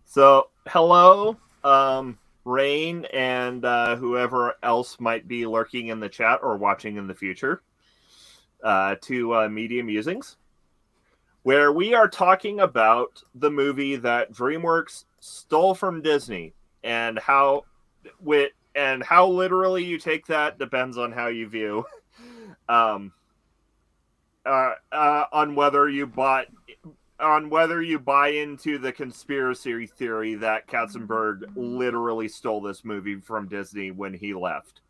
So, hello, Rain, and whoever else might be lurking in the chat or watching in the future, to Media Musings, where we are talking about the movie that DreamWorks stole from Disney, and how literally you take that depends on how you view, on whether you buy into the conspiracy theory that Katzenberg literally stole this movie from Disney when he left.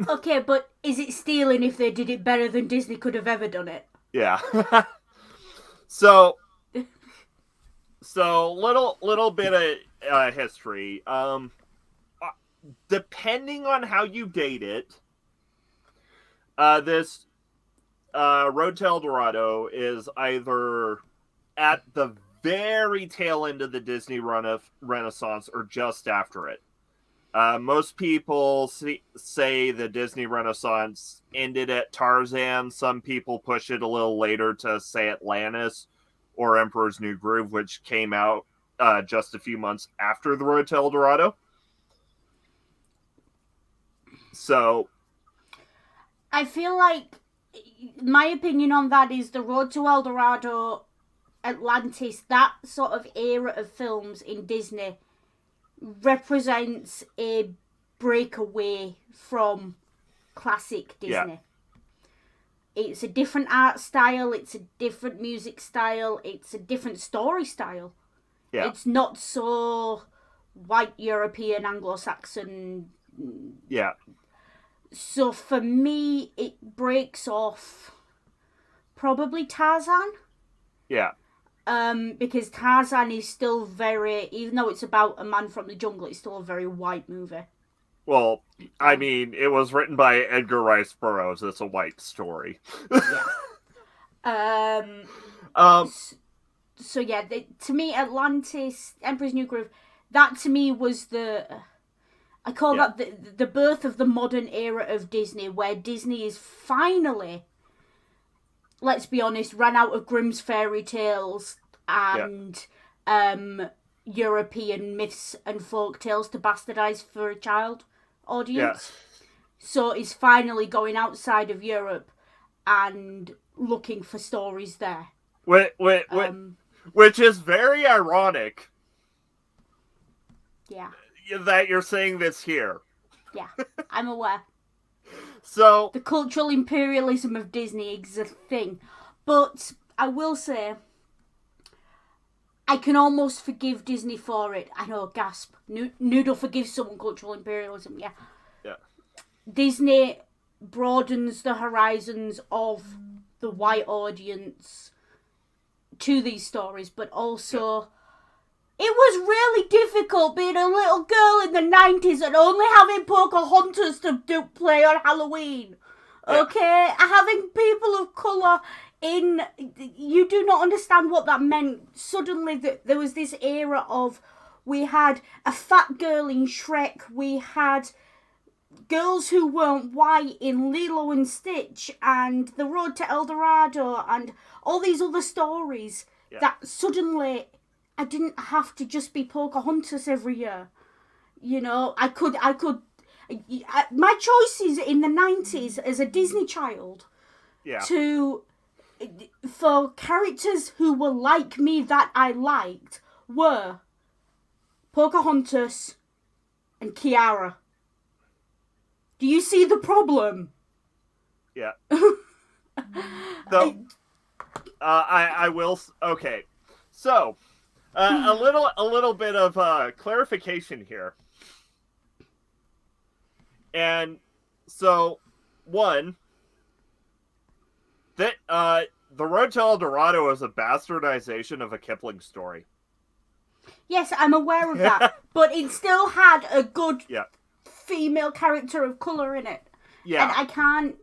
Okay, but is it stealing if they did it better than Disney could have ever done it? Yeah. So little bit of history. Depending on how you date it, this Road to El Dorado is either at the very tail end of the Disney Renaissance or just after it. Most people say the Disney Renaissance ended at Tarzan. Some people push it a little later to say Atlantis or Emperor's New Groove, which came out just a few months after the Road to El Dorado. So, I feel like my opinion on that is the Road to El Dorado, Atlantis, that sort of era of films in Disney represents a breakaway from classic Disney. Yeah. It's a different art style, it's a different music style, it's a different story style. Yeah. It's not so white European, Anglo-Saxon. Yeah. So for me, it breaks off probably Tarzan. Yeah. Because Tarzan is still very, even though it's about a man from the jungle, it's still a very white movie. Well, I mean, it was written by Edgar Rice Burroughs. It's a white story. Yeah. So yeah, to me, Atlantis, Emperor's New Groove, that to me was I call that the birth of the modern era of Disney, where Disney is finally, let's be honest, ran out of Grimm's fairy tales and European myths and folk tales to bastardize for a child audience. Yeah. So it's finally going outside of Europe and looking for stories there. Which is very ironic. Yeah. That you're saying this here. Yeah, I'm aware. So the cultural imperialism of Disney is a thing. But I will say, I can almost forgive Disney for it. I know, gasp. Noodle forgives someone cultural imperialism, yeah. Yeah. Disney broadens the horizons of the white audience to these stories, but also it was really difficult being a little girl in the 90s and only having Pocahontas to play on Halloween. Okay? Having people of colour in... You do not understand what that meant. Suddenly there was this era of... We had a fat girl in Shrek. We had girls who weren't white in Lilo and Stitch and The Road to El Dorado and all these other stories that suddenly... I didn't have to just be Pocahontas every year. You know, I could... my choices in the 90s as a Disney child for characters who were like me that I liked were Pocahontas and Kiara. Do you see the problem? Yeah. So, I will... Okay. So... a little bit of clarification here. And so, one, that The Road to El Dorado is a bastardization of a Kipling story. Yes, I'm aware of that, but it still had a good female character of colour in it. Yeah. And I can't...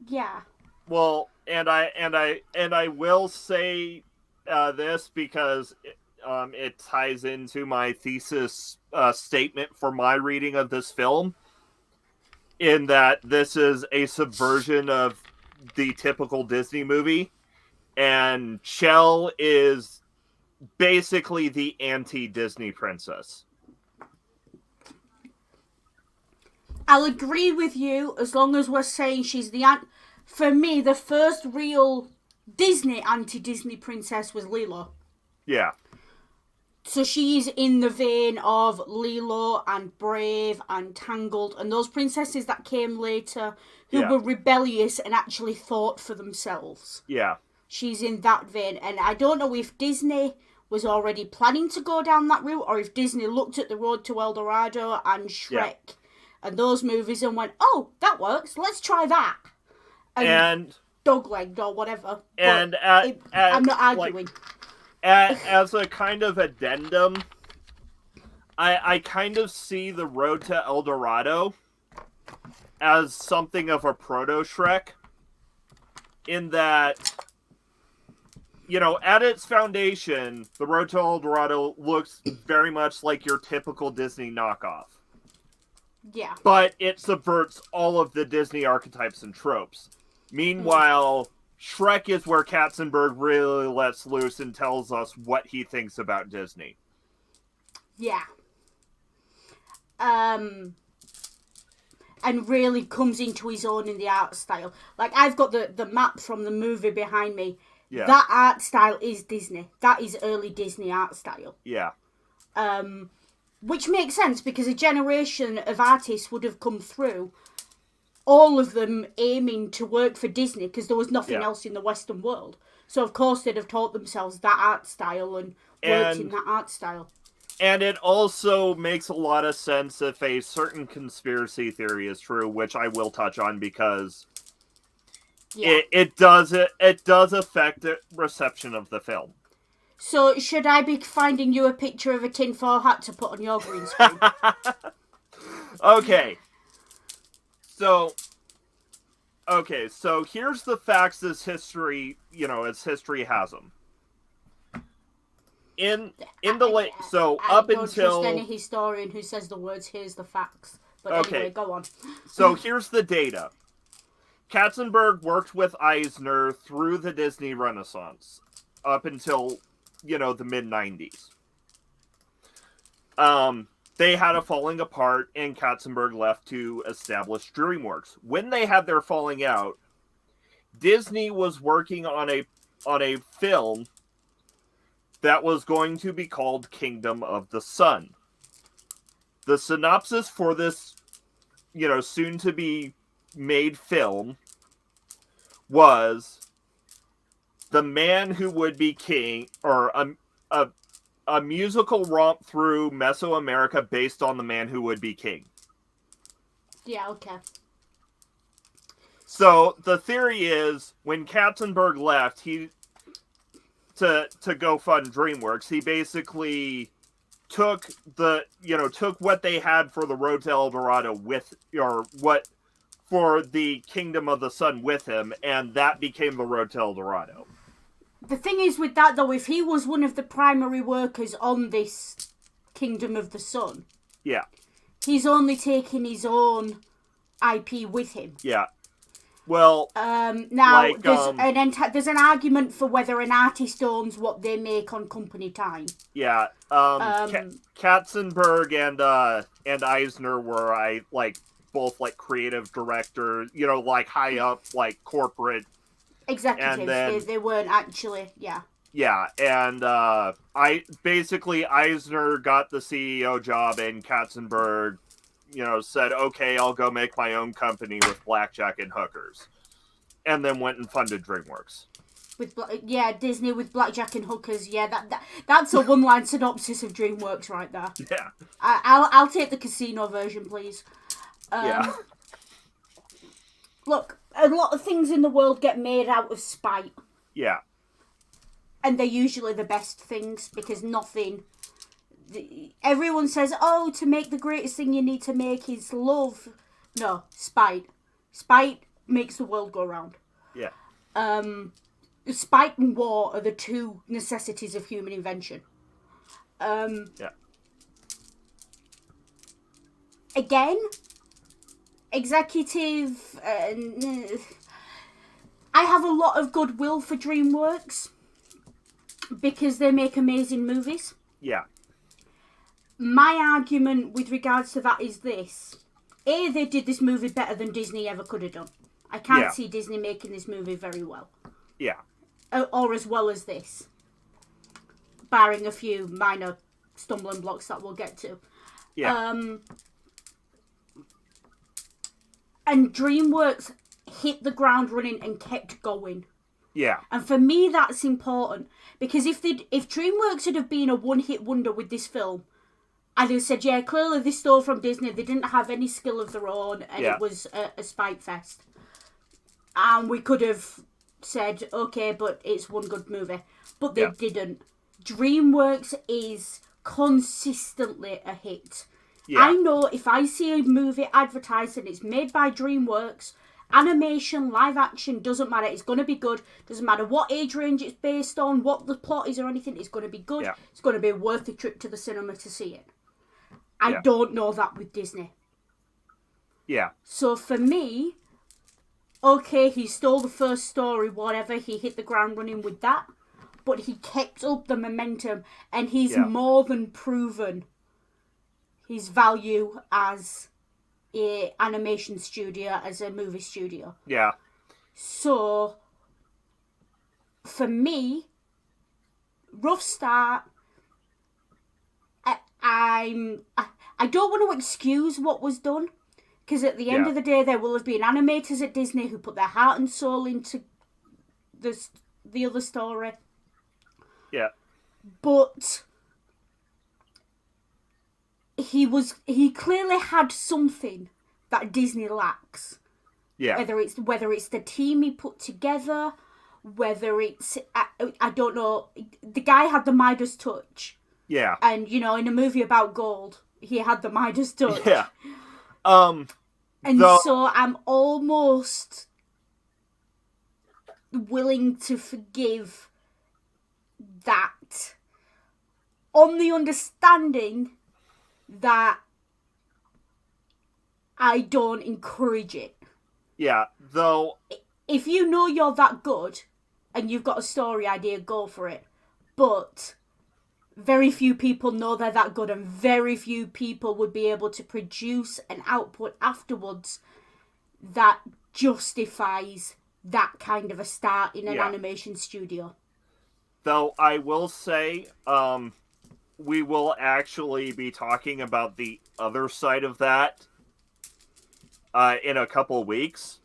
Yeah. Well, and I will say this because it ties into my thesis statement for my reading of this film, in that this is a subversion of the typical Disney movie, and Shell is basically the anti-Disney princess. I'll agree with you as long as we're saying she's the for me, the first real Disney anti-Disney princess was Lilo. Yeah. So she's in the vein of Lilo and Brave and Tangled and those princesses that came later who were rebellious and actually thought for themselves. Yeah. She's in that vein. And I don't know if Disney was already planning to go down that route or if Disney looked at The Road to El Dorado and Shrek and those movies and went, oh, that works, let's try that. And dog-legged or whatever. And I'm not arguing. As a kind of addendum, I kind of see The Road to El Dorado as something of a proto-Shrek, in that, you know, at its foundation, The Road to El Dorado looks very much like your typical Disney knockoff. Yeah. But it subverts all of the Disney archetypes and tropes. Meanwhile, Shrek is where Katzenberg really lets loose and tells us what he thinks about Disney. Yeah. And really comes into his own in the art style. Like, I've got the map from the movie behind me. Yeah. That art style is Disney. That is early Disney art style. Yeah. Which makes sense because a generation of artists would have come through, all of them aiming to work for Disney because there was nothing else in the Western world. So, of course, they'd have taught themselves that art style and worked in that art style. And it also makes a lot of sense if a certain conspiracy theory is true, which I will touch on because it does affect the reception of the film. So, should I be finding you a picture of a tinfoil hat to put on your green screen? Okay, so here's the facts as history, as history has them. I don't trust any historian who says the words, here's the facts. But anyway, go on. So here's the data. Katzenberg worked with Eisner through the Disney Renaissance up until, the mid-90s. They had a falling apart, and Katzenberg left to establish DreamWorks. When they had their falling out, Disney was working on a film that was going to be called Kingdom of the Sun. The synopsis for this, soon-to-be-made film was The Man Who Would Be King, or a musical romp through Mesoamerica based on The Man Who Would Be King. Yeah, okay. So, the theory is, when Katzenberg left, to go fund DreamWorks, he basically took what they had for The Road to El Dorado for the Kingdom of the Sun with him, and that became The Road to El Dorado. The thing is with that, though, if he was one of the primary workers on this Kingdom of the Sun, he's only taking his own IP with him. Yeah. Well, now there's an argument for whether an artist owns what they make on company time. Yeah. Katzenberg and Eisner were both creative directors, high up corporate executives. They weren't actually, Yeah, and Eisner got the CEO job, and Katzenberg, said, okay, I'll go make my own company with blackjack and hookers. And then went and funded DreamWorks. Disney with blackjack and hookers. Yeah, that's a one-line synopsis of DreamWorks right there. Yeah. I'll take the casino version, please. Look, a lot of things in the world get made out of spite. Yeah. And they're usually the best things, because nothing... Everyone says, to make the greatest thing you need to make is love. No, spite. Spite makes the world go round. Yeah. spite and war are the two necessities of human invention. Yeah. Again, executive. I have a lot of goodwill for DreamWorks because they make amazing movies. Yeah. My argument with regards to that is this. A, they did this movie better than Disney ever could have done. I can't see Disney making this movie very well. Yeah. Or as well as this. Barring a few minor stumbling blocks that we'll get to. Yeah. And DreamWorks hit the ground running and kept going. Yeah. And for me, that's important. Because if DreamWorks had have been a one-hit wonder with this film, I'd have said, yeah, clearly they stole from Disney. They didn't have any skill of their own, and it was a spite fest. And we could have said, okay, but it's one good movie. But they didn't. DreamWorks is consistently a hit. Yeah. I know if I see a movie advertised and it's made by DreamWorks, animation, live action, doesn't matter. It's going to be good. Doesn't matter what age range it's based on, what the plot is or anything. It's going to be good. Yeah. It's going to be worth the trip to the cinema to see it. I don't know that with Disney. Yeah. So for me, okay, he stole the first story, whatever. He hit the ground running with that. But he kept up the momentum, and he's more than proven his value as a animation studio, as a movie studio. Yeah. So, for me, rough start. I don't want to excuse what was done, because at the end of the day, there will have been animators at Disney who put their heart and soul into the other story. Yeah. But he clearly had something that Disney lacks. Yeah. Whether it's the team he put together, whether it's I don't know. The guy had the Midas touch. Yeah. And in a movie about gold, he had the Midas touch. Yeah. So I'm almost willing to forgive that on the understanding that I don't encourage it. Yeah, though... If you know you're that good and you've got a story idea, go for it. But very few people know they're that good, and very few people would be able to produce an output afterwards that justifies that kind of a start in an animation studio. Though I will say, we will actually be talking about the other side of that in a couple weeks.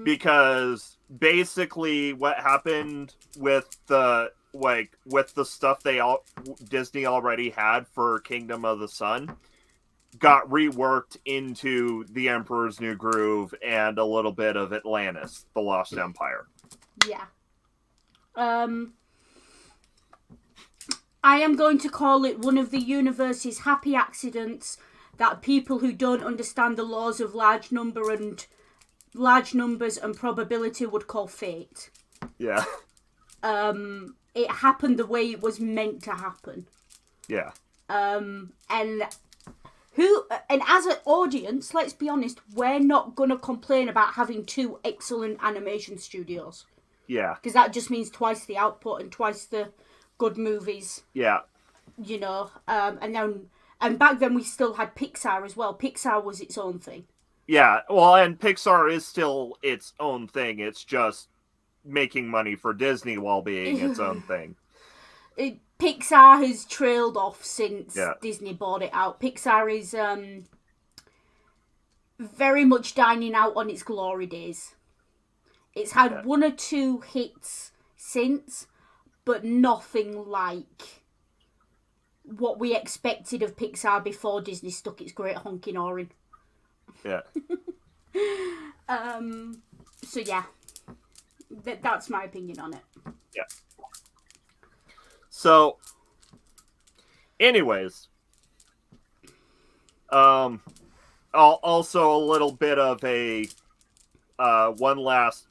Because basically what happened with the stuff Disney already had for Kingdom of the Sun got reworked into The Emperor's New Groove and a little bit of Atlantis, The Lost Empire. Yeah. I am going to call it one of the universe's happy accidents that people who don't understand the laws of large numbers and probability would call fate. Yeah. It happened the way it was meant to happen. Yeah. And as an audience, let's be honest, we're not gonna complain about having two excellent animation studios. Yeah. Because that just means twice the output and twice the good movies. Yeah. And back then we still had Pixar as well. Pixar was its own thing. Yeah, well, and Pixar is still its own thing. It's just making money for Disney while being its own thing. Pixar has trailed off since Disney bought it out. Pixar is very much dining out on its glory days. It's had one or two hits since, but nothing like what we expected of Pixar before Disney stuck its great honking oar in. Yeah. So yeah, that's my opinion on it. Yeah. So, anyways, also a little bit of a one last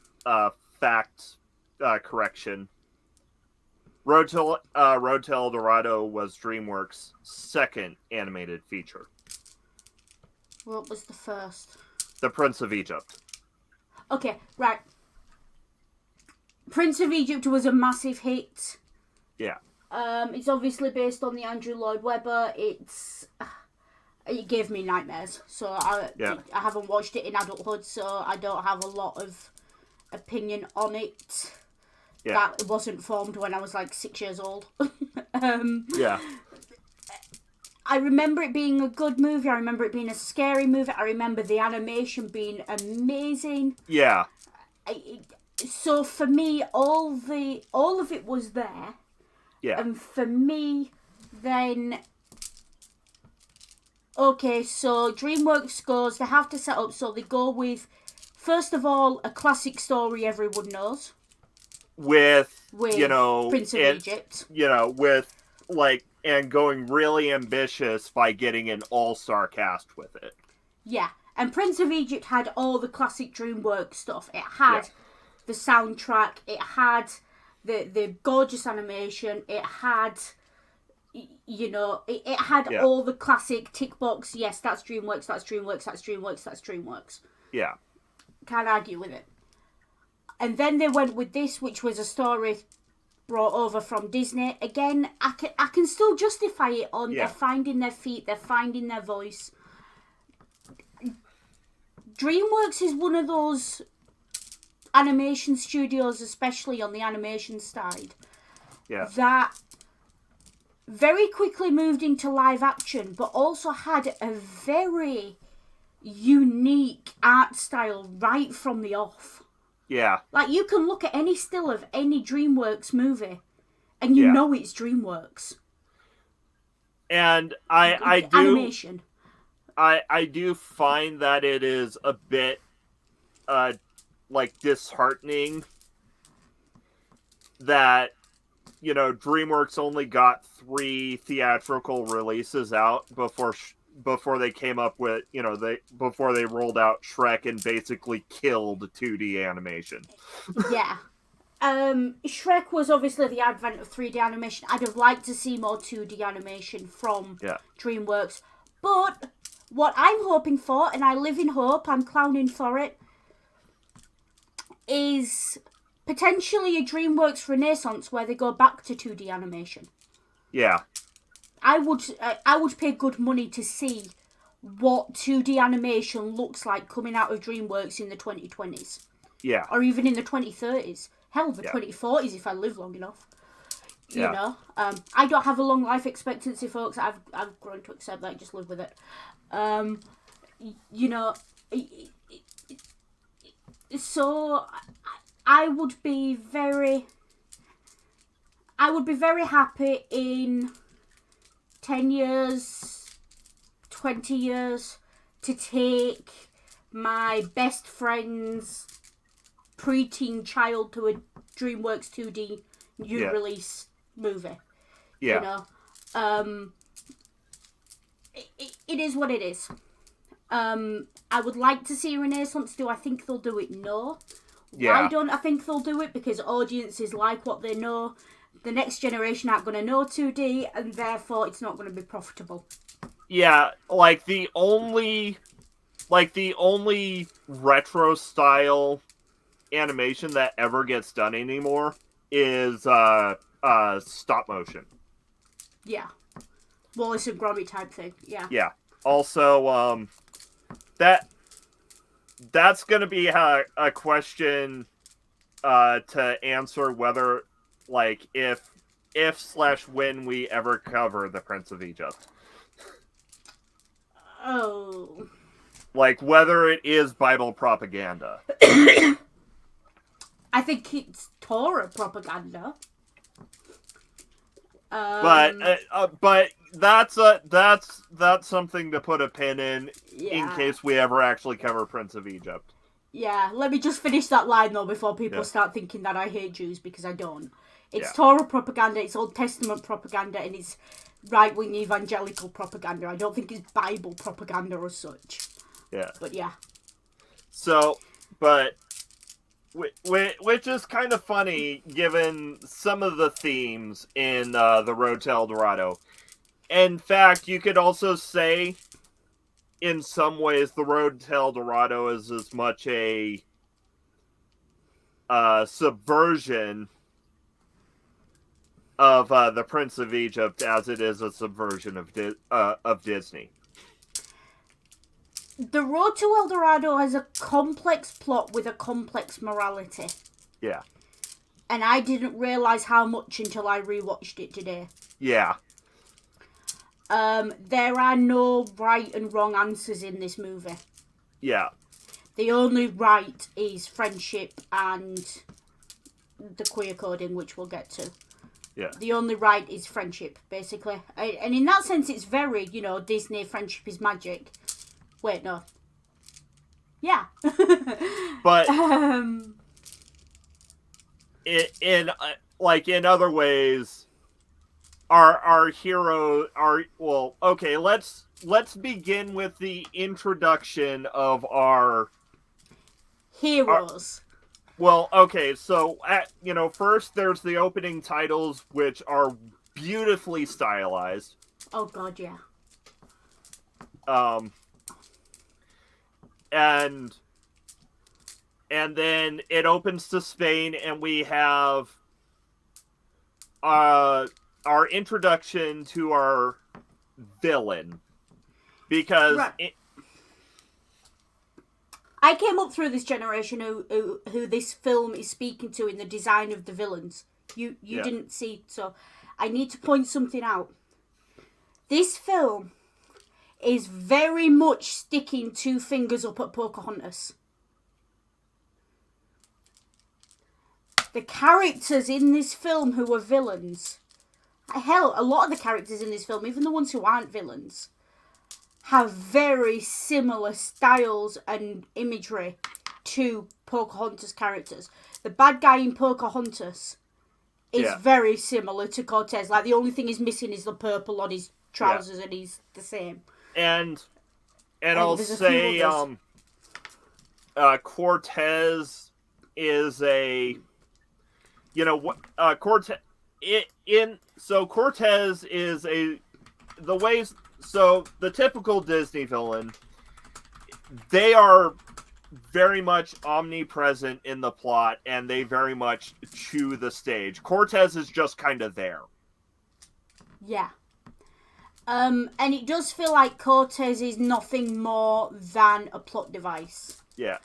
fact correction. Road to El Dorado was DreamWorks' second animated feature. What was the first? The Prince of Egypt. Okay, right. Prince of Egypt was a massive hit. Yeah. It's obviously based on the Andrew Lloyd Webber. It gave me nightmares. So I haven't watched it in adulthood, so I don't have a lot of opinion on it. Yeah. That wasn't formed when I was like 6 years old. Yeah. I remember it being a good movie. I remember it being a scary movie. I remember the animation being amazing. Yeah. So for me, all of it was there. Yeah. And for me, then, okay, so DreamWorks goes, they have to set up, so they go with, first of all, a classic story everyone knows. With Prince of Egypt. And going really ambitious by getting an all-star cast with it. Yeah, and Prince of Egypt had all the classic DreamWorks stuff. It had the soundtrack, it had the gorgeous animation, it had, it had all the classic tick box, yes, that's DreamWorks, that's DreamWorks, that's DreamWorks, that's DreamWorks. Yeah. Can't argue with it. And then they went with this, which was a story brought over from Disney. Again, I can still justify it on they're finding their feet, they're finding their voice. DreamWorks is one of those animation studios, especially on the animation side, that very quickly moved into live action, but also had a very unique art style right from the off. Yeah. Like, you can look at any still of any DreamWorks movie, and you know it's DreamWorks. And I do... Animation. I do find that it is a bit, disheartening that, DreamWorks only got 3 theatrical releases out before they came up with, before they rolled out Shrek and basically killed 2D animation. Yeah. Shrek was obviously the advent of 3D animation. I'd have liked to see more 2D animation from DreamWorks. But what I'm hoping for, and I live in hope, I'm clowning for it, is potentially a DreamWorks renaissance where they go back to 2D animation. Yeah. I would pay good money to see what 2D animation looks like coming out of DreamWorks in the 2020s. Yeah. Or even in the 2030s. Hell, the 2040s if I live long enough. You know? I don't have a long life expectancy, folks. I've grown to accept that. Just live with it. So I would be very happy in 10 years, 20 years to take my best friend's preteen child to a DreamWorks 2D new release movie. Yeah. It is what it is. I would like to see a renaissance. Do I think they'll do it? No. Yeah. Why don't I think they'll do it? Because audiences like what they know. The next generation aren't going to know 2D, and therefore it's not going to be profitable. Yeah, the only retro style animation that ever gets done anymore is stop motion. Yeah. Wallace and Gromit type thing. Yeah. Yeah. Also, that's going to be a question to answer whether, if/when we ever cover the Prince of Egypt. Oh. Whether it is Bible propaganda. I think it's Torah propaganda. But that's something to put a pin in case we ever actually cover Prince of Egypt. Yeah, let me just finish that line though before people start thinking that I hate Jews, because I don't. It's Torah propaganda, it's Old Testament propaganda, and it's right-wing evangelical propaganda. I don't think it's Bible propaganda or such. Yeah. But yeah. So, but which is kind of funny given some of the themes in the Road to El Dorado. In fact, you could also say, in some ways, the Road to El Dorado is as much a subversion of the Prince of Egypt as it is a subversion of Disney. The Road to El Dorado has a complex plot with a complex morality. Yeah. And I didn't realise how much until I rewatched it today. Yeah. There are no right and wrong answers in this movie. Yeah. The only right is friendship and the queer coding, which we'll get to. Yeah. The only right is friendship, basically. And in that sense, it's very, Disney, friendship is magic. Wait, no. Yeah. But in other ways, our hero okay, let's begin with the introduction of our heroes. Okay, so first there's the opening titles, which are beautifully stylized. Oh god, yeah. And then it opens to Spain, and we have our introduction to our villain, because right. I came up through this generation who this film is speaking to in the design of the villains. You didn't see, so I need to point something out. This film is very much sticking two fingers up at Pocahontas. The characters in this film who are villains, hell, a lot of the characters in this film, even the ones who aren't villains, have very similar styles and imagery to Pocahontas characters. The bad guy in Pocahontas is very similar to Cortez. Like, the only thing he's missing is the purple on his trousers, and he's the same. And I'll say Cortez is a Cortez is the typical Disney villain, they are very much omnipresent in the plot, and they very much chew the stage. Cortez is just kind of there. Yeah. And it does feel like Cortez is nothing more than a plot device. Yeah.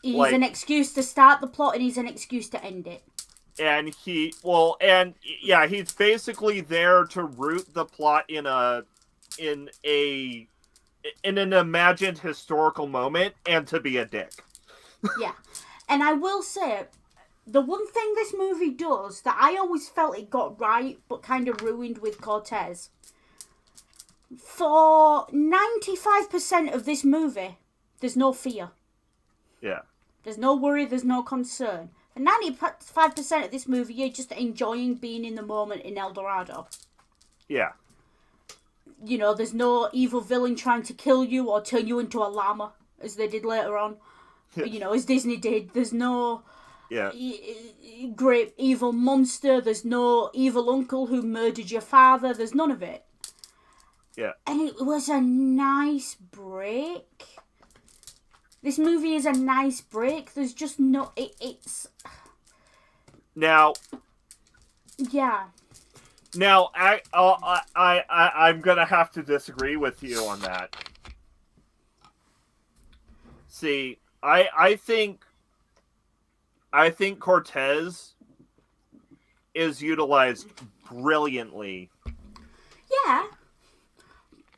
He's an excuse to start the plot, and he's an excuse to end it. And he's basically there to root the plot in an imagined historical moment, and to be a dick. Yeah. And I will say, the one thing this movie does that I always felt it got right, but kind of ruined with Cortez, for 95% of this movie, there's no fear. Yeah. There's no worry, there's no concern. For 95% of this movie, you're just enjoying being in the moment in El Dorado. Yeah. There's no evil villain trying to kill you or turn you into a llama, as they did later on. As Disney did. There's no great evil monster. There's no evil uncle who murdered your father. There's none of it. Yeah. And it was a nice break. This movie is a nice break. There's just no... It's... Now... Yeah. Now, I'm gonna have to disagree with you on that. See, I think Cortez is utilized brilliantly. Yeah.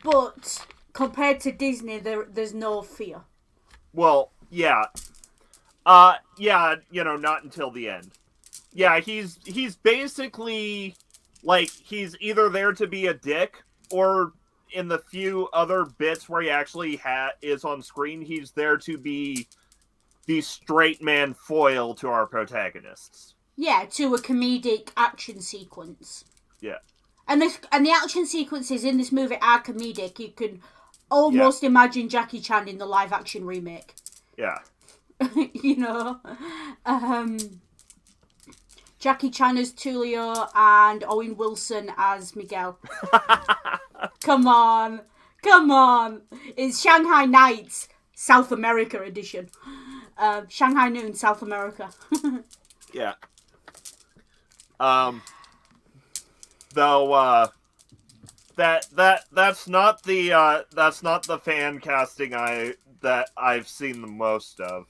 But compared to Disney, there's no fear. Well, yeah. Not until the end. Yeah, he's basically, he's either there to be a dick, or in the few other bits where he actually is on screen, he's there to be the straight man foil to our protagonists. Yeah, to a comedic action sequence. Yeah. And the action sequences in this movie are comedic. You can almost imagine Jackie Chan in the live action remake. Yeah. you know. Jackie Chan as Tulio and Owen Wilson as Miguel. Come on. Come on. It's Shanghai Nights, South America edition. Shanghai Noon, South America. Yeah. Though that's not the fan casting that I've seen the most of.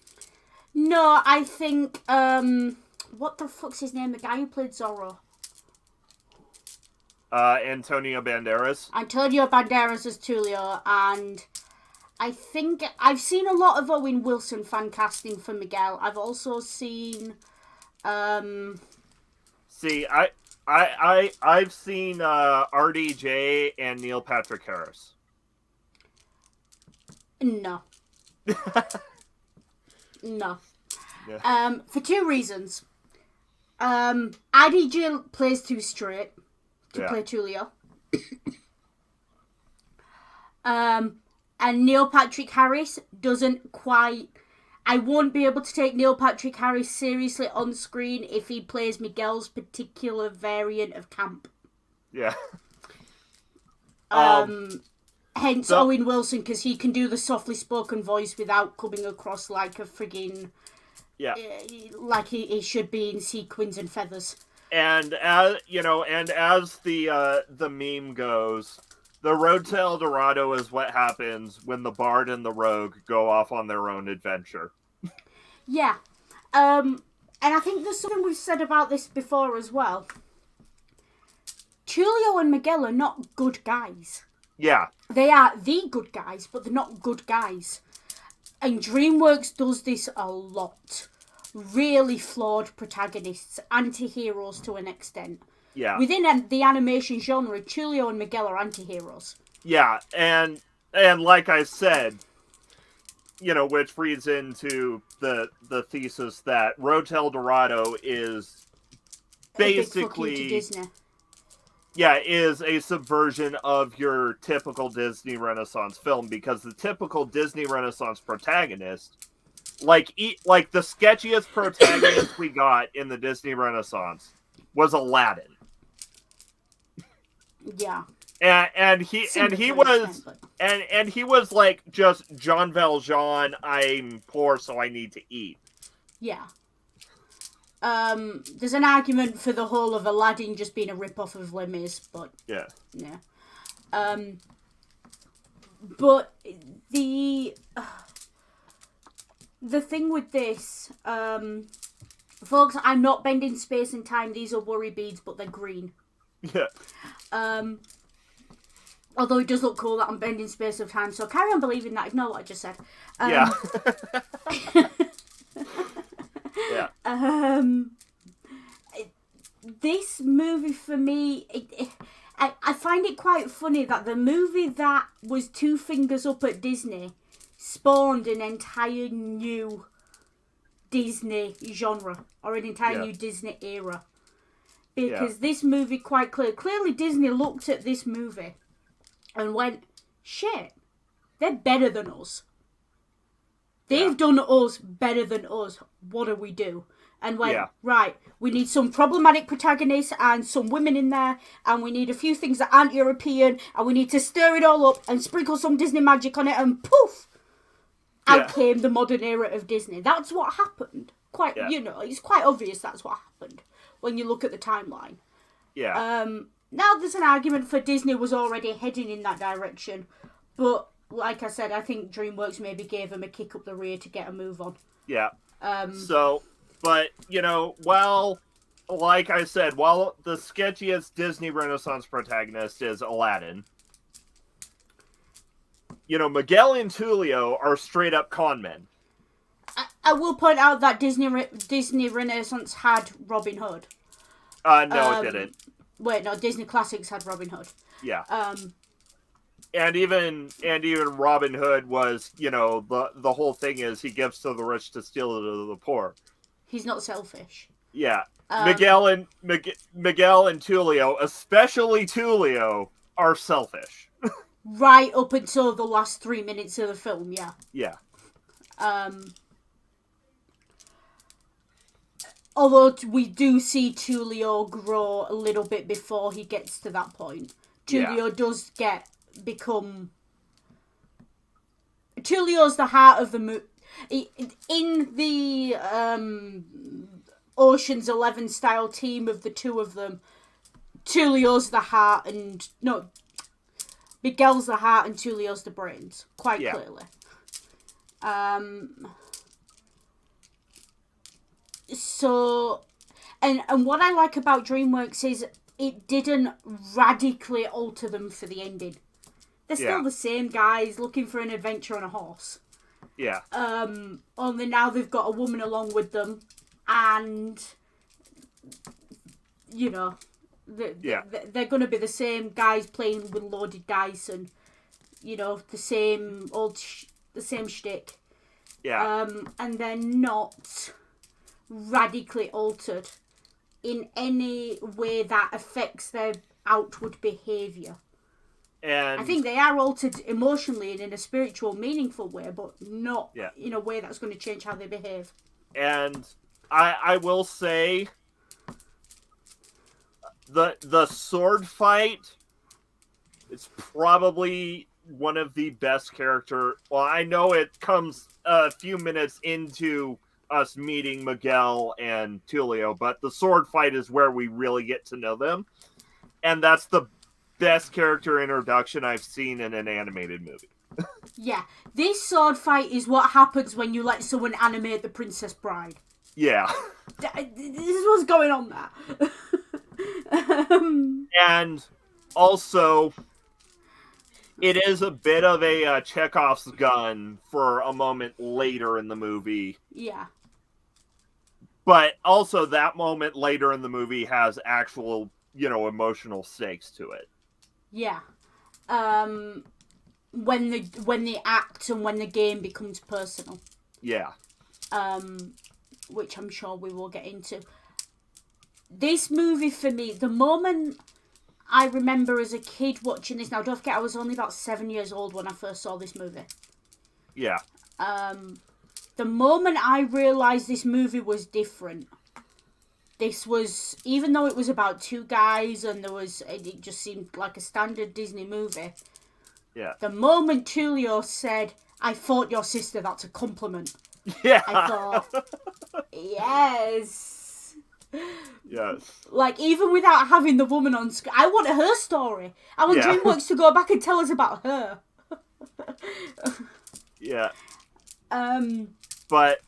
No, I think what the fuck's his name? The guy who played Zorro. Antonio Banderas. Antonio Banderas as Tulio, and I think I've seen a lot of Owen Wilson fan casting for Miguel. I've also seen See, I've seen RDJ and Neil Patrick Harris. No. No. Yeah. For two reasons. RDJ plays too straight to play Tulio. And Neil Patrick Harris doesn't quite... I won't be able to take Neil Patrick Harris seriously on screen if he plays Miguel's particular variant of camp. Yeah. Hence Owen Wilson, because he can do the softly spoken voice without coming across like a friggin'... Yeah. Like he should be in sequins and feathers. And as the meme goes, the road to El Dorado is what happens when the Bard and the Rogue go off on their own adventure. Yeah. And I think there's something we've said about this before as well. Tulio and Miguel are not good guys. Yeah. They are the good guys, but they're not good guys. And DreamWorks does this a lot. Really flawed protagonists, anti-heroes to an extent. Yeah. Within the animation genre, Tulio and Miguel are anti-heroes. Yeah, and like I said, which reads into the thesis that Road to El Dorado is basically... A big fuck you to Disney. Yeah, is a subversion of your typical Disney Renaissance film, because the typical Disney Renaissance protagonist, like the sketchiest protagonist we got in the Disney Renaissance was Aladdin. Yeah. And he was like just Jean Valjean, I'm poor so I need to eat. Yeah. There's an argument for the whole of Aladdin just being a rip-off of Les Mis, but... Yeah. Yeah. But the thing with this, folks, I'm not bending space and time, these are worry beads, but they're green. Yeah. Although it does look cool that I'm bending space of time, so carry on believing that, ignore what I just said. Yeah. Yeah. This movie for me, I find it quite funny that the movie that was two fingers up at Disney spawned an entire new Disney genre, or an entire new Disney era. Because this movie quite clearly Disney looked at this movie and went, shit, they're better than us. They've done us better than us. What do we do? And went, right, we need some problematic protagonists and some women in there, and we need a few things that aren't European, and we need to stir it all up and sprinkle some Disney magic on it, and poof! Out came the modern era of Disney. That's what happened. It's quite obvious that's what happened when you look at the timeline. Yeah. Now there's an argument for Disney was already heading in that direction, but like I said, I think DreamWorks maybe gave them a kick up the rear to get a move on. Yeah. But, like I said, while the sketchiest Disney Renaissance protagonist is Aladdin, Miguel and Tulio are straight up con men. I will point out that Disney Renaissance had Robin Hood. No, it didn't. Wait, no, Disney Classics had Robin Hood. Yeah. And even Robin Hood was, the whole thing is he gives to the rich to steal to the poor. He's not selfish. Yeah. Miguel and Tulio, especially Tulio, are selfish. Right up until the last 3 minutes of the film, yeah. Yeah. Although we do see Tulio grow a little bit before he gets to that point. Tulio does become... Tulio's the heart of the movie. In the Ocean's 11 style team of the two of them, Tulio's the heart and... No, Miguel's the heart and Tulio's the brains. Quite clearly. So, and what I like about DreamWorks is it didn't radically alter them for the ending. They're still the same guys looking for an adventure on a horse. Yeah. Only now they've got a woman along with them, and you know, they're going to be the same guys playing with loaded dice, and you know, the same the same shtick. Yeah. And they're not radically altered in any way that affects their outward behaviour. And I think they are altered emotionally and in a spiritual, meaningful way, but not in a way that's going to change how they behave. And I will say, the sword fight is probably one of the best character. Well, I know it comes a few minutes into us meeting Miguel and Tulio, but the sword fight is where we really get to know them, and that's the best character introduction I've seen in an animated movie. Yeah, this sword fight is what happens when you let someone animate the Princess Bride. Yeah. This is what's going on there. And also, it is a bit of a Chekhov's gun for a moment later in the movie. Yeah. But also, that moment later in the movie has actual, emotional stakes to it. Yeah. When the act and when the game becomes personal. Yeah. Which I'm sure we will get into. This movie, for me, the moment I remember as a kid watching this, now don't forget I was only about 7 years old when I first saw this movie. Yeah. The moment I realised this movie was different, this was, even though it was about two guys and it just seemed like a standard Disney movie. Yeah. The moment Tulio said, "I fought your sister," that's a compliment. Yeah. I thought, yes. Yes. Like, even without having the woman on screen, I want her story. I want DreamWorks to go back and tell us about her. Yeah. But,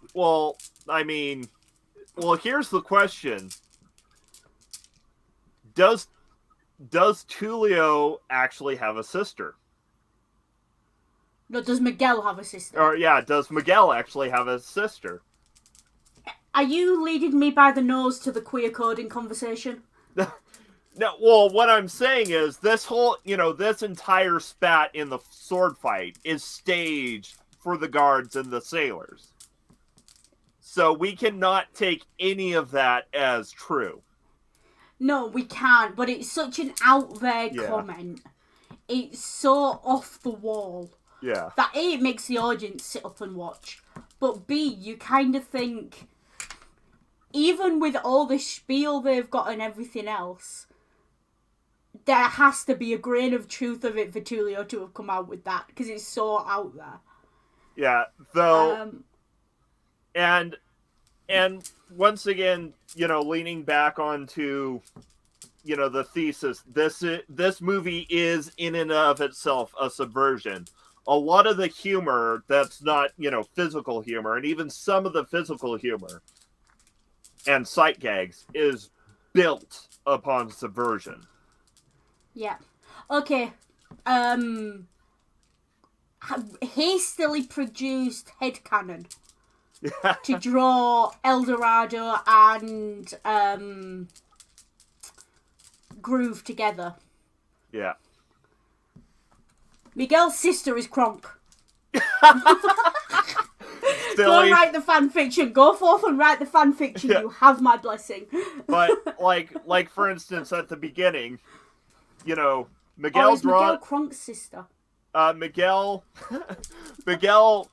here's the question. Does Tulio actually have a sister? No, does Miguel have a sister? Or, does Miguel actually have a sister? Are you leading me by the nose to the queer coding conversation? No, well, what I'm saying is this whole, this entire spat in the sword fight is staged for the guards and the sailors. So we cannot take any of that as true. No, we can't, but it's such an out there comment. It's so off the wall. Yeah. That A, it makes the audience sit up and watch. But B, you kind of think, even with all the spiel they've got and everything else, there has to be a grain of truth of it for Tulio to have come out with that, because it's so out there. Yeah, though, and once again, leaning back onto, the thesis, this movie is in and of itself a subversion. A lot of the humor that's not, physical humor, and even some of the physical humor and sight gags is built upon subversion. Yeah. Okay. Hastily produced headcanon to draw El Dorado and Groove together. Yeah. Miguel's sister is Kronk. Silly. Go write the fan fiction. Go forth and write the fan fiction. Yeah. You have my blessing. But like for instance, at the beginning, Miguel Miguel Kronk's sister. Miguel, draws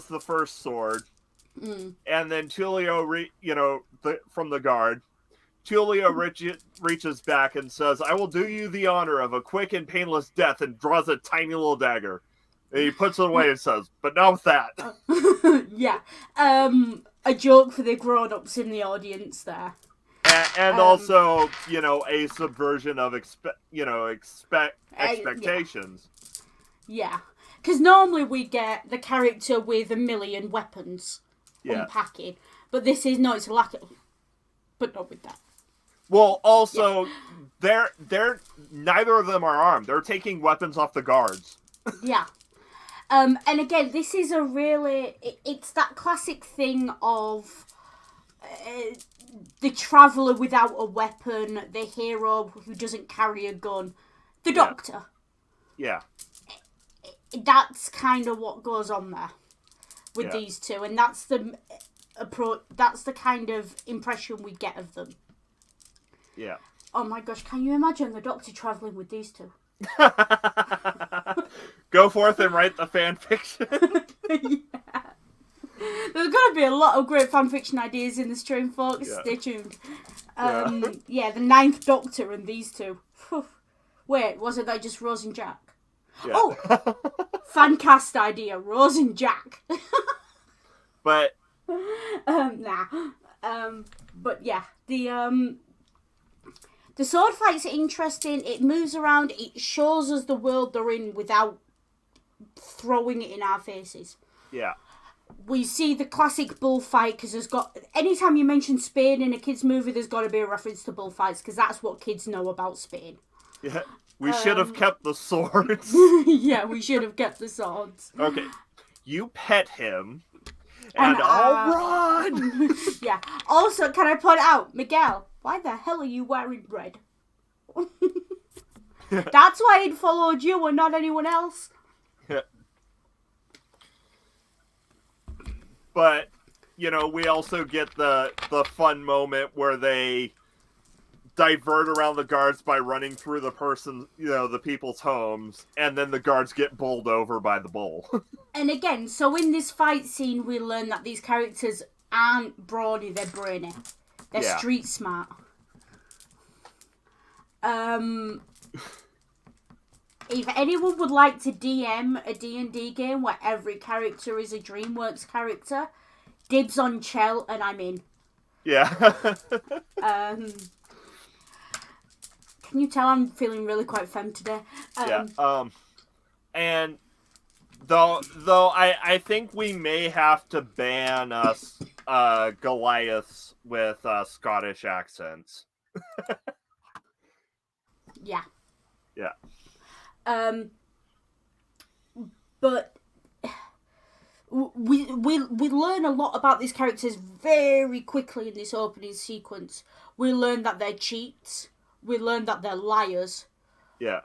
the first sword, And then Tulio, from the guard, Tulio reaches back and says, "I will do you the honor of a quick and painless death," and draws a tiny little dagger. And he puts it away and says, "But not with that." Yeah. A joke for the grown-ups in the audience there. And also, a subversion of expectations. Yeah. Because normally we get the character with a million weapons unpacking. But this is, no, it's a lack of... But not with that. Well, also, they're neither of them are armed. They're taking weapons off the guards. Yeah. And again, this is a really... It's that classic thing of... the traveller without a weapon, the hero who doesn't carry a gun, the doctor. Yeah. That's kind of what goes on there with these two, and that's the that's the kind of impression we get of them. Yeah. Oh my gosh, can you imagine the doctor travelling with these two? Go forth and write the fan fiction. Yeah. There's going to be a lot of great fanfiction ideas in the stream, folks. Yeah. Stay tuned. The Ninth Doctor and these two. Wait, wasn't that just Rose and Jack? Yeah. Oh! Fancast idea, Rose and Jack. But... Nah. But yeah, the sword fights are interesting. It moves around. It shows us the world they're in without throwing it in our faces. Yeah. We see the classic bullfight because there's got... Anytime you mention Spain in a kids' movie, there's got to be a reference to bullfights because that's what kids know about Spain. Yeah. We should have kept the swords. Yeah, we should have kept the swords. Okay. You pet him, and I'll run! Yeah. Also, can I point out, Miguel, why the hell are you wearing red? That's why he'd followed you and not anyone else. Yeah. But, we also get the fun moment where they divert around the guards by running through the people's homes, and then the guards get bowled over by the bull. And again, so in this fight scene, we learn that these characters aren't brawny, they're brainy. They're street smart. If anyone would like to DM a D&D game where every character is a DreamWorks character, dibs on Chell and I'm in. Yeah. Can you tell I'm feeling really quite femme today? And though I think we may have to ban us Goliaths with Scottish accents. Yeah. Yeah. But we learn a lot about these characters very quickly in this opening sequence. We learn that they're cheats. We learn that they're liars. Yeah.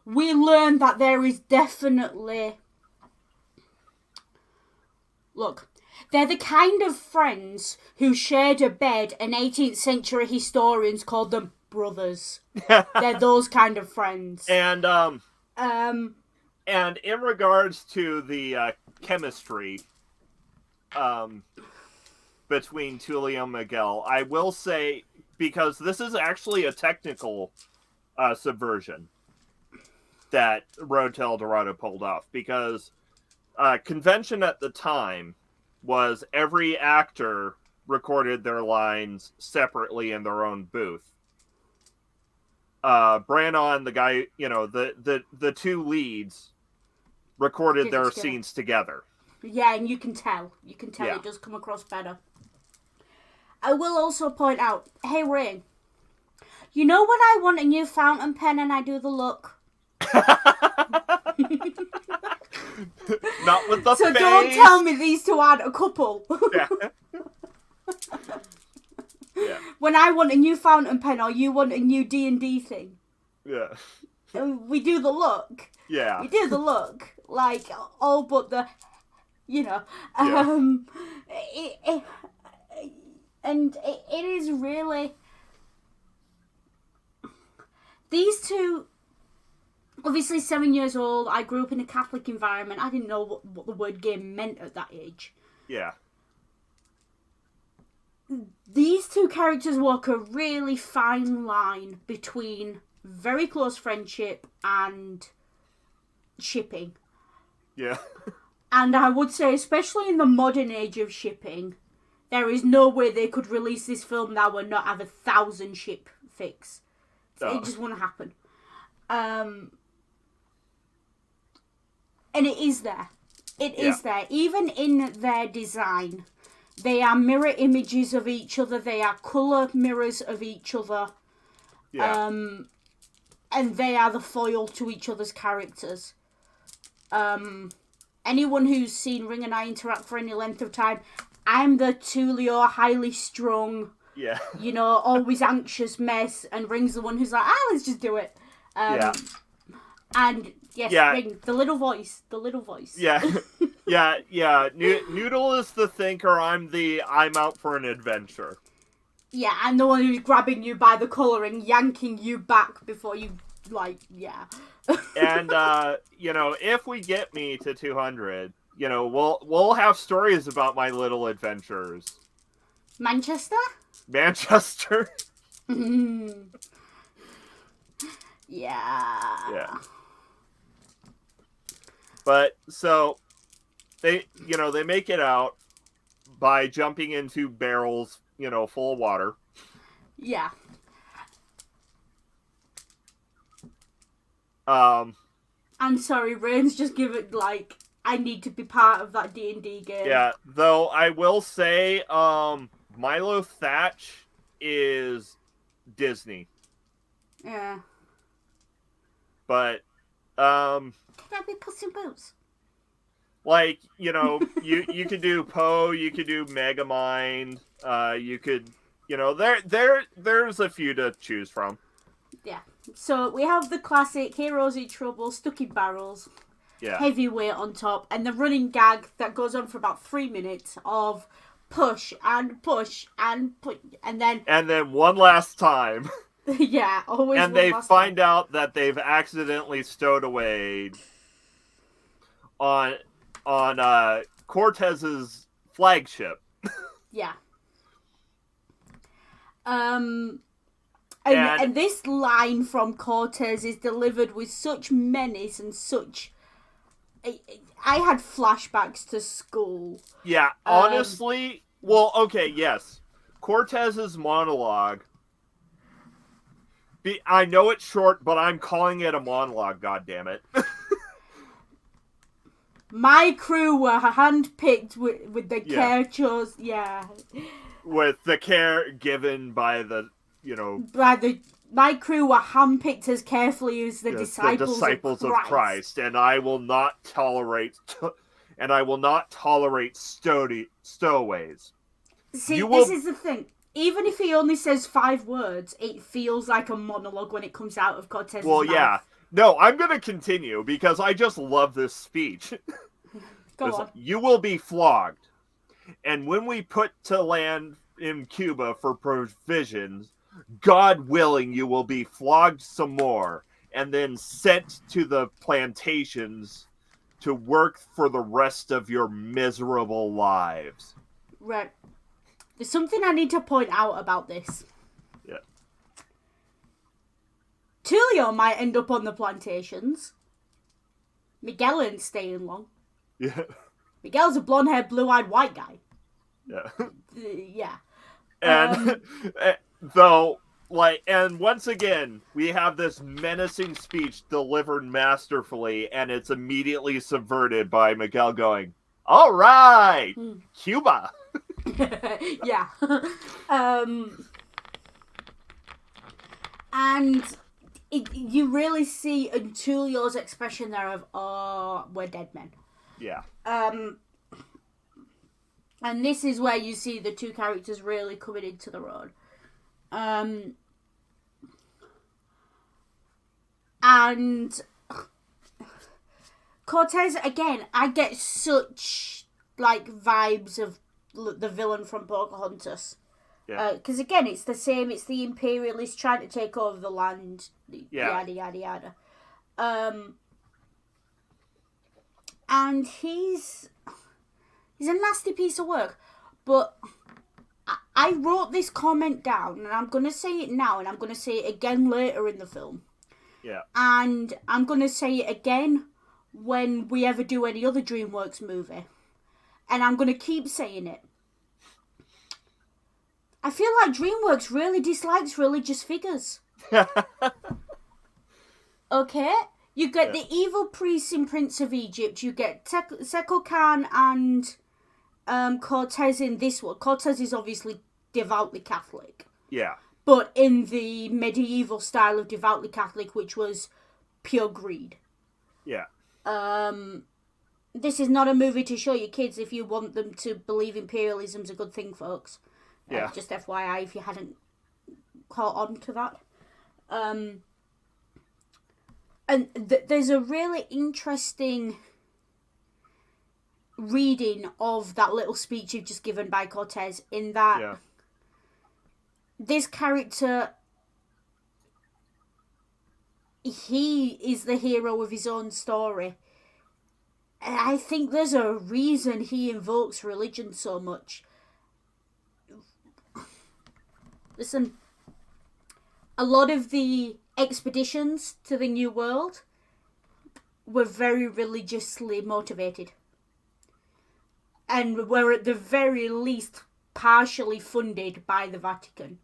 We learn that there is definitely... Look, they're the kind of friends who shared a bed and 18th century historians called them brothers. They're those kind of friends. And in regards to the chemistry between Tulio and Miguel, I will say, because this is actually a technical subversion that Rotel Dorado pulled off, because convention at the time was every actor recorded their lines separately in their own booth. Brannon, the guy, the two leads recorded their scenes together. Yeah, and you can tell. It does come across better. I will also point out, hey Rain, you know when I want a new fountain pen and I do the look? Not with the so face. Don't tell me these two aren't a couple. Yeah. Yeah. When I want a new fountain pen or you want a new D&D thing. Yeah. We do the look. Yeah. We do the look. Like, all but the, Yeah. It is really... These two... Obviously 7 years old, I grew up in a Catholic environment. I didn't know what the word game meant at that age. Yeah. These two characters walk a really fine line between very close friendship and shipping. Yeah. And I would say, especially in the modern age of shipping, there is no way they could release this film now and not have 1,000 ship fics. Oh. It just wouldn't happen. And it is there. It is there. Even in their design, they are mirror images of each other. They are colour mirrors of each other. Yeah. And they are the foil to each other's characters. Anyone who's seen Ring and I interact for any length of time, I'm the Tulio highly strung, Yeah. Always anxious mess, and Ring's the one who's like, let's just do it. And yes, Ring, the little voice. Yeah. Yeah. Noodle is the thinker. I'm out for an adventure. Yeah, I'm the one who's grabbing you by the collar and yanking you back before you, And, if we get me to 200, we'll have stories about my little adventures. Manchester? Yeah. But, so, they make it out by jumping into barrels, full of water. Yeah. I'm sorry, Rain's just give it, I need to be part of that D&D game. Yeah, though I will say, Milo Thatch is Disney. Yeah. But, Can I be Puss in Boots? you could do Poe, you could do Megamind, you could, there's a few to choose from. Yeah. So we have the classic Heroes in Trouble, stuck in barrels, heavyweight on top, and the running gag that goes on for about 3 minutes of push and push and push, and then one last time. Yeah, always. And they find out that they've accidentally stowed away on Cortez's flagship. Yeah. And this line from Cortez is delivered with such menace and such. I had flashbacks to school. Yeah, honestly. Well, okay, yes. Cortez's monologue. I know it's short, but I'm calling it a monologue, goddammit. My crew were handpicked with the care chose. Yeah. With the care given by the. My crew were handpicked as carefully as the disciples of Christ, and I will not tolerate stowaways. See, this is the thing. Even if he only says 5 words, it feels like a monologue when it comes out of Cortez's mouth. Yeah. No, I'm gonna continue because I just love this speech. Go on. You will be flogged, and when we put to land in Cuba for provisions, God willing, you will be flogged some more, and then sent to the plantations to work for the rest of your miserable lives. Right. There's something I need to point out about this. Yeah. Tulio might end up on the plantations. Miguel ain't staying long. Yeah. Miguel's a blonde-haired, blue-eyed white guy. Yeah. Yeah. And though, and once again, we have this menacing speech delivered masterfully, and it's immediately subverted by Miguel going, "All right, Cuba." Yeah. And you really see Tulio's expression there of, "Oh, we're dead men." Yeah. And this is where you see the two characters really coming into the road. And Cortez, again, I get such, vibes of the villain from Pocahontas. Yeah. Because, again, it's the same. It's the imperialists trying to take over the land. Yeah. Yada, yada, yada. And he's He's a nasty piece of work. But I wrote this comment down, and I'm going to say it now, and I'm going to say it again later in the film. Yeah. And I'm going to say it again when we ever do any other DreamWorks movie. And I'm going to keep saying it. I feel like DreamWorks really dislikes religious figures. Okay? You get the evil priest in Prince of Egypt. You get Seko Khan and Cortez in this one. Cortez is obviously devoutly Catholic. Yeah. But in the medieval style of devoutly Catholic, which was pure greed. Yeah. This is not a movie to show your kids if you want them to believe imperialism's a good thing, folks. Yeah. Just FYI if you hadn't caught on to that. And there's a really interesting reading of that little speech you've just given by Cortez, in that this character, he is the hero of his own story. And I think there's a reason he invokes religion so much. Listen, a lot of the expeditions to the New World were very religiously motivated. And were at the very least partially funded by the Vatican.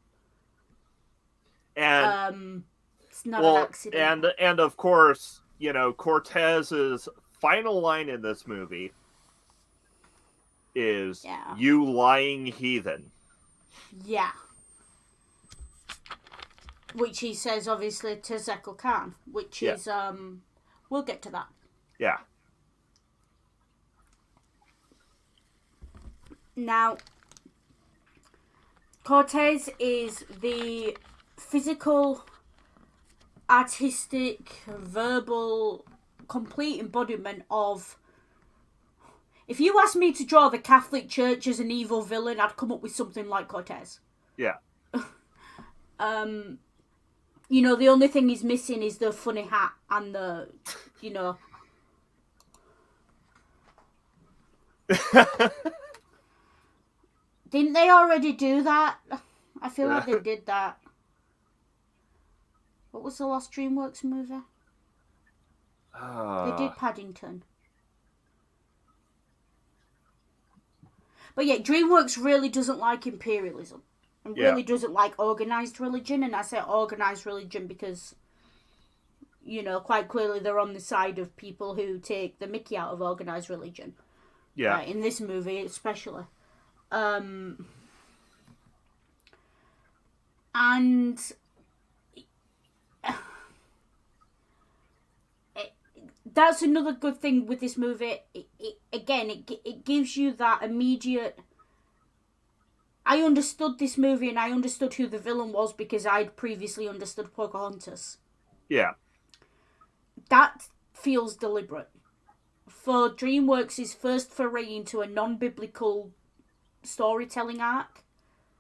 And it's not an accident. And of course, you know, Cortez's final line in this movie is, "You lying heathen." Yeah. Which he says, obviously, to Seko Khan, which is, we'll get to that. Yeah. Now, Cortez is the physical, artistic, verbal, complete embodiment of... If you asked me to draw the Catholic Church as an evil villain, I'd come up with something like Cortez. Yeah. You know, the only thing he's missing is the funny hat and the, you know... Didn't they already do that? I feel like they did that. What was the last DreamWorks movie? They did Paddington. But yeah, DreamWorks really doesn't like imperialism. And really doesn't like organised religion. And I say organised religion because, you know, quite clearly they're on the side of people who take the mickey out of organised religion. Yeah. In this movie especially. And that's another good thing with this movie. It gives you that immediate... I understood this movie and I understood who the villain was because I'd previously understood Pocahontas. Yeah. That feels deliberate. For DreamWorks' first foray into a non-biblical storytelling arc,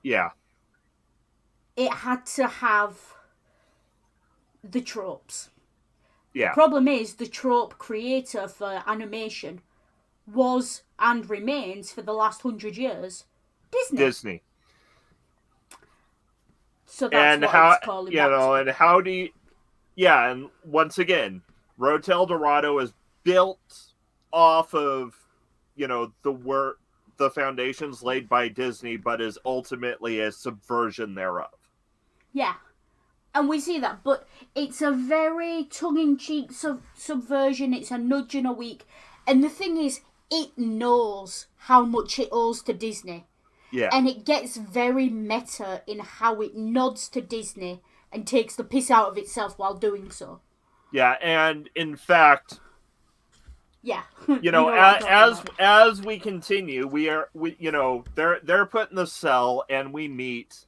yeah, it had to have the tropes. Yeah. The problem is the trope creator for animation was and remains for the last 100 years Disney. So that's and what how it's calling you know, and how do you? Yeah, and once again, Rotel Dorado is built off of, you know, the foundations laid by Disney, but is ultimately a subversion thereof. Yeah. And we see that, but it's a very tongue-in-cheek subversion. It's a nudge and a wink. And the thing is, it knows how much it owes to Disney. Yeah. And it gets very meta in how it nods to Disney and takes the piss out of itself while doing so. Yeah, and in fact... Yeah. You know, as we continue, they're put in the cell and we meet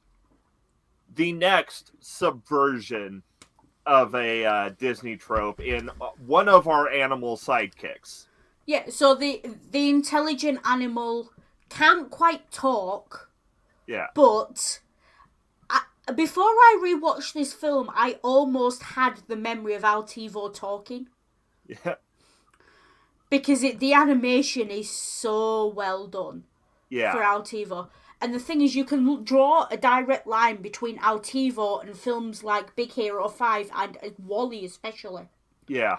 the next subversion of a Disney trope in one of our animal sidekicks. Yeah, so the intelligent animal can't quite talk. Yeah. But before I rewatched this film, I almost had the memory of Altivo talking. Yeah. because the animation is so well done Yeah. for Altivo. And the thing is, you can draw a direct line between Altivo and films like Big Hero 5 and WALL-E especially. Yeah.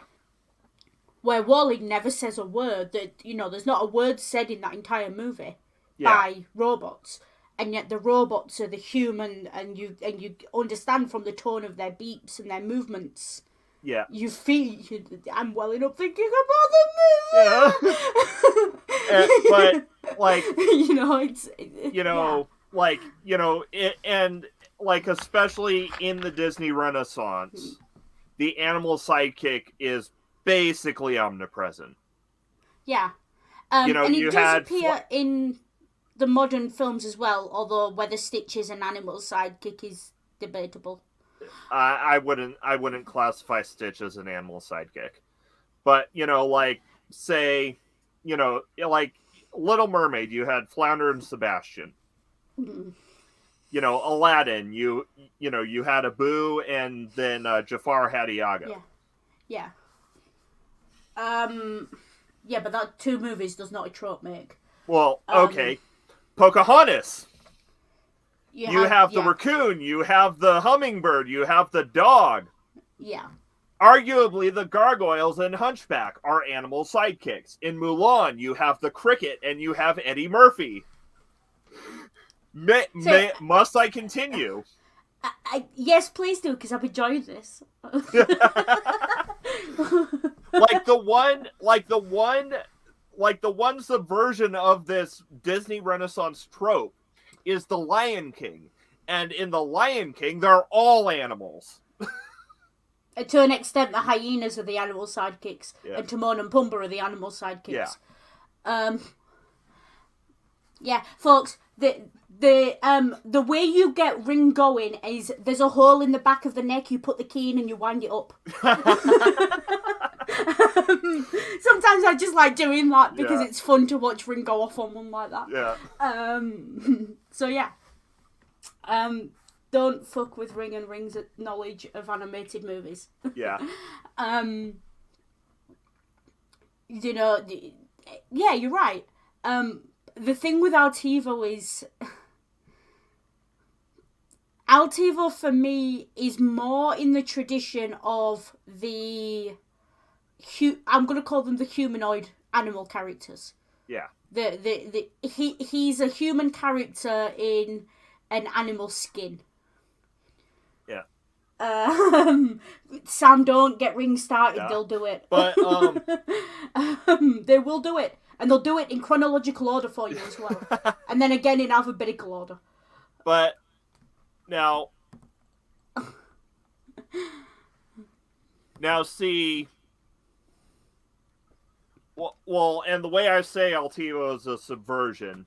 Where WALL-E never says a word. That there's not a word said in that entire movie by robots. And yet the robots are the human, and you understand from the tone of their beeps and their movements. Yeah. You feel I'm welling up thinking about the movie. Yeah. But like especially in the Disney Renaissance, the animal sidekick is basically omnipresent. Yeah. And it does appear in the modern films as well, although whether Stitch is an animal sidekick is debatable. I wouldn't classify Stitch as an animal sidekick. But, say, like Little Mermaid, you had Flounder and Sebastian. Mm-hmm. Aladdin, you had Abu, and then Jafar had Iago. Yeah. Yeah, but that 2 movies does not a trope make. Well, okay. Pocahontas. You have the raccoon, you have the hummingbird, you have the dog. Yeah. Arguably, the gargoyles and Hunchback are animal sidekicks. In Mulan, you have the cricket and you have Eddie Murphy. Must I continue? Yes, please do, because I'm enjoying this. the one subversion of this Disney Renaissance trope is the Lion King. And in the Lion King, they're all animals. To an extent, the hyenas are the animal sidekicks, and Timon and Pumbaa are the animal sidekicks. Yeah, folks, the way you get Ring going is there's a hole in the back of the neck, you put the key in and you wind it up. Sometimes I just like doing that because it's fun to watch Ring go off on one like that. Yeah. So yeah. Don't fuck with Ring and Ring's knowledge of animated movies. Yeah. Yeah, you're right. The thing with Altivo is... Altivo, for me, is more in the tradition of the... I'm going to call them the humanoid animal characters. Yeah. He's a human character in an animal skin. Yeah. Sam, don't get Ring started. Yeah. They'll do it. But they will do it, and they'll do it in chronological order for you as well, and then again in alphabetical order. But now see. Well, and the way I say Altivo is a subversion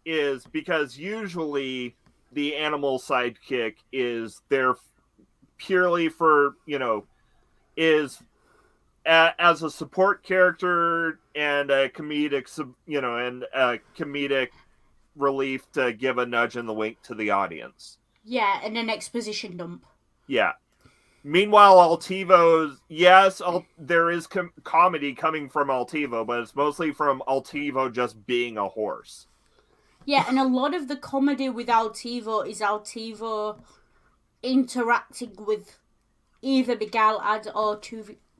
is because usually the animal sidekick is there purely for, is as a support character and a comedic, and a comedic relief to give a nudge and the wink to the audience. Yeah, and an exposition dump. Yeah. Meanwhile, Altivo's, yes, there is comedy coming from Altivo, but it's mostly from Altivo just being a horse. Yeah, and a lot of the comedy with Altivo is Altivo interacting with either Miguel or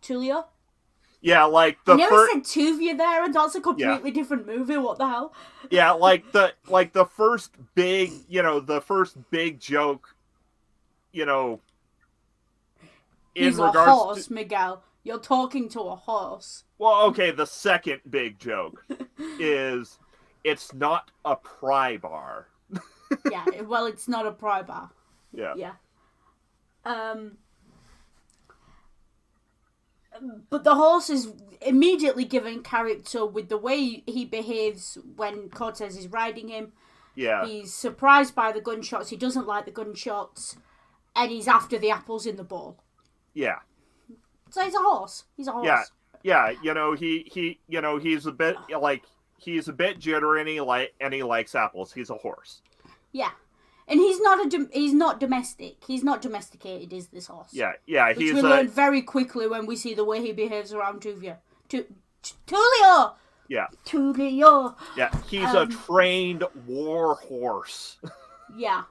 Tulio. Yeah, like I never said Tuvia there, and that's a completely different movie. What the hell? Yeah, like the first big, joke, He's a horse, Miguel. You're talking to a horse. Well, okay, the second big joke is it's not a pry bar. Yeah, well, it's not a pry bar. Yeah. Yeah. But the horse is immediately given character with the way he behaves when Cortez is riding him. Yeah. He's surprised by the gunshots. He doesn't like the gunshots. And he's after the apples in the bowl. Yeah. So he's a horse. He's a horse. Yeah. He's a bit jittery and he likes apples. He's a horse. Yeah. And he's not domestic. He's not domesticated, is this horse? Yeah. Which we learn very quickly when we see the way he behaves around Tuvia. Tulio! Yeah. Tulio! Yeah, he's a trained war horse. Yeah.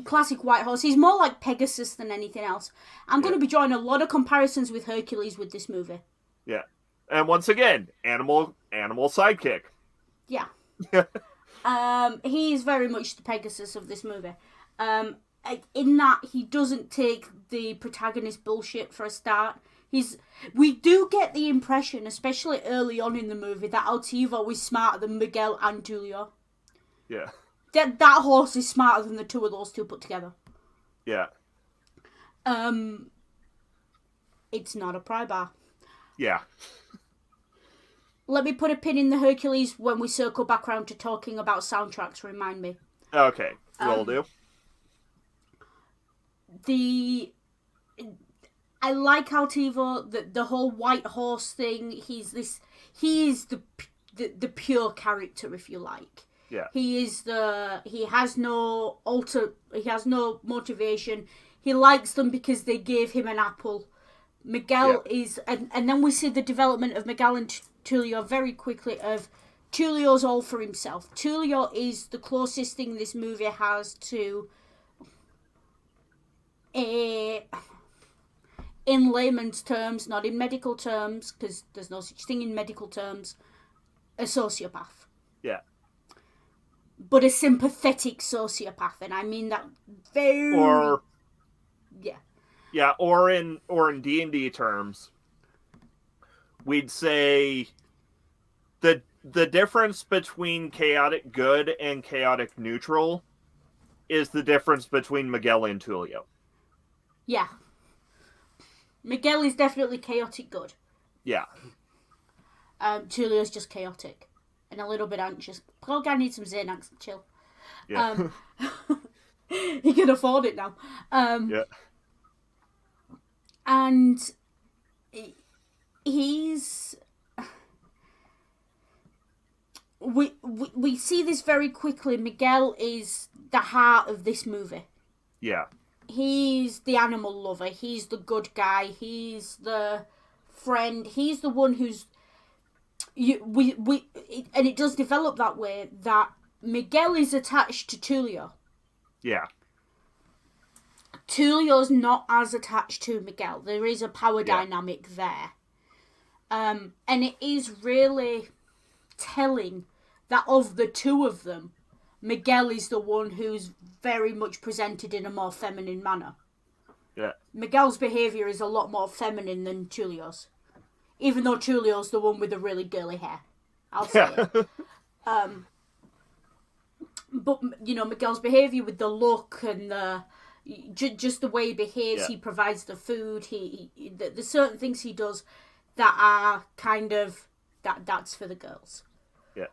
Classic white horse. He's more like Pegasus than anything else. I'm going to be drawing a lot of comparisons with Hercules with this movie. Yeah. And once again, animal sidekick. Yeah. He is very much the Pegasus of this movie. In that he doesn't take the protagonist bullshit for a start. We do get the impression, especially early on in the movie, that Altivo is smarter than Miguel and Tulio. Yeah. That horse is smarter than the two of those two put together. Yeah. It's not a pry bar. Yeah. Let me put a pin in the Hercules when we circle back around to talking about soundtracks, remind me. Okay, will do. I like Altivo, the whole white horse thing. He is the pure character, if you like. Yeah. He has no motivation. He likes them because they gave him an apple. Miguel is, and then we see the development of Miguel and Tulio very quickly. Of Tulio's all for himself. Tulio is the closest thing this movie has to in layman's terms, not in medical terms, because there's no such thing in medical terms, a sociopath. Yeah. But a sympathetic sociopath, and I mean that very... Yeah, or in D&D terms, we'd say the difference between chaotic good and chaotic neutral is the difference between Miguel and Tulio. Yeah. Miguel is definitely chaotic good. Yeah. Tulio's just chaotic. And a little bit anxious. Poor guy needs some Xanax. Chill. Yeah. He can afford it now. Yeah. And he's... We see this very quickly. Miguel is the heart of this movie. Yeah. He's the animal lover. He's the good guy. He's the friend. He's the one who's... and it does develop that way, that Miguel is attached to Tulio. Yeah. Tulio's not as attached to Miguel. There is a power dynamic there. And it is really telling that of the two of them, Miguel is the one who's very much presented in a more feminine manner. Yeah. Miguel's behaviour is a lot more feminine than Tulio's. Even though Tulio's the one with the really girly hair. I'll say it. But, Miguel's behaviour with the look and the... just the way he behaves, he provides the food, there's certain things he does that are kind of... That's for the girls. Yeah.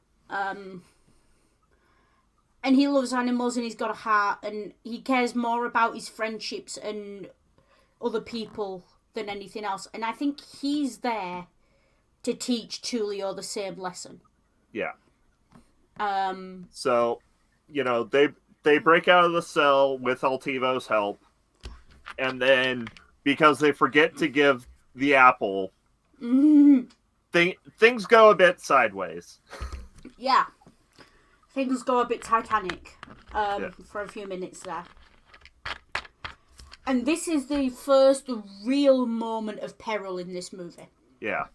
And he loves animals and he's got a heart and he cares more about his friendships and other people than anything else. And I think he's there to teach Tulio the same lesson. Yeah. So, they break out of the cell with Altivo's help, and then because they forget to give the apple, things go a bit sideways. Yeah. Things go a bit Titanic for a few minutes there. And this is the first real moment of peril in this movie. Yeah.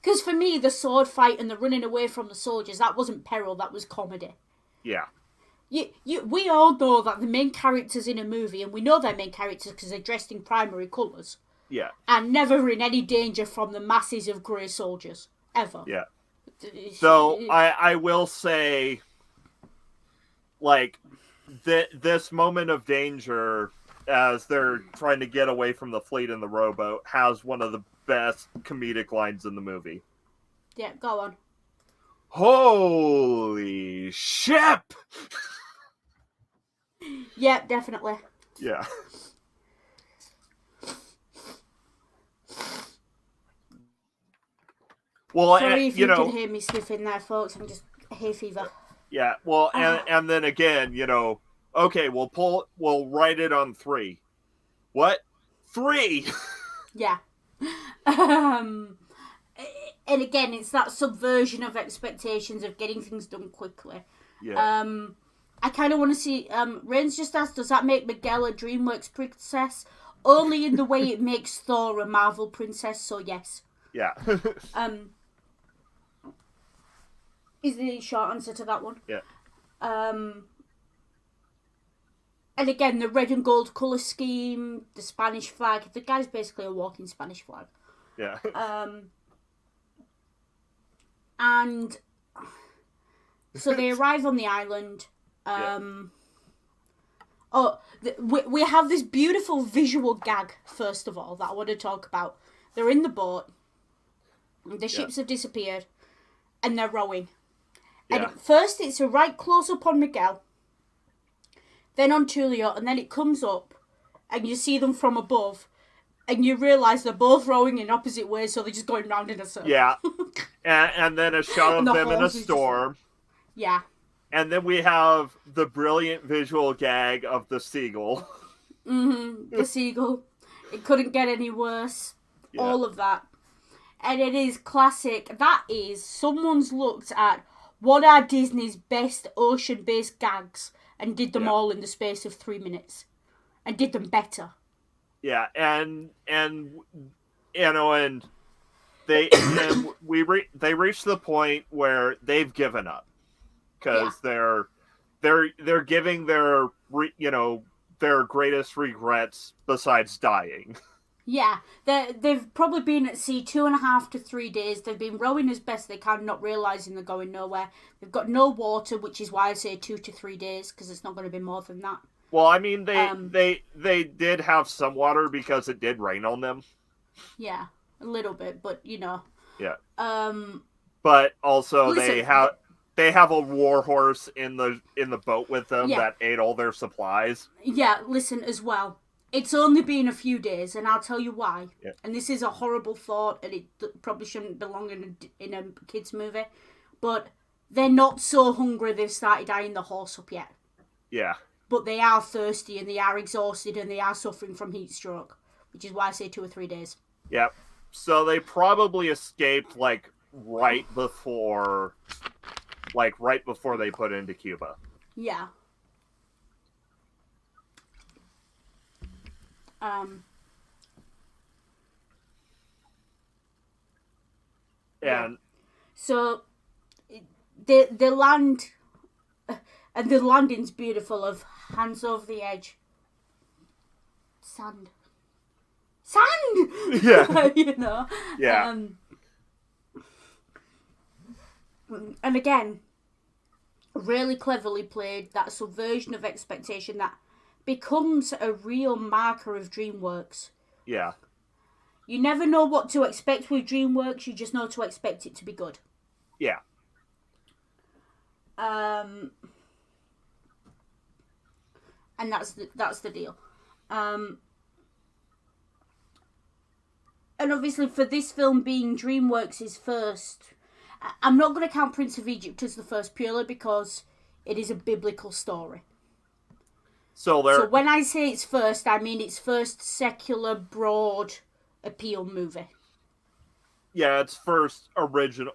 Because for me, the sword fight and the running away from the soldiers, that wasn't peril, that was comedy. Yeah. We all know that the main characters in a movie, and we know they're main characters because they're dressed in primary colours, are never in any danger from the masses of grey soldiers. Ever. Yeah. So, I will say, this moment of danger, as they're trying to get away from the fleet in the rowboat, has one of the best comedic lines in the movie. Yeah, go on. Holy ship! Yeah, definitely. Yeah. Well, sorry if you can hear me sniffing there, folks. I'm just hay fever. Yeah, well, and then again, okay, we'll write it on 3. What? 3? Yeah. um, and again, it's that subversion of expectations of getting things done quickly. Yeah. I kind of want to see. Rain's just asked, does that make Miguel a DreamWorks princess? Only in the way it makes Thor a Marvel princess. So yes. Yeah. Is the short answer to that one. Yeah. And again, the red and gold colour scheme, the Spanish flag. The guy's basically a walking Spanish flag. Yeah. And so they arrive on the island. We have this beautiful visual gag, first of all, that I want to talk about. They're in the boat. The ships have disappeared. And they're rowing. And at first it's a right close up on Miguel. Then on Tulio. And then it comes up. And you see them from above. And you realise they're both rowing in opposite ways. So they're just going round in a circle. Yeah. And then a shot of them in a storm. Yeah. And then we have the brilliant visual gag of the seagull. The seagull. It couldn't get any worse. Yeah. All of that. And it is classic. That is, someone's looked at what are Disney's best ocean-based gags and did them all in the space of 3 minutes. And did them better. Yeah, and you know, and they reached the point where they've given up. Because they're giving their greatest regrets besides dying. Yeah, they've probably been at sea 2.5 to 3 days. They've been rowing as best they can, not realising they're going nowhere. They've got no water, which is why I say 2 to 3 days, because it's not going to be more than that. Well, I mean, they did have some water because it did rain on them. Yeah, a little bit, but you know. Yeah. But also listen, they have a war horse in the boat with them that ate all their supplies. Yeah, listen as well. It's only been a few days, and I'll tell you why. Yeah. And this is a horrible thought, and it probably shouldn't belong in a kids' movie. But they're not so hungry they've started eyeing the horse up yet. Yeah. But they are thirsty, and they are exhausted, and they are suffering from heat stroke, which is why I say 2 or 3 days. Yep. So they probably escaped right before they put into Cuba. Yeah. And so the land, and the landing's beautiful, of hands over the edge. Sand. Yeah. You know. Yeah. And again, really cleverly played, that subversion of expectation that becomes a real marker of DreamWorks. Yeah. You never know what to expect with DreamWorks, you just know to expect it to be good. Yeah. And that's the deal. And obviously for this film being DreamWorks' first, I'm not going to count Prince of Egypt as the first purely because it is a biblical story. So when I say it's first, I mean it's first secular, broad appeal movie. Yeah, it's first original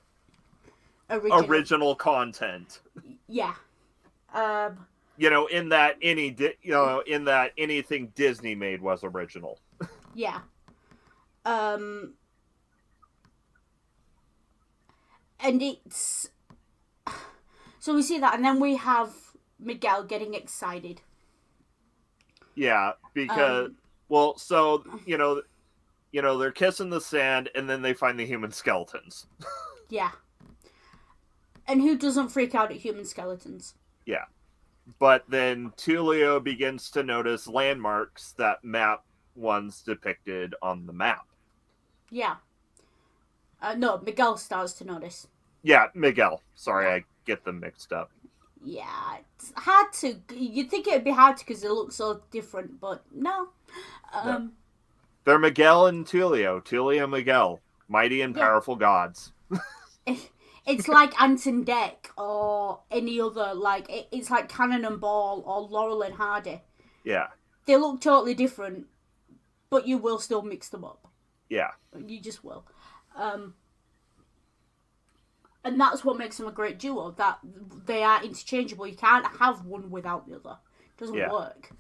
content. Yeah. In that anything Disney made was original. Yeah. And it's... So we see that, and then we have Miguel getting excited. Yeah, because... they're kissing the sand, and then they find the human skeletons. Yeah. And who doesn't freak out at human skeletons? Yeah. But then Tulio begins to notice landmarks that map ones depicted on the map. Yeah. No, Miguel starts to notice. Yeah, Miguel. Sorry, I get them mixed up. Yeah, it's hard to... You'd think it'd be hard because they look so different, but no. No. They're Miguel and Tulio. Tulio and Miguel. Mighty and powerful gods. It's like Ant and Dec or any other, it's like Cannon and Ball or Laurel and Hardy. Yeah. They look totally different, but you will still mix them up. Yeah. You just will. And that's what makes them a great duo, that they are interchangeable. You can't have one without the other. It doesn't work.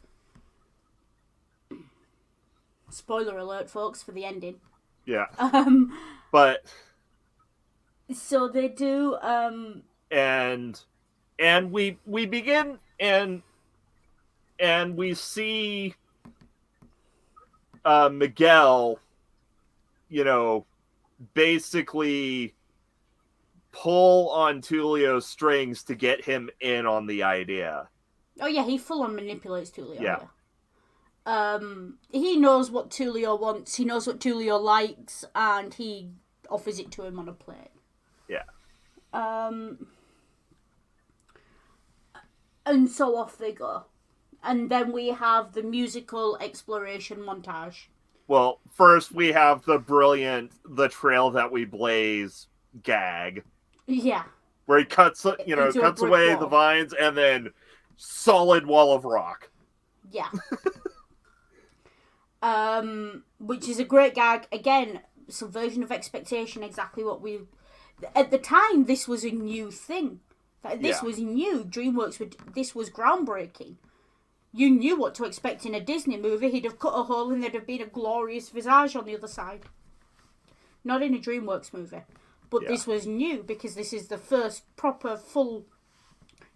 Spoiler alert, folks, for the ending. Yeah. But... So they do... And we begin, and we see Miguel, basically pull on Tulio's strings to get him in on the idea. Oh yeah, he full on manipulates Tulio. Yeah. He knows what Tulio wants, he knows what Tulio likes, and he offers it to him on a plate. Yeah. And so off they go. And then we have the musical exploration montage. Well, first we have the brilliant "the trail that we blaze" gag. Yeah. Where he cuts away the vines, and then solid wall of rock. Yeah. Which is a great gag. Again, subversion of expectation, exactly what we... At the time, this was a new thing. This was new. DreamWorks, this was groundbreaking. You knew what to expect in a Disney movie. He'd have cut a hole and there'd have been a glorious visage on the other side. Not in a DreamWorks movie. But this was new, because this is the first proper, full,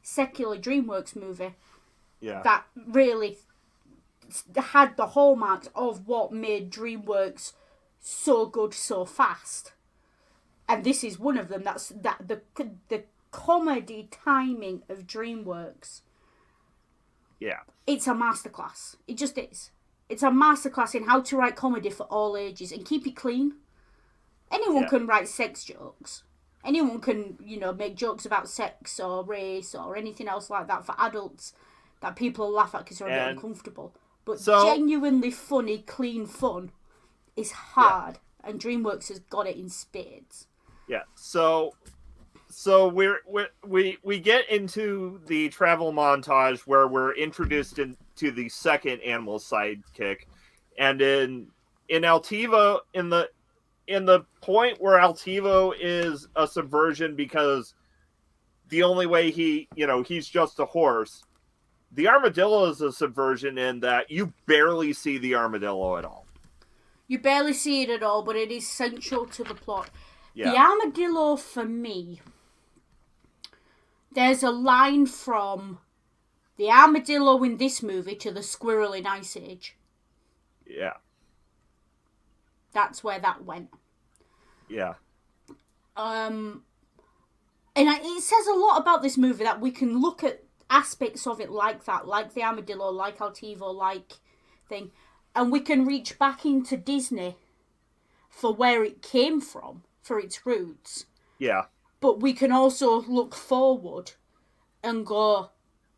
secular DreamWorks movie that really had the hallmarks of what made DreamWorks so good so fast. And this is one of them. The comedy timing of DreamWorks. Yeah. It's a masterclass. It just is. It's a masterclass in how to write comedy for all ages and keep it clean. Anyone can write sex jokes. Anyone can, make jokes about sex or race or anything else like that for adults that people laugh at because they're a bit uncomfortable. But genuinely funny, clean fun is hard, and DreamWorks has got it in spades. Yeah. So we get into the travel montage where we're introduced into the second animal sidekick, and in Altivo, in the point where Altivo is a subversion because the only way he's just a horse. The armadillo is a subversion in that you barely see the armadillo at all. You barely see it at all, but it is central to the plot. Yeah. The armadillo, for me, there's a line from the armadillo in this movie to the squirrel in Ice Age. Yeah. That's where that went. Yeah. And it says a lot about this movie that we can look at aspects of it like that, like the armadillo, like Altivo, like thing, and we can reach back into Disney for where it came from, for its roots. Yeah. But we can also look forward and go,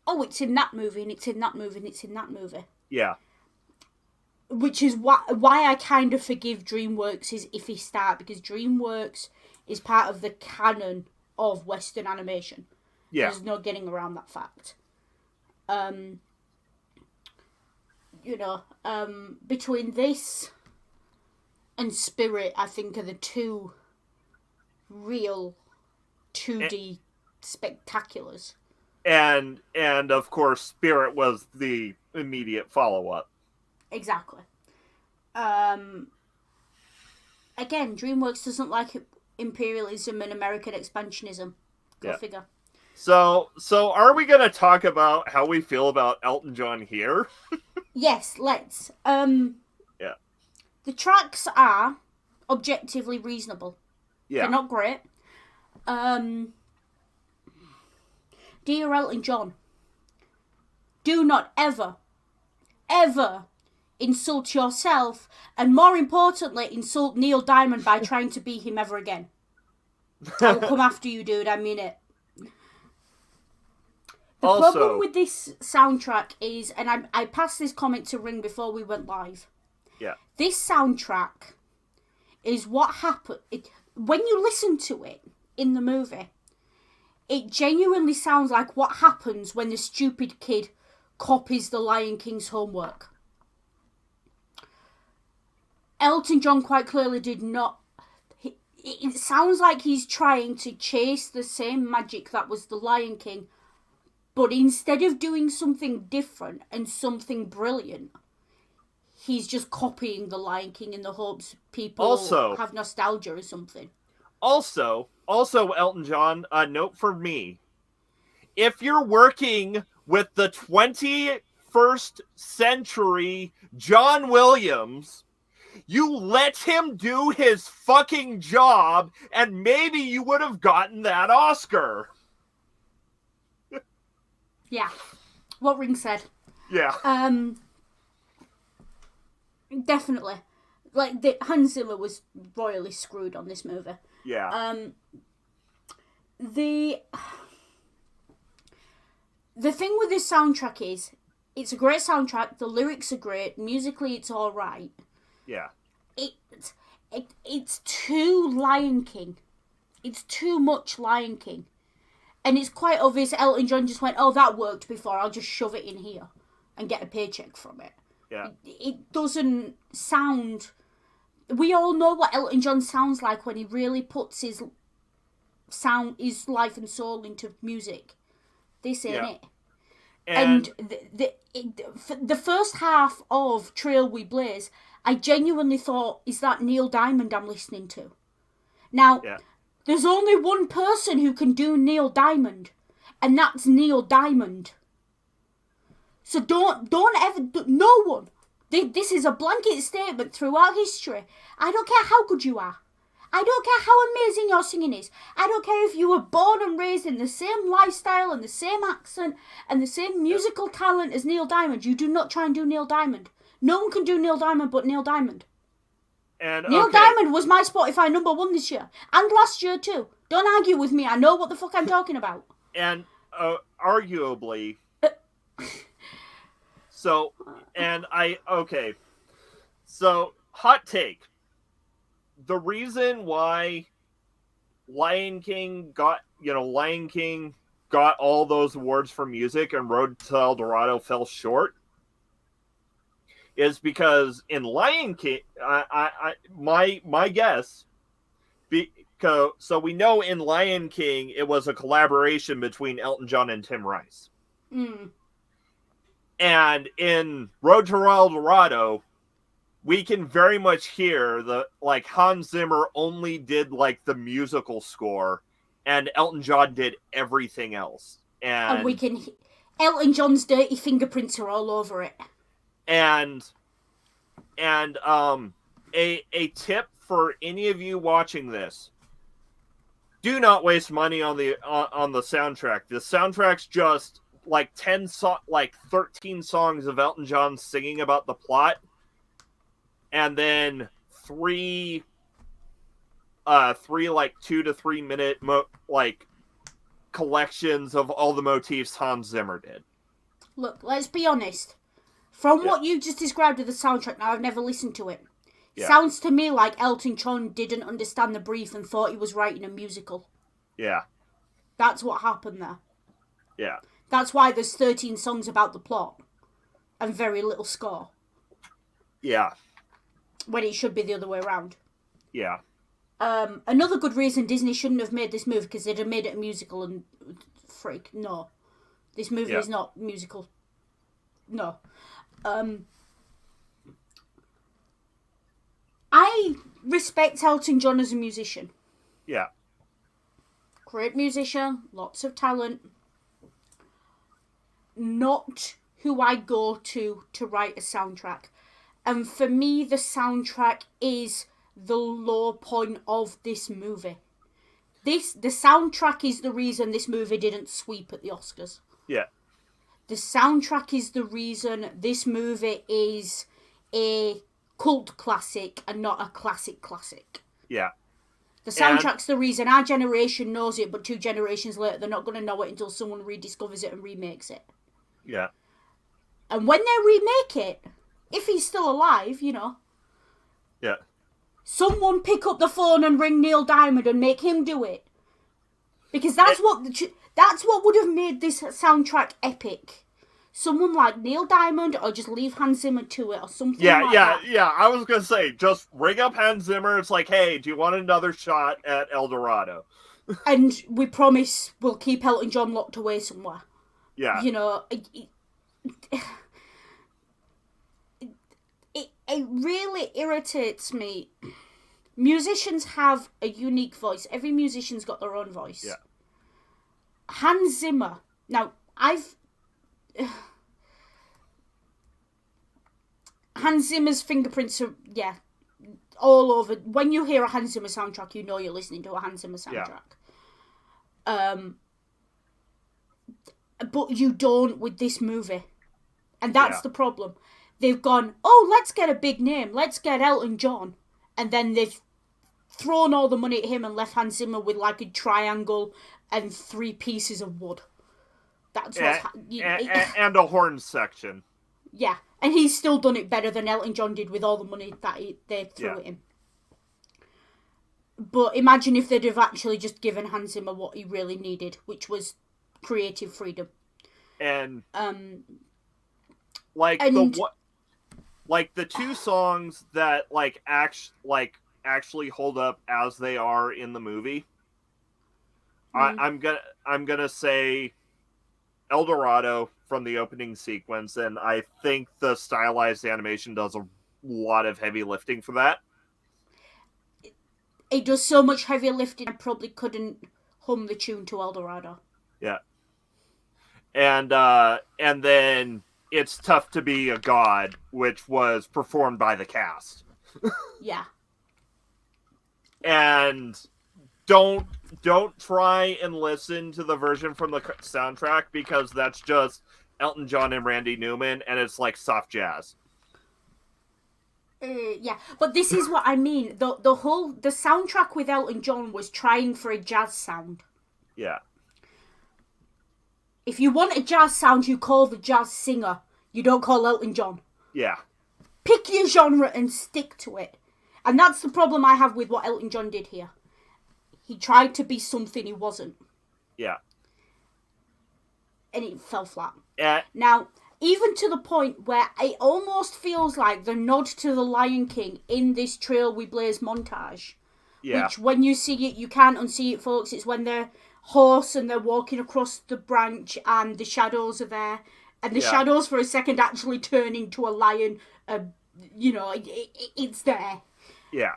oh, it's in that movie, and it's in that movie, and it's in that movie. Yeah. Which is why I kind of forgive DreamWorks' iffy start, because DreamWorks is part of the canon of Western animation. Yeah. There's no getting around that fact. Between this and Spirit, I think are the two real 2D spectaculars. And of course, Spirit was the immediate follow-up. Exactly. Again, DreamWorks doesn't like imperialism and American expansionism. Go figure. So are we going to talk about how we feel about Elton John here? Yes, let's. Yeah. The tracks are objectively reasonable. Yeah. They're not great. Dear Elton John, do not ever insult yourself, and more importantly, insult Neil Diamond by trying to be him ever again. I'll come after you, dude. I mean it. The problem with this soundtrack is, and I passed this comment to Ring before we went live. Yeah. This soundtrack is what happened. When you listen to it in the movie, it genuinely sounds like what happens when the stupid kid copies the Lion King's homework. Elton John quite clearly did not. It sounds like he's trying to chase the same magic that was The Lion King, but instead of doing something different and something brilliant, he's just copying The Lion King in the hopes people have nostalgia or something. Also, Elton John, a note for me. If you're working with the 21st century John Williams, you let him do his fucking job, and maybe you would have gotten that Oscar. Yeah. What Ring said. Yeah. Definitely. Like, Hans Zimmer was royally screwed on this movie. Yeah. The thing with this soundtrack is, it's a great soundtrack, the lyrics are great, musically it's alright. Yeah. It's too Lion King. It's too much Lion King. And it's quite obvious Elton John just went, oh, that worked before, I'll just shove it in here and get a paycheck from it. Yeah. It doesn't sound... We all know what Elton John sounds like when he really puts his life and soul into music. This ain't it. And the first half of Trail We Blaze, I genuinely thought, is that Neil Diamond I'm listening to? Now, there's only one person who can do Neil Diamond, and that's Neil Diamond. So don't ever, no one. This is a blanket statement throughout history. I don't care how good you are. I don't care how amazing your singing is. I don't care if you were born and raised in the same lifestyle and the same accent and the same musical talent as Neil Diamond. You do not try and do Neil Diamond. No one can do Neil Diamond but Neil Diamond. And Neil Diamond was my Spotify #1 this year. And last year too. Don't argue with me. I know what the fuck I'm talking about. And arguably... So, hot take. The reason why Lion King got all those awards for music and Road to El Dorado fell short is because in Lion King, my guess, so we know in Lion King it was a collaboration between Elton John and Tim Rice. And in Road to El Dorado, we can very much hear Hans Zimmer only did the musical score, and Elton John did everything else. And we can, Elton John's dirty fingerprints are all over it. And a tip for any of you watching this: do not waste money on the soundtrack. The soundtrack's just 13 songs of Elton John singing about the plot, and then three 2 to 3 minute collections of all the motifs Hans Zimmer did. Look, let's be honest. From what you just described with the soundtrack, now I've never listened to it. Sounds to me like Elton John didn't understand the brief and thought he was writing a musical. Yeah. That's what happened there. Yeah. That's why there's 13 songs about the plot and very little score. Yeah. When it should be the other way around. Yeah. Another good reason Disney shouldn't have made this movie, because they'd have made it a musical and freak. No. This movie is not musical. No. I respect Elton John as a musician. Yeah. Great musician, lots of talent. Not who I go to write a soundtrack. And for me, the soundtrack is the low point of this movie. The soundtrack is the reason this movie didn't sweep at the Oscars. Yeah. The soundtrack is the reason this movie is a cult classic and not a classic. Yeah. The soundtrack's the reason our generation knows it, but 2 generations later they're not going to know it until someone rediscovers it and remakes it. Yeah. And when they remake it, if he's still alive, Yeah. someone pick up the phone and ring Neil Diamond and make him do it. Because that's what would have made this soundtrack epic. someone like Neil Diamond, or just leave Hans Zimmer to it, or something like Yeah, that. yeah. I was gonna say, just ring up Hans Zimmer. It's like, hey, do you want another shot at El Dorado? And we promise we'll keep Elton John locked away somewhere. Yeah, You know, it really irritates me. Musicians have a unique voice. Every musician's got their own voice. yeah, Hans Zimmer. Now, Hans Zimmer's fingerprints are, all over. When you hear a Hans Zimmer soundtrack, you know you're listening to a Hans Zimmer soundtrack. Yeah. But you don't with this movie. And that's the problem. They've gone, oh, let's get a big name. Let's get Elton John. And then they've thrown all the money at him and left Hans Zimmer with like a triangle and 3 pieces of wood. That's what's and a horn section. Yeah, and he's still done it better than Elton John did with all the money that they threw at him. But imagine if they'd have actually just given Hans Zimmer what he really needed, which was creative freedom. And the 2 songs that actually hold up as they are in the movie. I'm gonna say El Dorado from the opening sequence, and I think the stylized animation does a lot of heavy lifting for that. It does so much heavy lifting, I probably couldn't hum the tune to El Dorado. Yeah. And then It's Tough to Be a God, which was performed by the cast. Yeah. And don't try and listen to the version from the soundtrack, because that's just Elton John and Randy Newman, and it's like soft jazz. Yeah, but this is what I mean. The soundtrack with Elton John was trying for a jazz sound. Yeah. If you want a jazz sound, you call the jazz singer. You don't call Elton John. Yeah. Pick your genre and stick to it. And that's the problem I have with what Elton John did here. He tried to be something he wasn't. Yeah. And it fell flat. Yeah. Now, even to the point where it almost feels like the nod to the Lion King in this Trail We Blaze montage. Yeah. Which, when you see it, you can't unsee it, folks. It's when they're horse and they're walking across the branch and the shadows are there. And the shadows for a second actually turn into a lion. It's there. Yeah.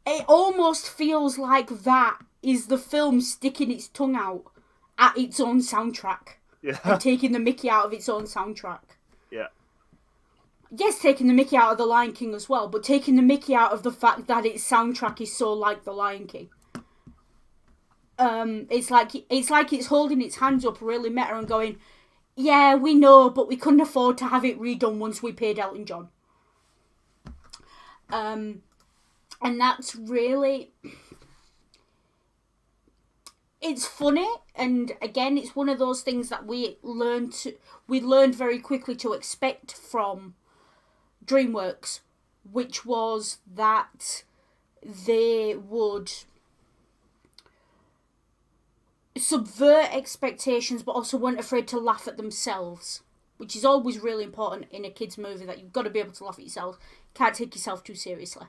It almost feels like that is the film sticking its tongue out at its own soundtrack. Yeah. And taking the mickey out of its own soundtrack. Yeah. Yes, taking the mickey out of The Lion King as well, but taking the mickey out of the fact that its soundtrack is so like The Lion King. It's like it's holding its hands up really meta and going, yeah, we know, but we couldn't afford to have it redone once we paid Elton John. And that's really... It's funny, and again, it's one of those things that we learned very quickly to expect from DreamWorks, which was that they would subvert expectations, but also weren't afraid to laugh at themselves, which is always really important in a kids' movie, that you've got to be able to laugh at yourself. Can't take yourself too seriously.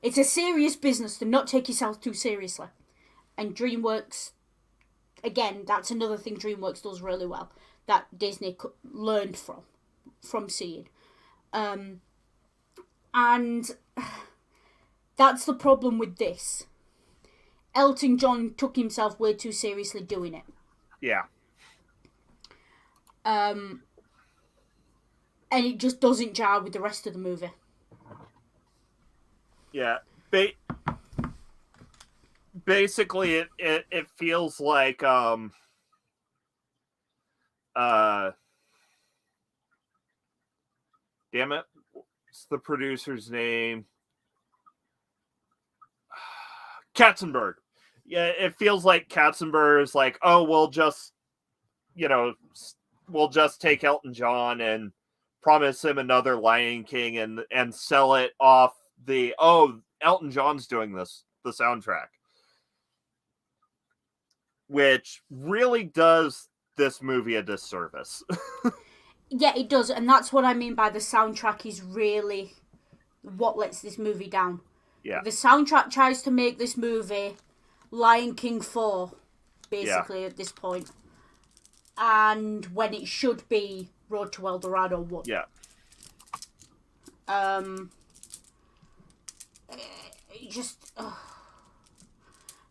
It's a serious business to not take yourself too seriously. And DreamWorks, again, that's another thing DreamWorks does really well, that Disney learned from seeing. And that's the problem with this. Elton John took himself way too seriously doing it. Yeah. And it just doesn't jar with the rest of the movie. Yeah. Basically, it feels like damn it, what's the producer's name? Katzenberg. Yeah, it feels like Katzenberg is like, oh, we'll just take Elton John and promise him another Lion King and sell it off Elton John's doing the soundtrack. Which really does this movie a disservice. Yeah, it does, and that's what I mean by the soundtrack is really what lets this movie down. Yeah. The soundtrack tries to make this movie Lion King 4, basically, at this point. And when it should be Road to El Dorado 1. Yeah.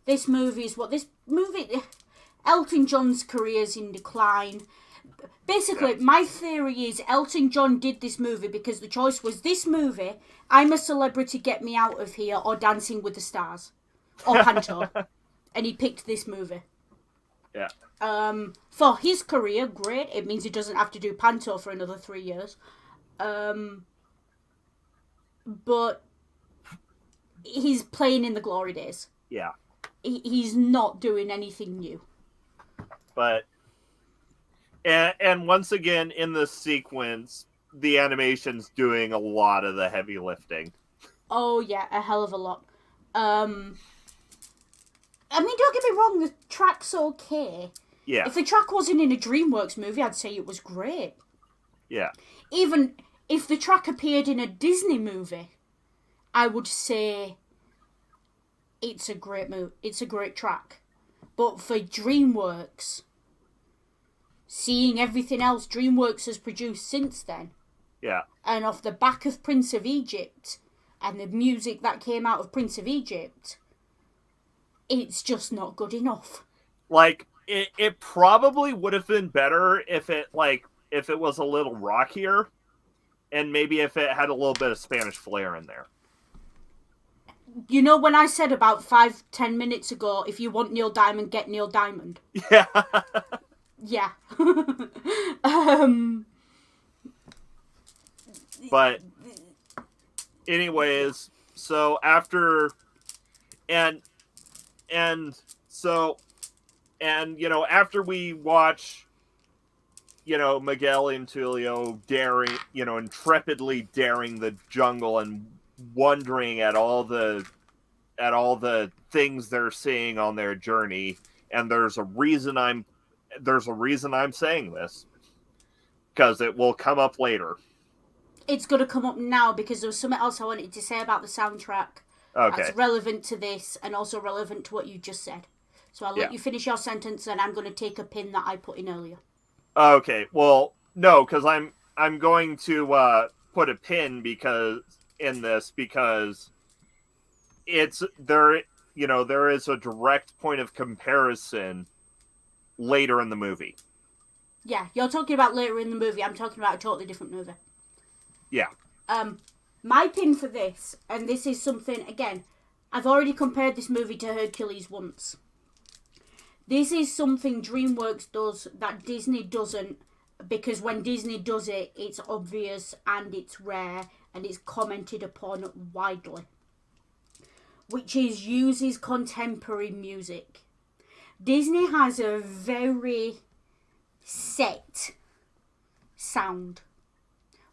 This movie is what this movie. Elton John's career is in decline. Basically, my theory is Elton John did this movie because the choice was this movie, I'm a Celebrity, Get Me Out of Here, or Dancing with the Stars, or Panto, and he picked this movie. Yeah. For his career, great. It means he doesn't have to do Panto for another 3 years. But he's playing in the glory days. Yeah. He's not doing anything new. But and once again in this sequence, the animation's doing a lot of the heavy lifting. Oh yeah, a hell of a lot. I mean, don't get me wrong, the track's okay. Yeah. If the track wasn't in a DreamWorks movie, I'd say it was great. Yeah. Even if the track appeared in a Disney movie, I would say it's a great move. It's a great track. But for DreamWorks, seeing everything else DreamWorks has produced since then, yeah, and off the back of Prince of Egypt and the music that came out of Prince of Egypt, it's just not good enough. Like it probably would have been better if it was a little rockier, and maybe if it had a little bit of Spanish flair in there. You know when I said about 5-10 minutes ago, if you want Neil Diamond, get Neil Diamond? Yeah. Yeah. But anyways, so after after we watch, Miguel and Tulio daring, intrepidly daring the jungle and wondering at all the things they're seeing on their journey, and there's a reason I'm saying this, because it will come up later. It's going to come up now because there was something else I wanted to say about the soundtrack. Okay. That's relevant to this and also relevant to what you just said. So I'll let you finish your sentence, and I'm going to take a pin that I put in earlier. Okay. Well, no, because I'm going to put a pin because it's there. There is a direct point of comparison later in the movie. Yeah, you're talking about later in the movie. I'm talking about a totally different movie. Yeah. My pin for this, and this is something, again, I've already compared this movie to Hercules once. This is something DreamWorks does that Disney doesn't, because when Disney does it, it's obvious and it's rare and it's commented upon widely. Which is uses contemporary music. Disney has a very set sound.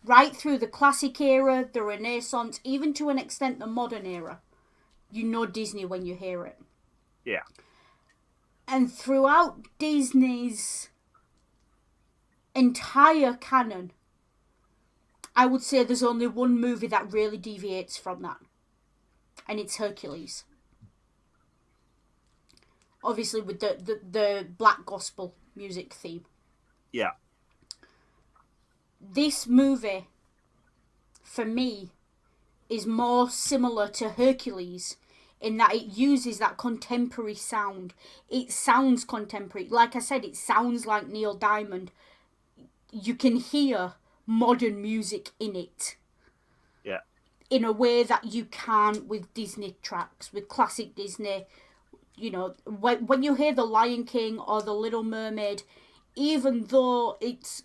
Right through the classic era, the Renaissance, even to an extent the modern era. You know Disney when you hear it. Yeah. And throughout Disney's entire canon, I would say there's only one movie that really deviates from that. And it's Hercules. Obviously with the Black Gospel music theme. Yeah. This movie, for me, is more similar to Hercules in that it uses that contemporary sound. It sounds contemporary. Like I said, it sounds like Neil Diamond. You can hear modern music in it. Yeah. In a way that you can't with Disney tracks, with classic Disney. When you hear The Lion King or The Little Mermaid, even though it's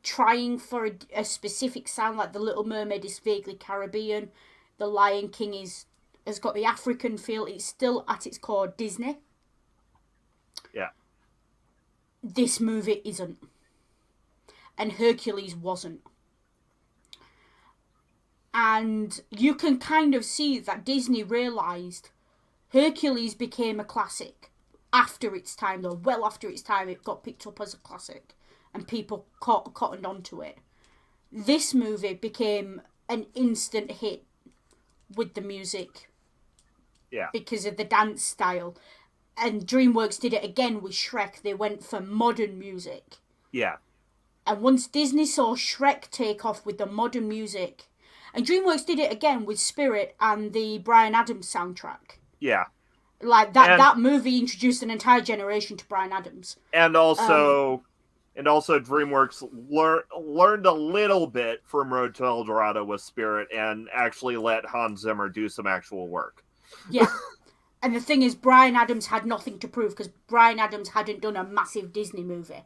trying for a specific sound, like The Little Mermaid is vaguely Caribbean, The Lion King has got the African feel, it's still at its core Disney. Yeah. This movie isn't. And Hercules wasn't. And you can kind of see that Disney realised Hercules became a classic. after its time, though. Well after its time, it got picked up as a classic. And people cottoned onto it. This movie became an instant hit with the music. Yeah. Because of the dance style. And DreamWorks did it again with Shrek. They went for modern music. Yeah. And once Disney saw Shrek take off with the modern music, and DreamWorks did it again with Spirit and the Bryan Adams soundtrack. Yeah. Like that movie introduced an entire generation to Bryan Adams. And also DreamWorks learned a little bit from Road to El Dorado with Spirit and actually let Hans Zimmer do some actual work. Yeah. And the thing is, Bryan Adams had nothing to prove because Bryan Adams hadn't done a massive Disney movie.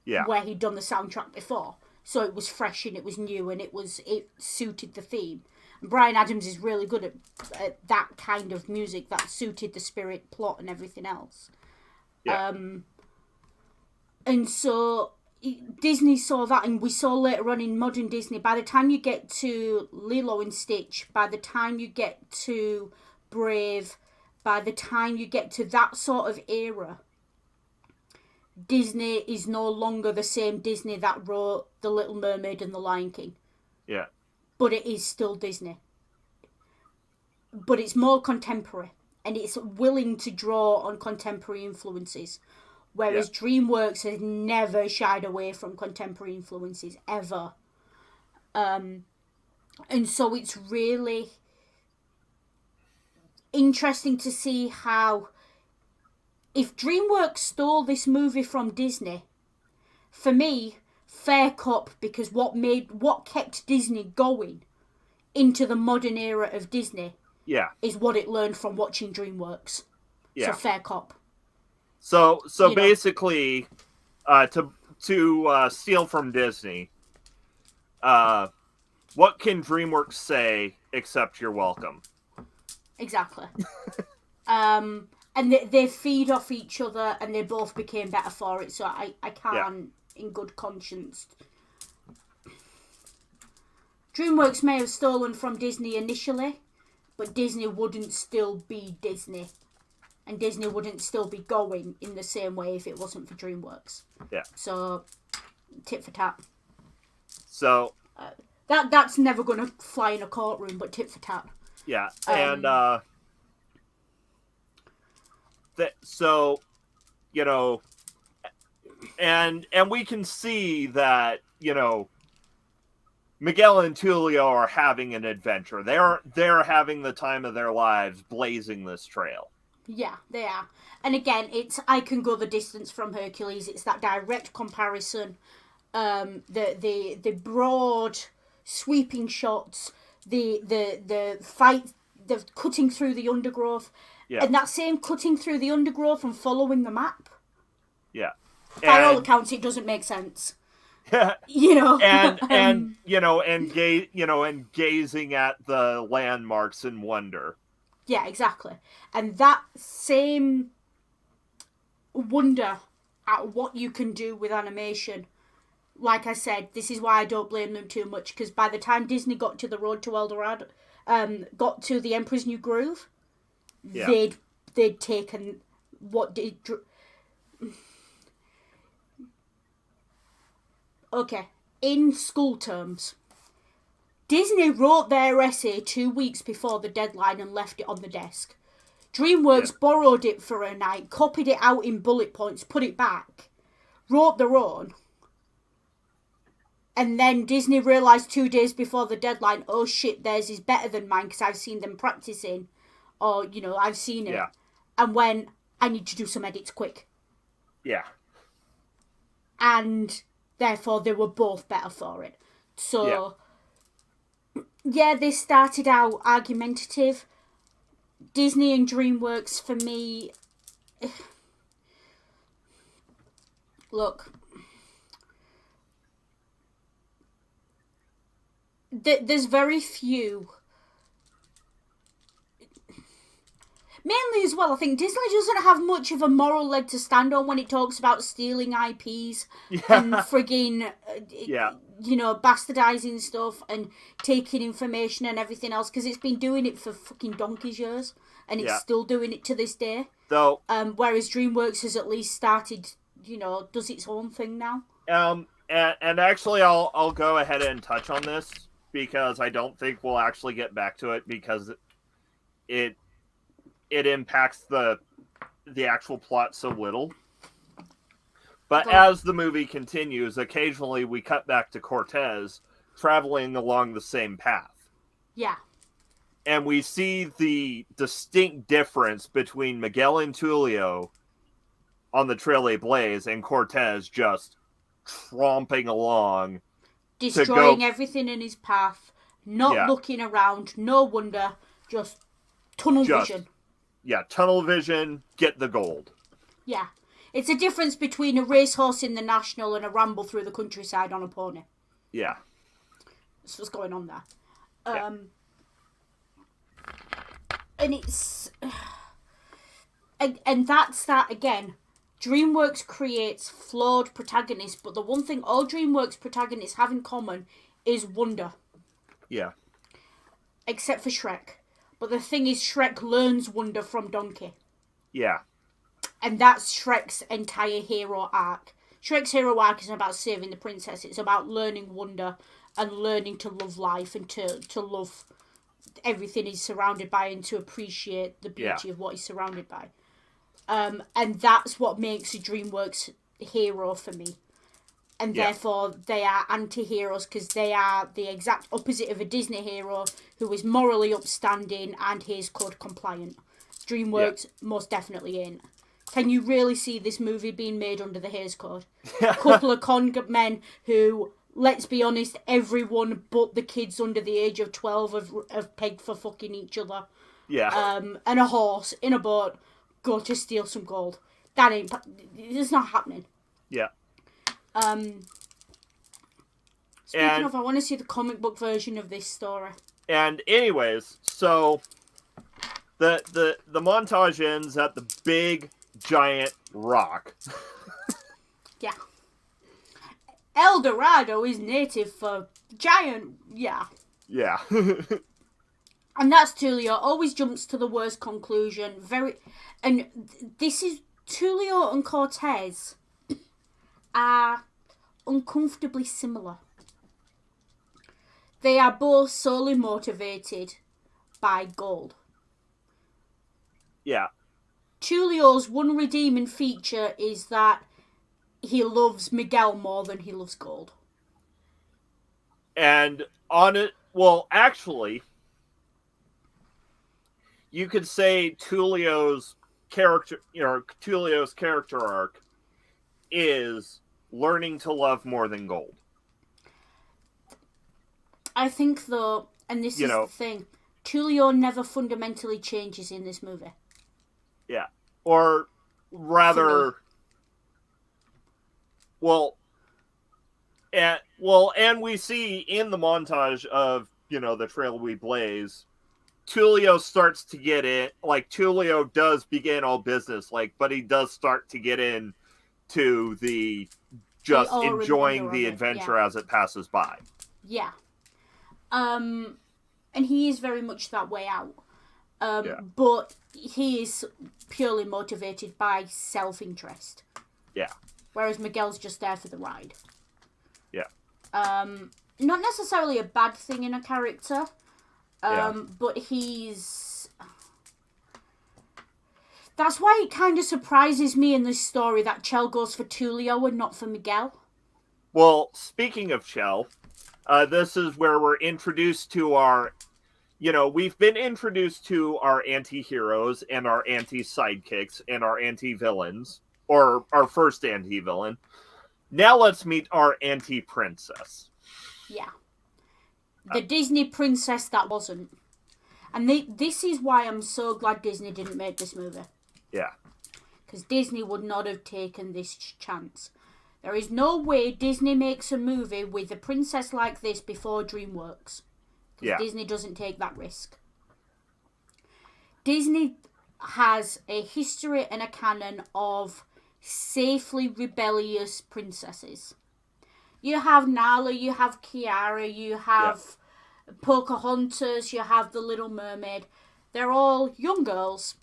Yeah. Where he'd done the soundtrack before. So it was fresh and it was new and it suited the theme. And Bryan Adams is really good at that kind of music that suited the Spirit plot and everything else. Yeah. And so Disney saw that, and we saw later on in modern Disney, by the time you get to Lilo and Stitch, by the time you get to Brave, by the time you get to that sort of era, Disney is no longer the same Disney that wrote The Little Mermaid and The Lion King. Yeah. But it is still Disney. But it's more contemporary, and it's willing to draw on contemporary influences. Whereas DreamWorks has never shied away from contemporary influences, ever. And so it's really interesting to see how, if DreamWorks stole this movie from Disney, for me, fair cop, because what kept Disney going into the modern era of Disney is what it learned from watching DreamWorks. Yeah. So fair cop. So basically, to steal from Disney, what can DreamWorks say except you're welcome? Exactly. And they feed off each other, and they both became better for it. So I can't, in good conscience. DreamWorks may have stolen from Disney initially, but Disney wouldn't still be Disney. And Disney wouldn't still be going in the same way if it wasn't for DreamWorks. Yeah. So, tit for tat. So... that's never going to fly in a courtroom, but tit for tat. Yeah, and... so, you know... And we can see that, you know, Miguel and Tulio are having an adventure. They're having the time of their lives blazing this trail. Yeah, they are. And again, it's I Can Go the Distance from Hercules. It's that direct comparison. The broad, sweeping shots, the fight, the cutting through the undergrowth. Yeah. And that same cutting through the undergrowth and following the map. Yeah. By all accounts, it doesn't make sense. You know, and gazing at the landmarks in wonder. Yeah, exactly. And that same wonder at what you can do with animation, like I said, this is why I don't blame them too much, because by the time Disney got to the Road to El Dorado, got to the Emperor's New Groove, they'd taken what did... Okay, in school terms, Disney wrote their essay 2 weeks before the deadline and left it on the desk. DreamWorks borrowed it for a night, copied it out in bullet points, put it back, wrote their own. And then Disney realised 2 days before the deadline, oh shit, theirs is better than mine because I've seen them practicing. Or, you know, I've seen it. Yeah. And when I need to do some edits quick. Yeah. And therefore they were both better for it. So... Yeah, they started out argumentative. Disney and DreamWorks, for me... Look. There's very few... Mainly as well, I think Disney doesn't have much of a moral leg to stand on when it talks about stealing IPs and frigging, you know, bastardizing stuff and taking information and everything else, because it's been doing it for fucking donkey's years, and it's still doing it to this day. Though, whereas DreamWorks has at least started, does its own thing now. and actually, I'll go ahead and touch on this because I don't think we'll actually get back to it because it impacts the actual plot so little. But as the movie continues, occasionally we cut back to Cortez traveling along the same path. Yeah. And we see the distinct difference between Miguel and Tulio on the Trail they Blaze and Cortez just tromping along. Destroying everything in his path, not looking around, no wonder, just tunnel vision. Yeah, tunnel vision, get the gold. Yeah. It's a difference between a racehorse in the National and a ramble through the countryside on a pony. Yeah. That's what's going on there. And it's... And that's that again. DreamWorks creates flawed protagonists, but the one thing all DreamWorks protagonists have in common is wonder. Yeah. Except for Shrek. But the thing is, Shrek learns wonder from Donkey. Yeah. And that's Shrek's entire hero arc. Shrek's hero arc isn't about saving the princess. It's about learning wonder and learning to love life and to love everything he's surrounded by and to appreciate the beauty of what he's surrounded by. And that's what makes a DreamWorks hero for me. And therefore they are anti-heroes because they are the exact opposite of a Disney hero who is morally upstanding and Hays Code compliant. DreamWorks most definitely ain't. Can you really see this movie being made under the Hays Code? A couple of con men who, let's be honest, everyone but the kids under the age of 12 have pegged for fucking each other. Yeah. And a horse in a boat go to steal some gold. It's not happening. Yeah. Speaking of, I want to see the comic book version of this story. And anyways, so the montage ends at the big giant rock. Yeah. El Dorado is native for giant, yeah. Yeah. And that's Tulio, always jumps to the worst conclusion. And this is, Tulio and Cortez are uncomfortably similar. They are both solely motivated by gold. Yeah. Tulio's one redeeming feature is that he loves Miguel more than he loves gold. And on it, well, actually, you could say Tulio's character arc is learning to love more than gold. I think, though, and this is the thing, Tulio never fundamentally changes in this movie. Yeah. Or rather, and we see in the montage of, the Trail We Blaze, Tulio starts to get in, Tulio does begin all business, but he does start to get in to the just enjoying the adventure as it passes by. Yeah. And he is very much that way out. But he is purely motivated by self-interest. Yeah. Whereas Miguel's just there for the ride. Yeah. Not necessarily a bad thing in a character, but he's... That's why it kind of surprises me in this story that Chell goes for Tulio and not for Miguel. Well, speaking of Chell, this is where we're introduced to our... we've been introduced to our anti-heroes and our anti-sidekicks and our anti-villains, or our first anti-villain. Now let's meet our anti-princess. Yeah. The Disney princess that wasn't. And this is why I'm so glad Disney didn't make this movie. Yeah. Because Disney would not have taken this chance. There is no way Disney makes a movie with a princess like this before DreamWorks. Because Disney doesn't take that risk. Disney has a history and a canon of safely rebellious princesses. You have Nala, you have Kiara, you have Pocahontas, you have The Little Mermaid. They're all young girls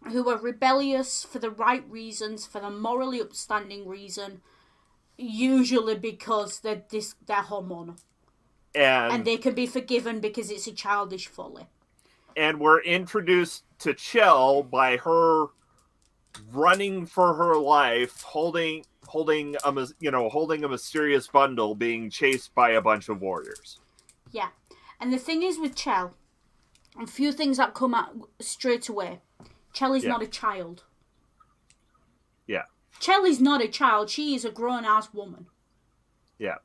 who are rebellious for the right reasons, for the morally upstanding reason, usually because they're hormonal. And they can be forgiven because it's a childish folly. And we're introduced to Chell by her running for her life, holding a mysterious bundle, being chased by a bunch of warriors. Yeah. And the thing is with Chell, a few things that come out straight away. Chell is not a child. Yeah. Chell is not a child. She is a grown-ass woman. Yeah.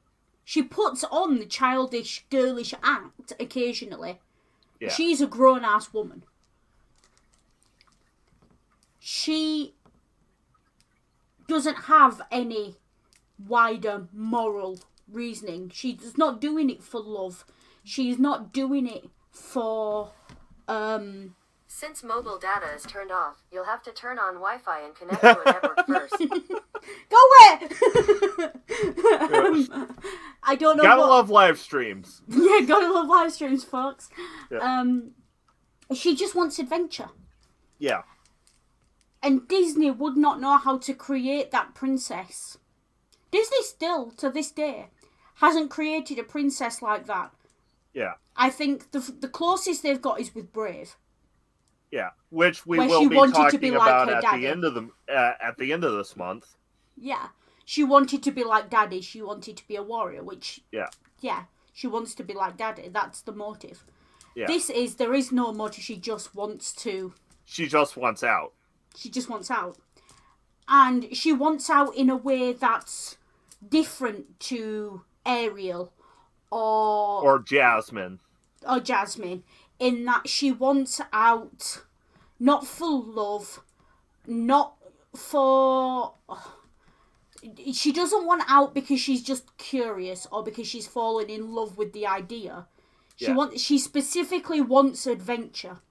She puts on the childish, girlish act occasionally. Yeah. She's a grown-ass woman. She doesn't have any wider moral reasoning. She's not doing it for love. She's not doing it for... Since mobile data is turned off, you'll have to turn on Wi-Fi and connect to a network first. Go away! I don't know. Gotta love live streams. Yeah, gotta love live streams, folks. Yeah. She just wants adventure. Yeah. And Disney would not know how to create that princess. Disney still, to this day, hasn't created a princess like that. Yeah. I think the closest they've got is with Brave. Yeah, which we Where will she be wanted to talking be like about her at daddy. the end of this month. Yeah. She wanted to be like Daddy. She wanted to be a warrior, which... Yeah. She wants to be like Daddy. That's the motive. Yeah. There is no motive. She just wants to... She just wants out. She just wants out. And she wants out in a way that's different to Ariel or Jasmine. Or Jasmine. In that she wants out not for love, not for... She doesn't want out because she's just curious or because she's fallen in love with the idea. She specifically wants adventure.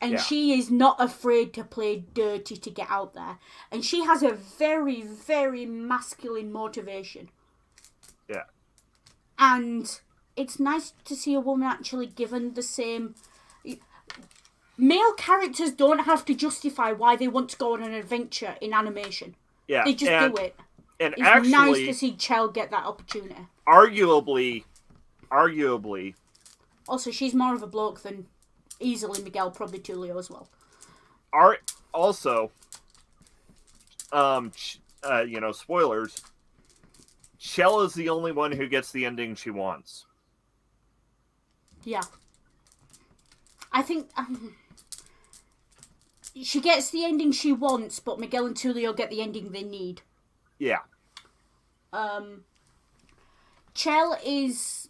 And she is not afraid to play dirty to get out there. And she has a very, very masculine motivation. Yeah. And it's nice to see a woman actually given the same... Male characters don't have to justify why they want to go on an adventure in animation. Yeah. They just do it. And it's actually... nice to see Chell get that opportunity. Arguably... Also, she's more of a bloke than... Easily Miguel, probably Tulio as well. Also, spoilers. Chell is the only one who gets the ending she wants. Yeah. I think she gets the ending she wants, but Miguel and Tulio get the ending they need. Yeah. Chell is...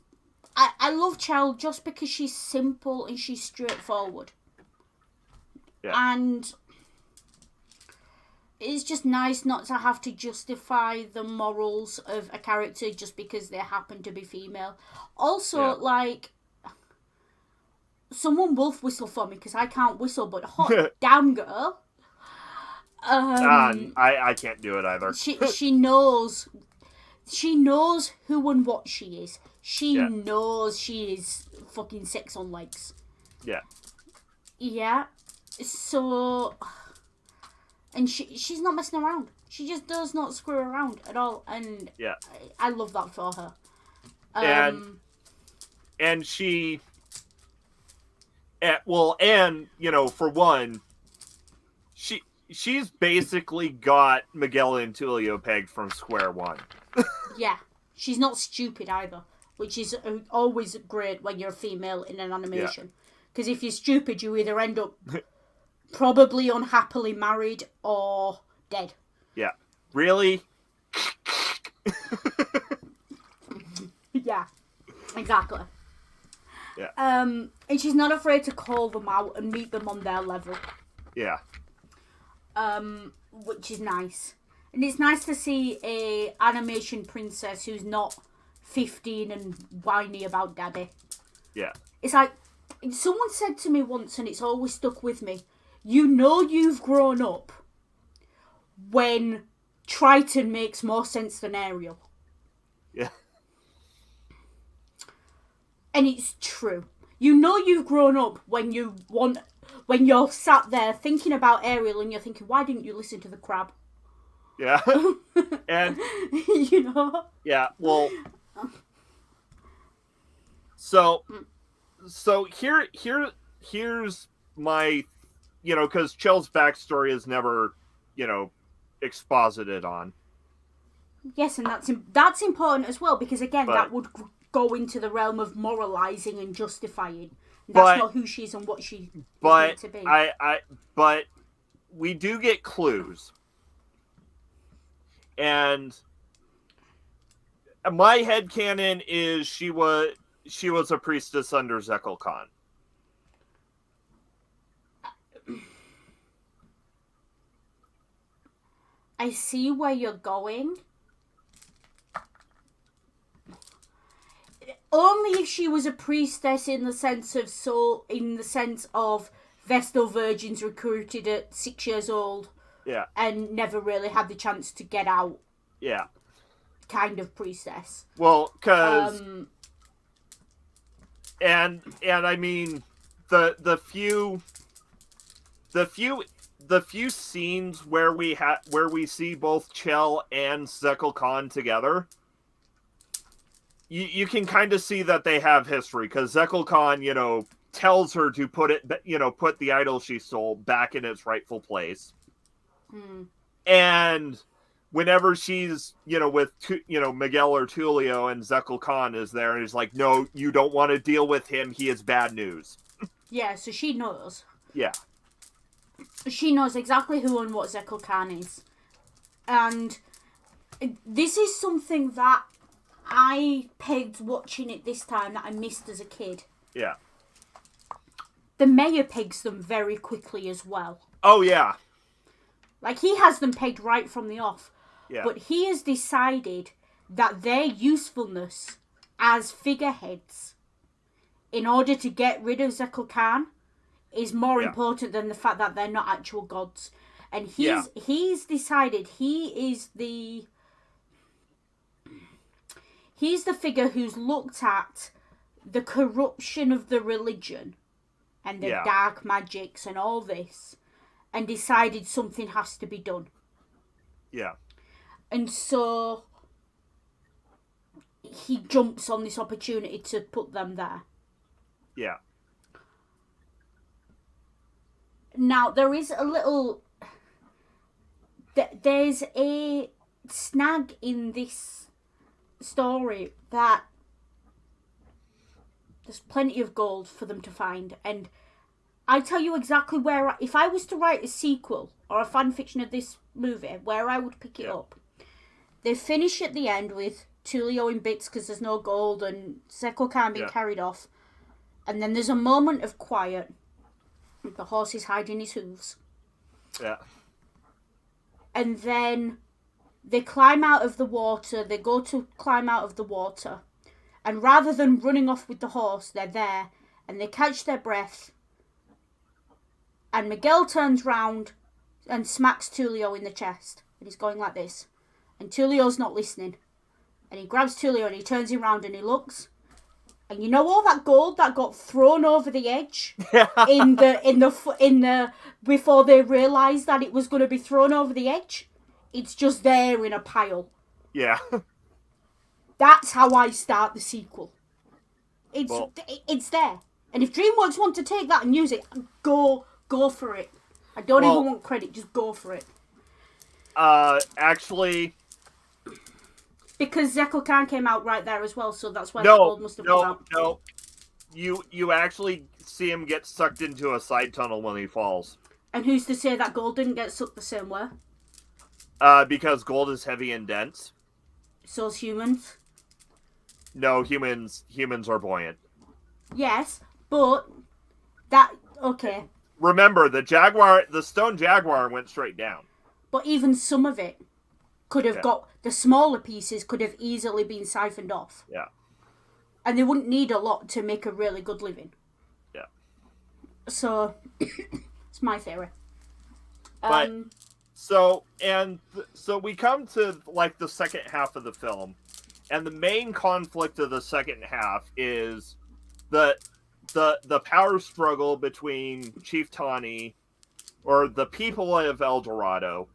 I love Chell just because she's simple and she's straightforward. Yeah. And it's just nice not to have to justify the morals of a character just because they happen to be female. Also, someone wolf whistle for me because I can't whistle, but hot damn girl. I can't do it either. She knows who and what she is. She knows she is fucking sex on legs. Yeah. Yeah. So... And she's not messing around. She just does not screw around at all. And I love that for her. And she... for one, she's basically got Miguel and Tulio pegged from square one. Yeah. She's not stupid either. Which is always great when you're a female in an animation. Because if you're stupid, you either end up probably unhappily married or dead. Yeah. Really? Yeah. Exactly. Yeah. And she's not afraid to call them out and meet them on their level. Yeah. Which is nice. And it's nice to see a animation princess who's not 15 and whiny about daddy. Yeah. It's like, someone said to me once, and it's always stuck with me, you know you've grown up when Triton makes more sense than Ariel. Yeah. And it's true. You know you've grown up when you want when you're sat there thinking about Ariel and you're thinking, why didn't you listen to the crab? Yeah. And you know. yeah, well, so here's my, because Chell's backstory is never, exposited on. Yes, and that's important as well, because again, But, that would go into the realm of moralizing and justifying. That's not who she is and what she is meant to be. But we do get clues, and my headcanon is she was a priestess under Zekel Khan. I see where you're going. Only if she was a priestess in the sense of Vestal virgins recruited at 6 years old. Yeah. And never really had the chance to get out. Yeah. Kind of priestess. Well, because and I mean the few scenes where we see both Chell and Zekel Khan together, you can kind of see that they have history, because Zekel Khan, tells her to put the idol she stole back in its rightful place. And whenever she's, with, Miguel or Tulio, and Zekel Khan is there, and he's like, no, you don't want to deal with him. He is bad news. Yeah, so she knows. Yeah. She knows exactly who and what Zekel Khan is. And this is something that I pegged watching it this time that I missed as a kid. Yeah. The mayor pegs them very quickly as well. Oh, yeah. Like, he has them pegged right from the off. Yeah. But he has decided that their usefulness as figureheads in order to get rid of Zekel Khan is more important than the fact that they're not actual gods. And he's decided he's the figure who's looked at the corruption of the religion and the dark magics and all this, and decided something has to be done. Yeah. And so he jumps on this opportunity to put them there. Yeah. Now, there is a little... There's a snag in this story that there's plenty of gold for them to find, and I tell you exactly where, if I was to write a sequel or a fan fiction of this movie, where I would pick it up. They finish at the end with Tulio in bits because there's no gold and Zekel Khan being carried off, and then there's a moment of quiet. The horse is hiding his hooves. Yeah. And then they climb out of the water. They go to climb out of the water. And rather than running off with the horse, they're there. And they catch their breath. And Miguel turns round and smacks Tulio in the chest. And he's going like this. And Tulio's not listening. And he grabs Tulio and he turns him round and he looks. And you know all that gold that got thrown over the edge in the before they realised that it was going to be thrown over the edge? It's just there in a pile. Yeah. That's how I start the sequel. It's there. And if DreamWorks want to take that and use it, go for it. I don't even want credit, just go for it. Actually... Because Zekel Khan came out right there as well, so that's why the gold must have come out. No. You actually see him get sucked into a side tunnel when he falls. And who's to say that gold didn't get sucked the same way? Because gold is heavy and dense. So's humans. No, humans are buoyant. Yes, but that okay. Remember, the stone jaguar went straight down. But even some of it could have got, the smaller pieces could have easily been siphoned off. Yeah. And they wouldn't need a lot to make a really good living. Yeah. So, it's my theory. But, so we come to, like, the second half of the film, and the main conflict of the second half is the the power struggle between Chief Tani, or the people of El Dorado,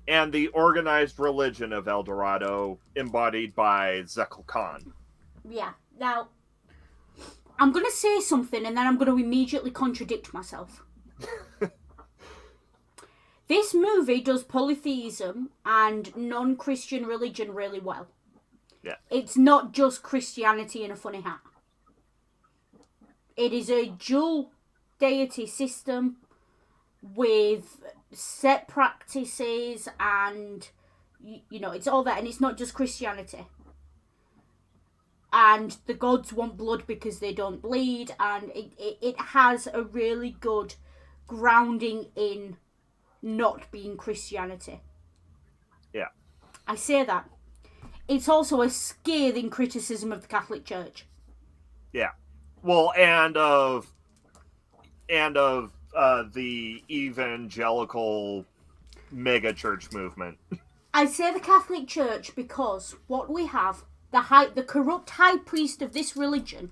and the organized religion of El Dorado, embodied by Zekel Khan. Yeah. Now, I'm going to say something and then I'm going to immediately contradict myself. This movie does polytheism and non-Christian religion really well. Yeah. It's not just Christianity in a funny hat. It is a dual deity system with set practices and, you know, it's all that, and it's not just Christianity. And the gods want blood because they don't bleed, and it has a really good grounding in not being Christianity. Yeah. I say that. It's also a scathing criticism of the Catholic Church. Yeah. Well, and of the evangelical mega church movement. I say the Catholic Church because what we have, the corrupt high priest of this religion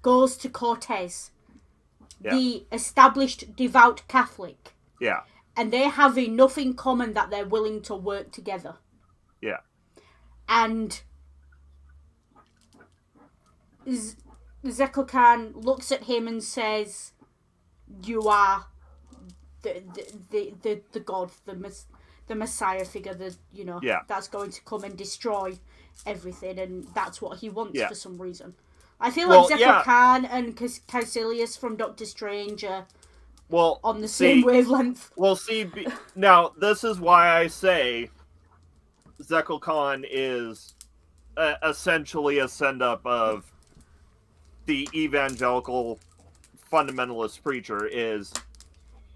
goes to Cortez, the established devout Catholic. Yeah. And they have enough in common that they're willing to work together. Yeah. And Zekel Khan looks at him and says, "You are the God, the Messiah figure, that's going to come and destroy everything," and that's what he wants for some reason. I feel like Zekel Khan and Caecilius from Doctor Strange are on the same wavelength. Well, see, now this is why I say Zekel Khan is essentially a send-up of the evangelical fundamentalist preacher.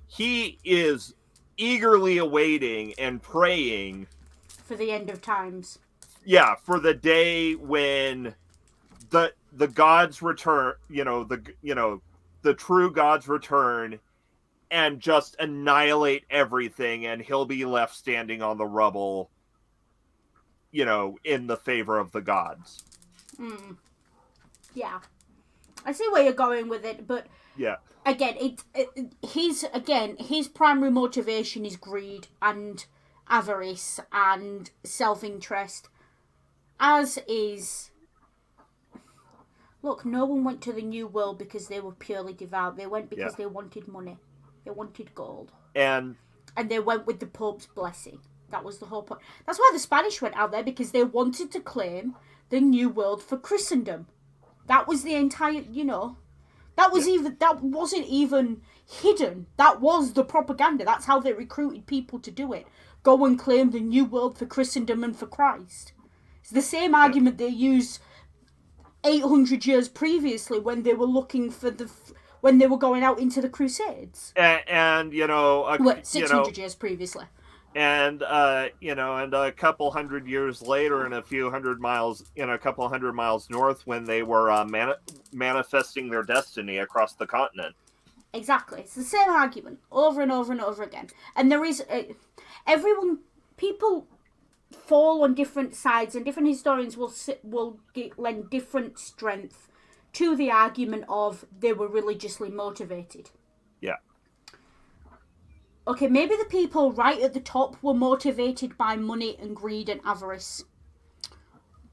He is eagerly awaiting and praying for the end of times. Yeah, for the day when the gods return, the true gods return and just annihilate everything, and he'll be left standing on the rubble, in the favor of the gods. Yeah. I see where you're going with it, but yeah. Again, his primary motivation is greed and avarice and self-interest, as is... Look, no one went to the New World because they were purely devout. They went because they wanted money. They wanted gold. And they went with the Pope's blessing. That was the whole point. That's why the Spanish went out there, because they wanted to claim the New World for Christendom. That was the entire, that wasn't even hidden. That was the propaganda. That's how they recruited people to do it. Go and claim the New World for Christendom and for Christ. It's the same argument they used 800 years previously when they were looking for when they were going out into the Crusades. And 600 years previously. And and a couple hundred years later, and a couple hundred miles north, when they were manifesting their destiny across the continent. Exactly, it's the same argument over and over and over again. And there is people fall on different sides, and different historians will lend different strength to the argument of they were religiously motivated. Yeah. Okay, maybe the people right at the top were motivated by money and greed and avarice.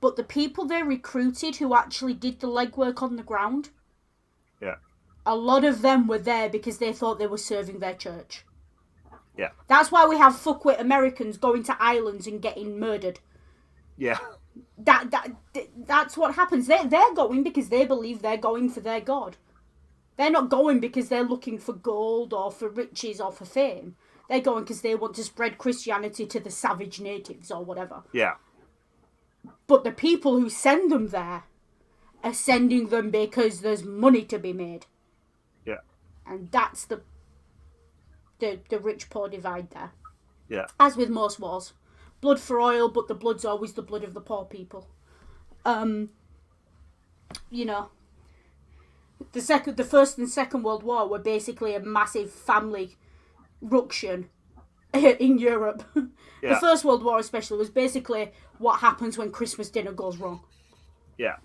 But the people they recruited who actually did the legwork on the ground, a lot of them were there because they thought they were serving their church. Yeah. That's why we have fuckwit Americans going to islands and getting murdered. Yeah. That's what happens. They're going because they believe they're going for their God. They're not going because they're looking for gold or for riches or for fame. They're going because they want to spread Christianity to the savage natives or whatever. Yeah. But the people who send them there are sending them because there's money to be made. Yeah. And that's the rich-poor divide there. Yeah. As with most wars. Blood for oil, but the blood's always the blood of the poor people. The First and Second World War were basically a massive family ruction in Europe. Yeah. The First World War especially was basically what happens when Christmas dinner goes wrong. Yeah.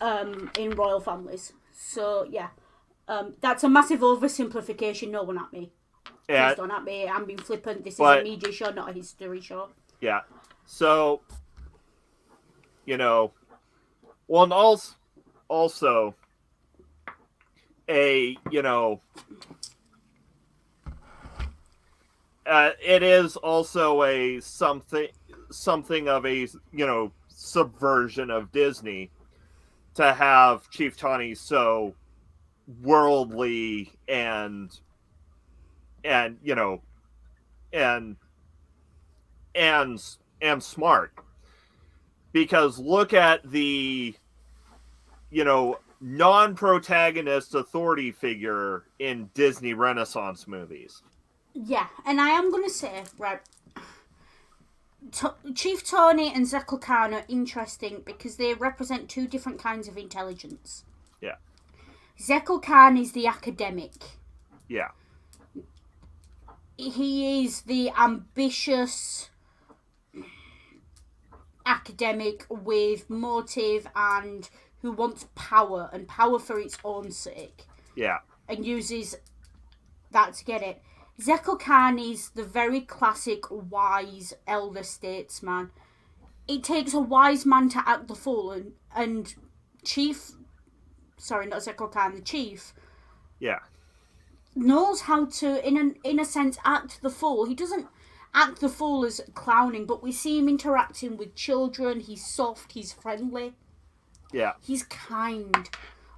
in royal families. So yeah, that's a massive oversimplification. No one at me. And, Please don't at me. I'm being flippant. This is but- a media show, not a history show. Yeah. So, well, and also a, it is also a something of a, subversion of Disney to have Chief Tawny so worldly and and smart, because look at the non-protagonist authority figure in Disney Renaissance movies. Yeah, and I am gonna say, right, Chief Tawny and Zekel Khan are interesting because they represent two different kinds of intelligence. Yeah. Zekel Khan is the academic. Yeah. He is the ambitious academic with motive and who wants power, and power for its own sake. Yeah. And uses that to get it. Zekel Khan is the very classic wise elder statesman. It takes a wise man to act the fool, and Chief, sorry, not Zekel Khan, the Chief, Yeah. knows how to, in a sense, act the fool. He doesn't act the fool as clowning, but we see him interacting with children. He's soft, he's friendly. Yeah. He's kind.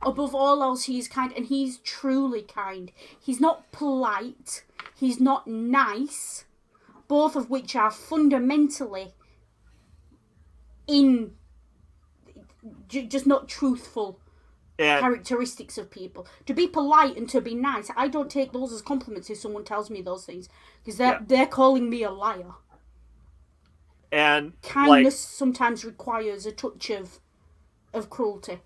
Above all else, he's kind, and he's truly kind. He's not polite. He's not nice. Both of which are fundamentally just not truthful characteristics of people. To be polite and to be nice, I don't take those as compliments if someone tells me those things, because they're calling me a liar. And kindness sometimes requires a touch of cruelty,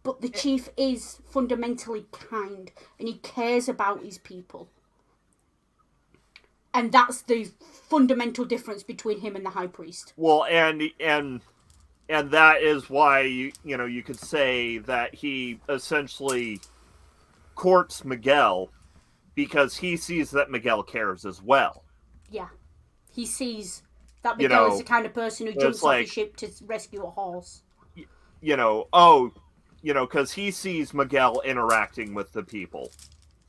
but the Chief is fundamentally kind and he cares about his people, and that's the fundamental difference between him and the High Priest. Well, and that is why you could say that he essentially courts Miguel, because he sees that Miguel cares as well. Yeah, he sees that Miguel is the kind of person who jumps off the ship to rescue a horse. Because he sees Miguel interacting with the people.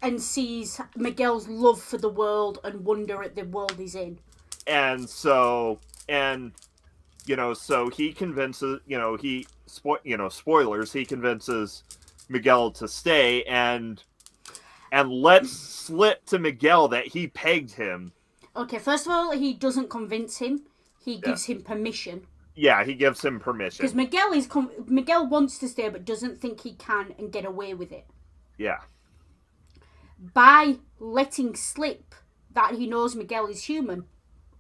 And sees Miguel's love for the world and wonder at the world he's in. And so he convinces, spoilers, he convinces Miguel to stay and lets slip to Miguel that he pegged him. Okay, first of all, he doesn't convince him. He gives him permission. Yeah, he gives him permission. Because Miguel wants to stay but doesn't think he can and get away with it. Yeah. By letting slip that he knows Miguel is human.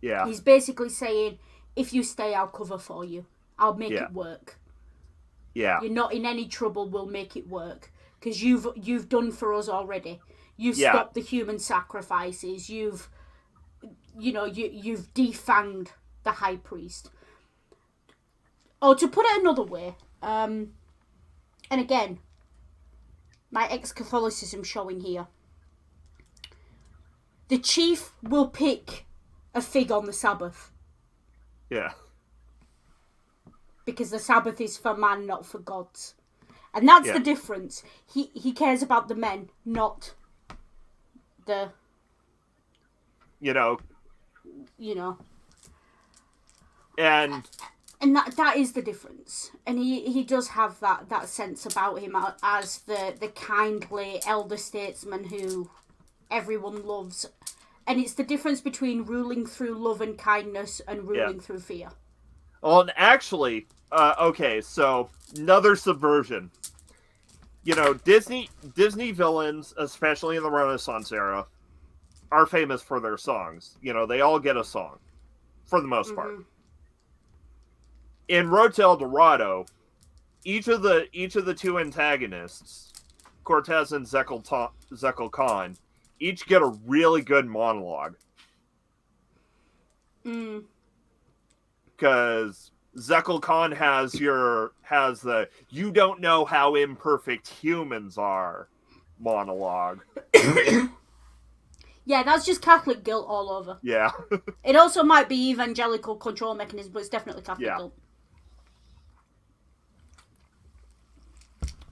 Yeah. He's basically saying, if you stay, I'll cover for you. I'll make it work. Yeah. You're not in any trouble, we'll make it work. Because you've done for us already. You've stopped the human sacrifices. You've defanged the High Priest. Or to put it another way, and again, my ex-Catholicism showing here. The Chief will pick a fig on the Sabbath. Yeah. Because the Sabbath is for man, not for gods. And that's the difference. He cares about the men, not the... And that is the difference. And he does have that sense about him as the kindly elder statesman who everyone loves. And it's the difference between ruling through love and kindness and ruling through fear. Well, and actually, okay, so another subversion. Disney villains, especially in the Renaissance era, are famous for their songs. They all get a song, for the most part. In Rotel Dorado, each of the two antagonists, Cortez and Zekel Khan, each get a really good monologue. Because Zekel Khan has the "you don't know how imperfect humans are" monologue. Yeah, that's just Catholic guilt all over. Yeah. It also might be evangelical control mechanism, but it's definitely Catholic guilt.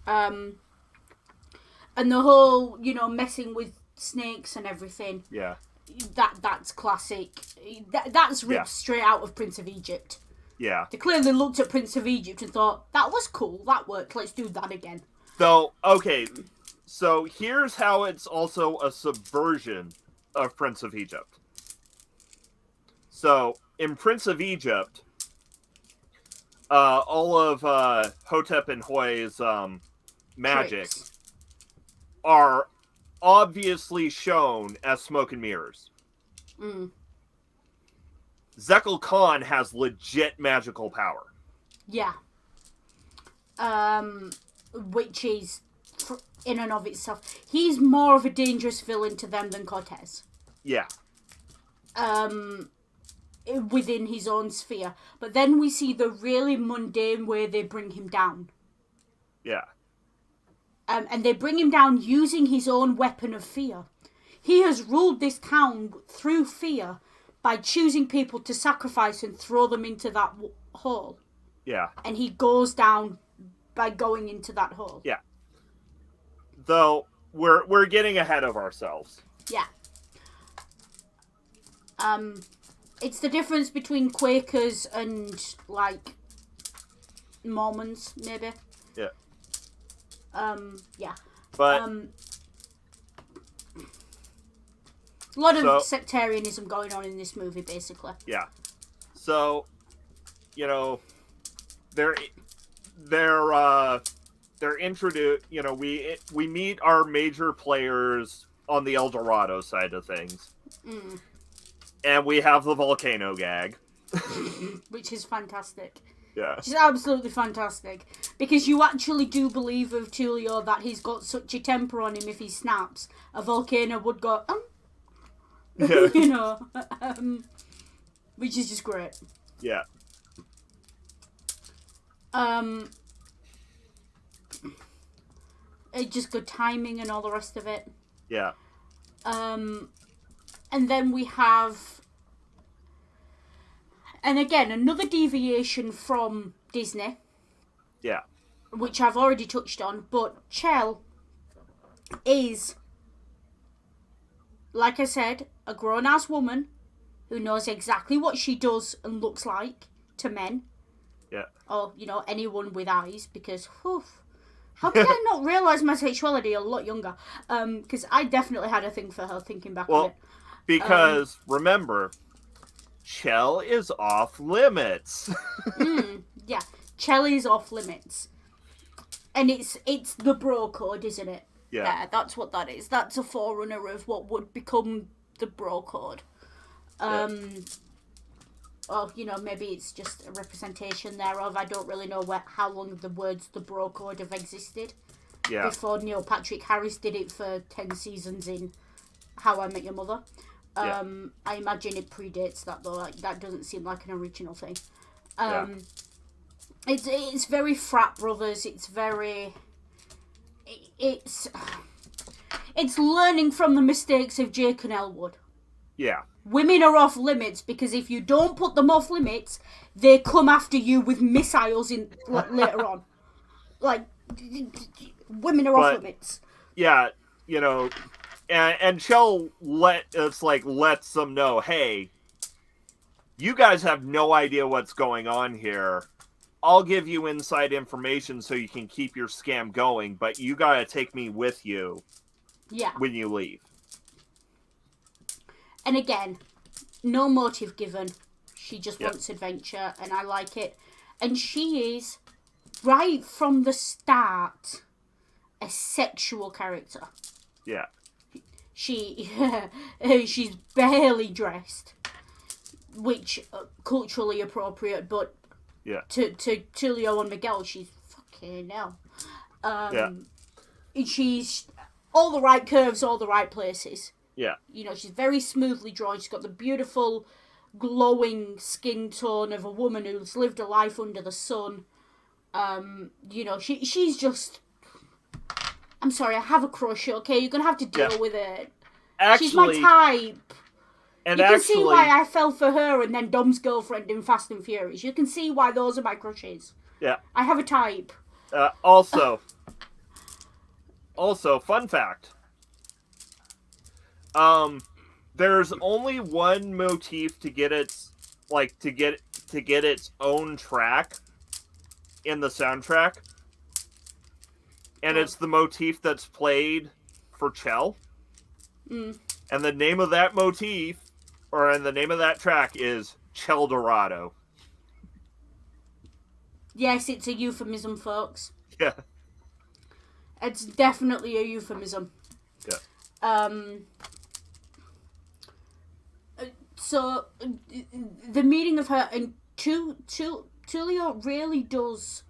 And the whole, messing with snakes and everything. Yeah. That's classic. That's ripped straight out of Prince of Egypt. Yeah. They clearly looked at Prince of Egypt and thought, that was cool, that worked, let's do that again. So, okay, so here's how it's also a subversion of Prince of Egypt. So, in Prince of Egypt, all of Hotep and Hoy's magic Tricks. are obviously shown as smoke and mirrors. Zekel Khan has legit magical power. Yeah. Which is, in and of itself, he's more of a dangerous villain to them than Cortez. Yeah. Within his own sphere. But then we see the really mundane way they bring him down. Yeah. And they bring him down using his own weapon of fear. He has ruled this town through fear by choosing people to sacrifice and throw them into that hole. Yeah. And he goes down by going into that hole. Yeah. Though we're getting ahead of ourselves. Yeah. It's the difference between Quakers and like Mormons, maybe. Yeah. Yeah. But a lot of sectarianism going on in this movie, basically. Yeah. So, they're introduced. We meet our major players on the El Dorado side of things, and we have the volcano gag, which is fantastic. Yeah, which is absolutely fantastic because you actually do believe of Tulio that he's got such a temper on him. If he snaps, a volcano would go. Yeah. Which is just great. Yeah. It's just good timing and all the rest of it. Yeah. And then we have, and again, another deviation from Disney. Yeah. Which I've already touched on, but Chell is, like I said, a grown-ass woman who knows exactly what she does and looks like to men. Yeah. Or, anyone with eyes, because, how did I not realise my sexuality a lot younger? Because I definitely had a thing for her, thinking back on it. Because, remember, Chell is off limits. Yeah, Chell is off limits. And it's the bro code, isn't it? Yeah. That's what that is. That's a forerunner of what would become the bro code. Well, maybe it's just a representation thereof. I don't really know how long the words the bro code have existed. Yeah. Before Neil Patrick Harris did it for 10 seasons in How I Met Your Mother. I imagine it predates that, though. Like, that doesn't seem like an original thing. It's very frat brothers. It's very... It's learning from the mistakes of Jake and Elwood. Yeah. Women are off limits because if you don't put them off limits, they come after you with missiles in later on. Like, women are off limits. Yeah, and Chell lets them know, hey, you guys have no idea what's going on here. I'll give you inside information so you can keep your scam going, but you gotta take me with you. Yeah. When you leave. And again, no motive given. She just wants adventure, and I like it. And she is, right from the start, a sexual character. Yeah. She's barely dressed, which culturally appropriate, but to Tulio and Miguel, she's fucking hell. She's all the right curves, all the right places. Yeah. She's very smoothly drawn. She's got the beautiful glowing skin tone of a woman who's lived a life under the sun. You know, she's just... I'm sorry, I have a crush, okay? You're going to have to deal with it. Actually, she's my type. And you can see why I fell for her and then Dom's girlfriend in Fast and Furious. You can see why those are my crushes. Yeah. I have a type. Also, fun fact. There's only one motif to get its own track in the soundtrack, and it's the motif that's played for Chell. And the name of that motif, and the name of that track is Chell Dorado. Yes, it's a euphemism, folks. Yeah. It's definitely a euphemism. Yeah. So, the meaning of her, and Tulio really does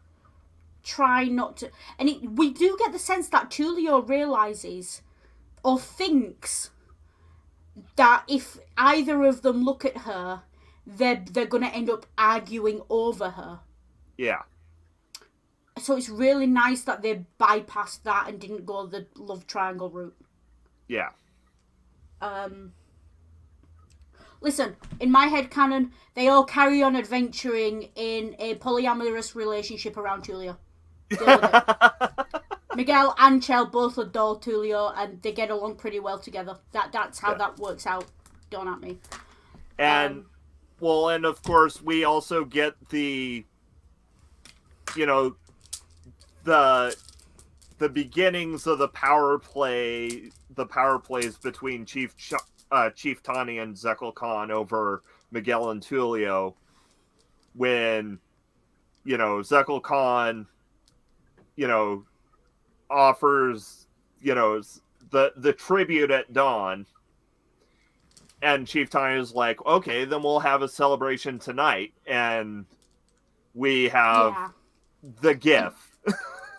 try not to... And we do get the sense that Tulio realises, or thinks, that if either of them look at her, they're going to end up arguing over her. Yeah. So it's really nice that they bypassed that and didn't go the love triangle route. Yeah. Listen, in my headcanon, they all carry on adventuring in a polyamorous relationship around Tulio. Deal with it. Miguel and Chell both adore Tulio, and they get along pretty well together. That's how that works out. Don't at me. And, and of course, we also get the, the beginnings of the power plays between Chief Tani and Zekel Khan over Miguel and Tulio, when, Zekel Khan, offers, the tribute at dawn, and Chief Tani is like, okay, then we'll have a celebration tonight, and we have the gift.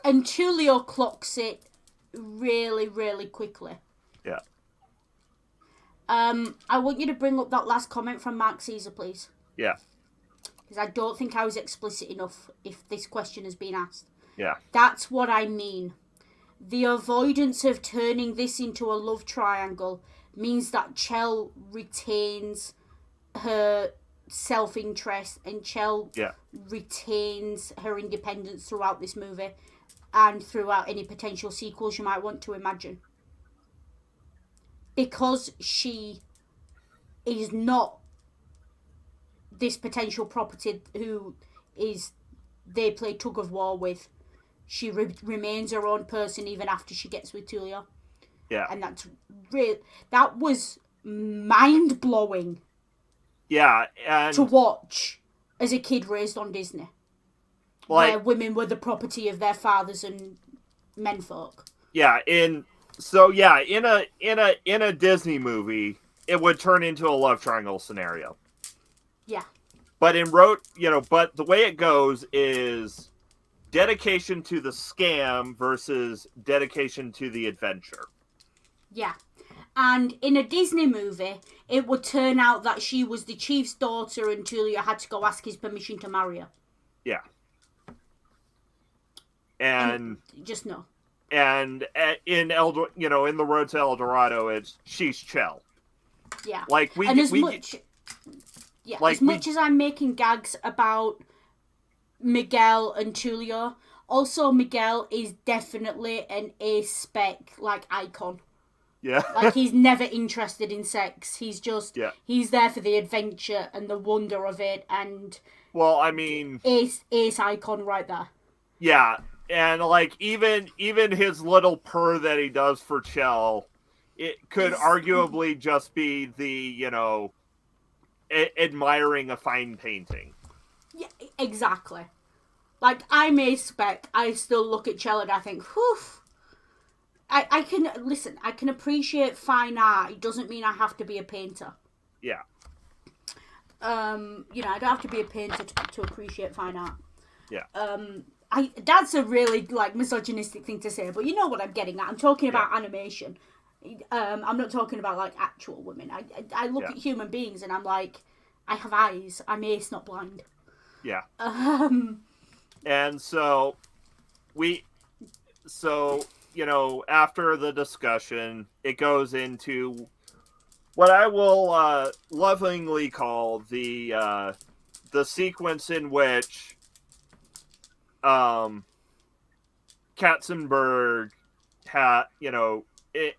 And Tulio clocks it really, really quickly. Yeah. I want you to bring up that last comment from Mark Caesar, please. Yeah. Because I don't think I was explicit enough if this question has been asked. Yeah. That's what I mean. The avoidance of turning this into a love triangle means that Chell retains her self-interest and Chell retains her independence throughout this movie and throughout any potential sequels you might want to imagine. Because she is not this potential property who they play tug of war with. She remains her own person even after she gets with Tulio. Yeah. And that was mind-blowing. Yeah, and to watch as a kid raised on Disney. Where women were the property of their fathers and menfolk. Yeah, in a Disney movie, it would turn into a love triangle scenario. Yeah. But but the way it goes is dedication to the scam versus dedication to the adventure. Yeah. And in a Disney movie, it would turn out that she was the chief's daughter and Tulio had to go ask his permission to marry her. Yeah. And just no. And in the Road to El Dorado, she's Chell. Yeah. As much as I'm making gags about Miguel and Tulio, also Miguel is definitely an A-spec icon. Yeah. He's never interested in sex. He's just he's there for the adventure and the wonder of it, and ace icon right there. Yeah. And even his little purr that he does for Chell, it could arguably just be the admiring a fine painting. Yeah, exactly. I'm a spec. I still look at Chell and I think, whew. I can appreciate fine art. It doesn't mean I have to be a painter. Yeah. I don't have to be a painter to appreciate fine art. Yeah. That's a really misogynistic thing to say, but you know what I'm getting at. I'm talking about animation. I'm not talking about actual women. I look at human beings and I'm like, I have eyes. I'm ace, not blind. Yeah. Um, And so after the discussion, it goes into what I will lovingly call the sequence in which Katzenberg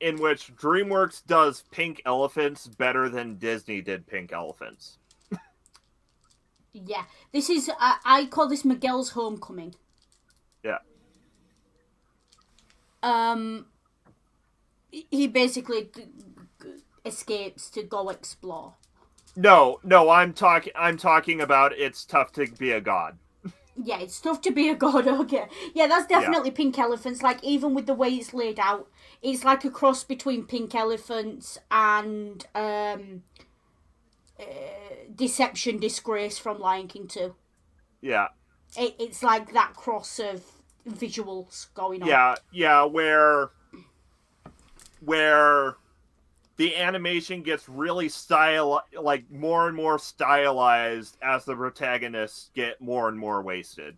in which DreamWorks does pink elephants better than Disney did pink elephants. yeah, this is I call this Miguel's homecoming. Yeah. He basically escapes to go explore. No, I'm talking about It's Tough to Be a God. Yeah, it's tough to be a god. Okay, yeah, that's definitely pink elephants. Like, even with the way it's laid out, it's like a cross between pink elephants and Deception Disgrace from Lion King 2. Yeah. It's like that cross of visuals going on. Yeah, where the animation gets really more and more stylized as the protagonists get more and more wasted.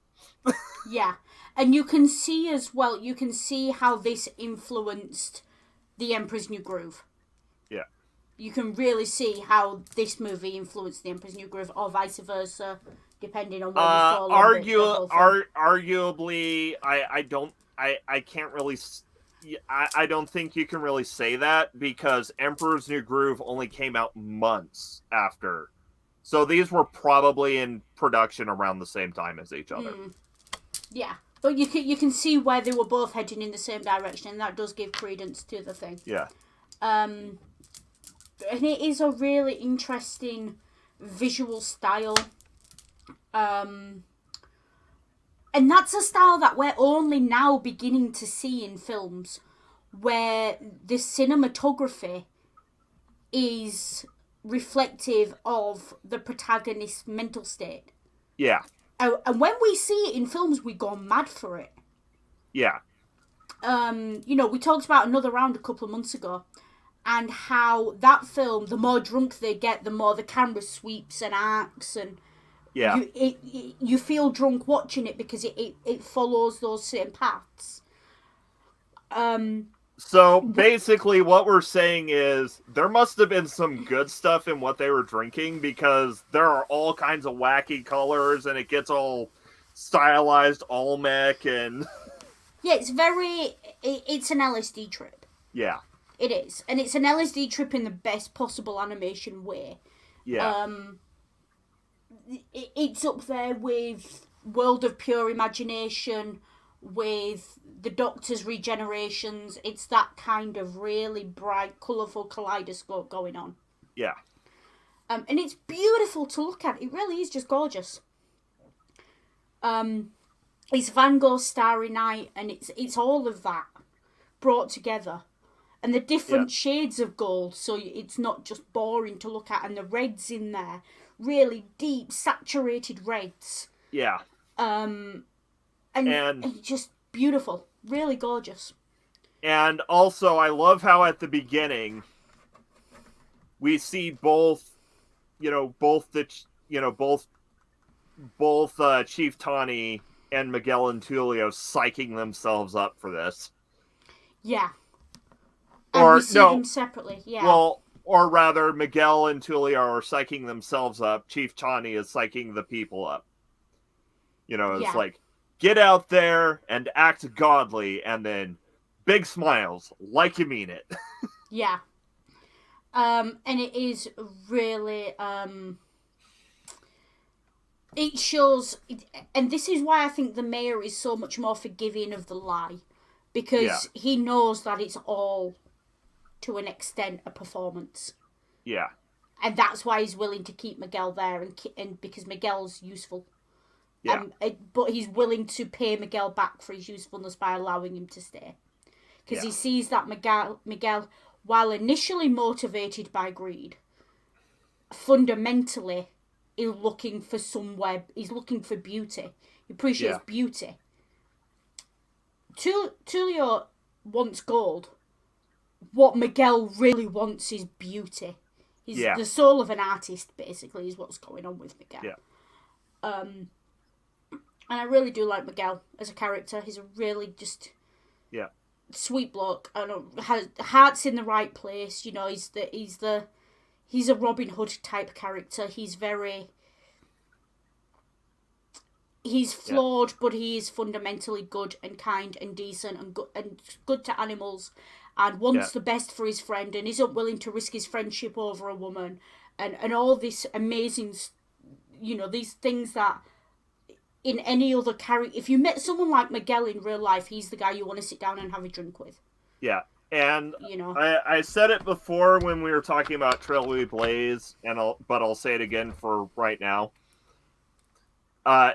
Yeah, and you can see as well, you can see how this influenced The Emperor's New Groove. Yeah. You can really see how this movie influenced The Emperor's New Groove, or vice versa, depending on where you fall. Arguably, I can't really. I don't think you can really say that because Emperor's New Groove only came out months after. So these were probably in production around the same time as each other. Yeah, but you can see where they were both heading in the same direction, and that does give credence to the thing. Yeah. And it is a really interesting visual style. And that's a style that we're only now beginning to see in films, where the cinematography is reflective of the protagonist's mental state. Yeah. And when we see it in films, we go mad for it. Yeah. We talked about Another Round a couple of months ago, and how that film, the more drunk they get, the more the camera sweeps and arcs, and you feel drunk watching it because it follows those same paths. So basically what we're saying is there must have been some good stuff in what they were drinking, because there are all kinds of wacky colors and it gets all stylized Olmec and... Yeah, it's an LSD trip. Yeah. It is. And it's an LSD trip in the best possible animation way. Yeah. It's up there with World of Pure Imagination, with the Doctor's regenerations. It's that kind of really bright, colourful kaleidoscope going on. Yeah. And it's beautiful to look at. It really is just gorgeous. It's Van Gogh's Starry Night, and it's all of that brought together. And the different shades of gold, so it's not just boring to look at. And the reds in there, really deep, saturated reds. Yeah. And just beautiful, really gorgeous. And also, I love how at the beginning we see both Chief Tawny and Miguel and Tulio psyching themselves up for this. Yeah. And we see them separately, yeah. Well, or rather, Miguel and Tulio are psyching themselves up. Chief Tawny is psyching the people up. It's like, get out there and act godly, and then big smiles, like you mean it. Yeah. And it is really, it shows, and this is why I think the mayor is so much more forgiving of the lie, because he knows that it's all, to an extent, a performance. Yeah. And that's why he's willing to keep Miguel there, and because Miguel's useful. Yeah. But he's willing to pay Miguel back for his usefulness by allowing him to stay. Because he sees that Miguel, while initially motivated by greed, fundamentally is looking for he's looking for beauty. He appreciates beauty. Tulio wants gold. What Miguel really wants is beauty. He's the soul of an artist, basically, is what's going on with Miguel. Yeah. And I really do like Miguel as a character. He's a really just sweet bloke. I don't has heart's in the right place. You know, he's a Robin Hood type character. He's flawed, but he is fundamentally good and kind and decent and good to animals, and wants the best for his friend and isn't willing to risk his friendship over a woman, and all this amazing, you know, these things that in any other character, if you met someone like Miguel in real life, he's the guy you want to sit down and have a drink with. Yeah. And you know, I said it before when we were talking about Trailway Blaze, but I'll say it again for right now.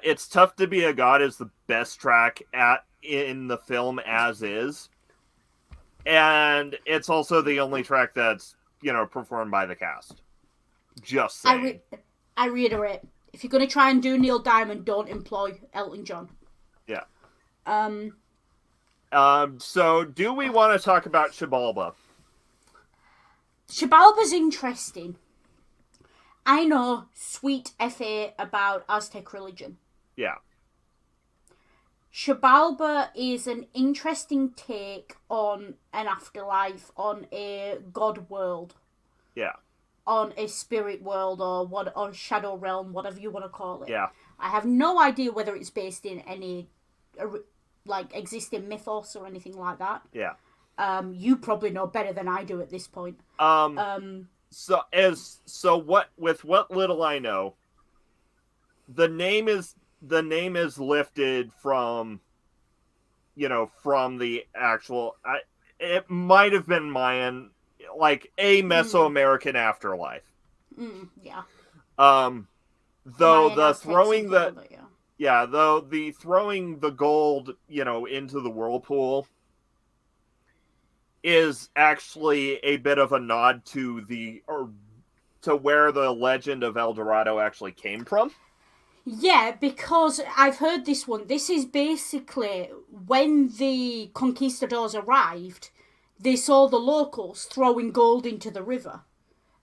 It's Tough to Be a God is the best track in the film as is. And it's also the only track that's, you know, performed by the cast. Just saying. I reiterate, if you're going to try and do Neil Diamond, don't employ Elton John. Yeah. So do we want to talk about Xibalba? Xibalba's interesting. I know sweet FA about Aztec religion. Yeah. Xibalba is an interesting take on an afterlife, on a god world. Yeah. On a spirit world or shadow realm, whatever you want to call it. Yeah. I have no idea whether it's based in any like existing mythos or anything like that. Yeah. You probably know better than I do at this point. So what little I know, the name is lifted from, you know, from the actual. It might have been Mayan, like a Mesoamerican afterlife. Yeah. Though Mayan the Aztecs throwing the it, though the throwing the gold, you know, into the whirlpool is actually a bit of a nod to to where the legend of El Dorado actually came from. Yeah, because I've heard this one. This is basically when the conquistadors arrived, they saw the locals throwing gold into the river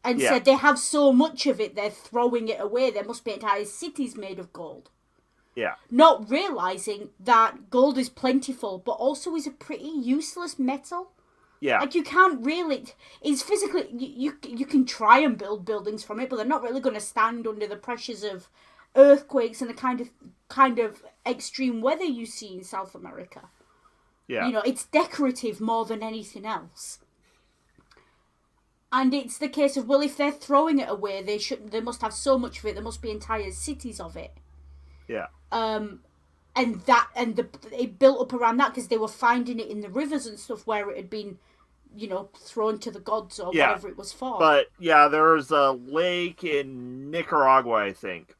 and said they have so much of it, they're throwing it away. There must be entire cities made of gold. Yeah. Not realizing that gold is plentiful, but also is a pretty useless metal. Yeah. Like, you can't really... It's physically... You can try and build buildings from it, but they're not really going to stand under the pressures of earthquakes and the kind of extreme weather you see in South America. Yeah. You know, it's decorative more than anything else. And it's the case of, well, if they're throwing it away, they must have so much of it, there must be entire cities of it. Yeah. It built up around that because they were finding it in the rivers and stuff where it had been, you know, thrown to the gods or whatever it was for. But yeah, there's a lake in Nicaragua, I think.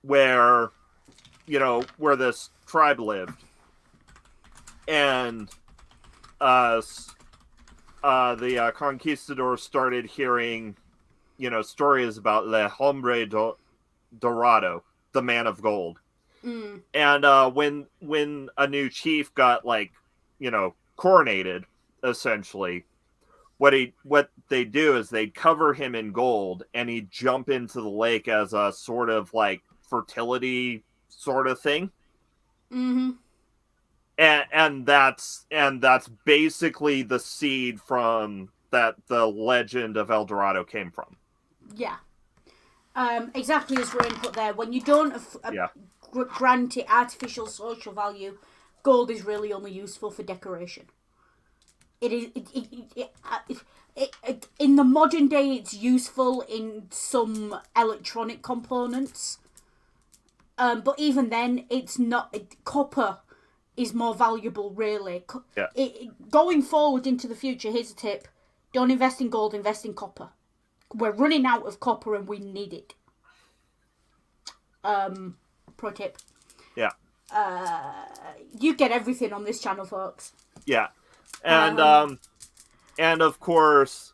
Where, you know, where this tribe lived, and the conquistadors started hearing, you know, stories about Le Hombre Dorado, the man of gold. And when a new chief got, like, you know, coronated, essentially, what they do is they cover him in gold and he'd jump into the lake as a sort of like fertility sort of thing. Mm-hmm. And that's basically the seed from that the legend of El Dorado came from. Yeah. Exactly as Rain put there. When you don't grant it artificial social value, gold is really only useful for decoration. It is. In the modern day, it's useful in some electronic components. But even then, it's not. Copper is more valuable, really. Going forward into the future, here's a tip: don't invest in gold, invest in copper. We're running out of copper and we need it. Pro tip. Yeah. You get everything on this channel, folks. Yeah. And of course,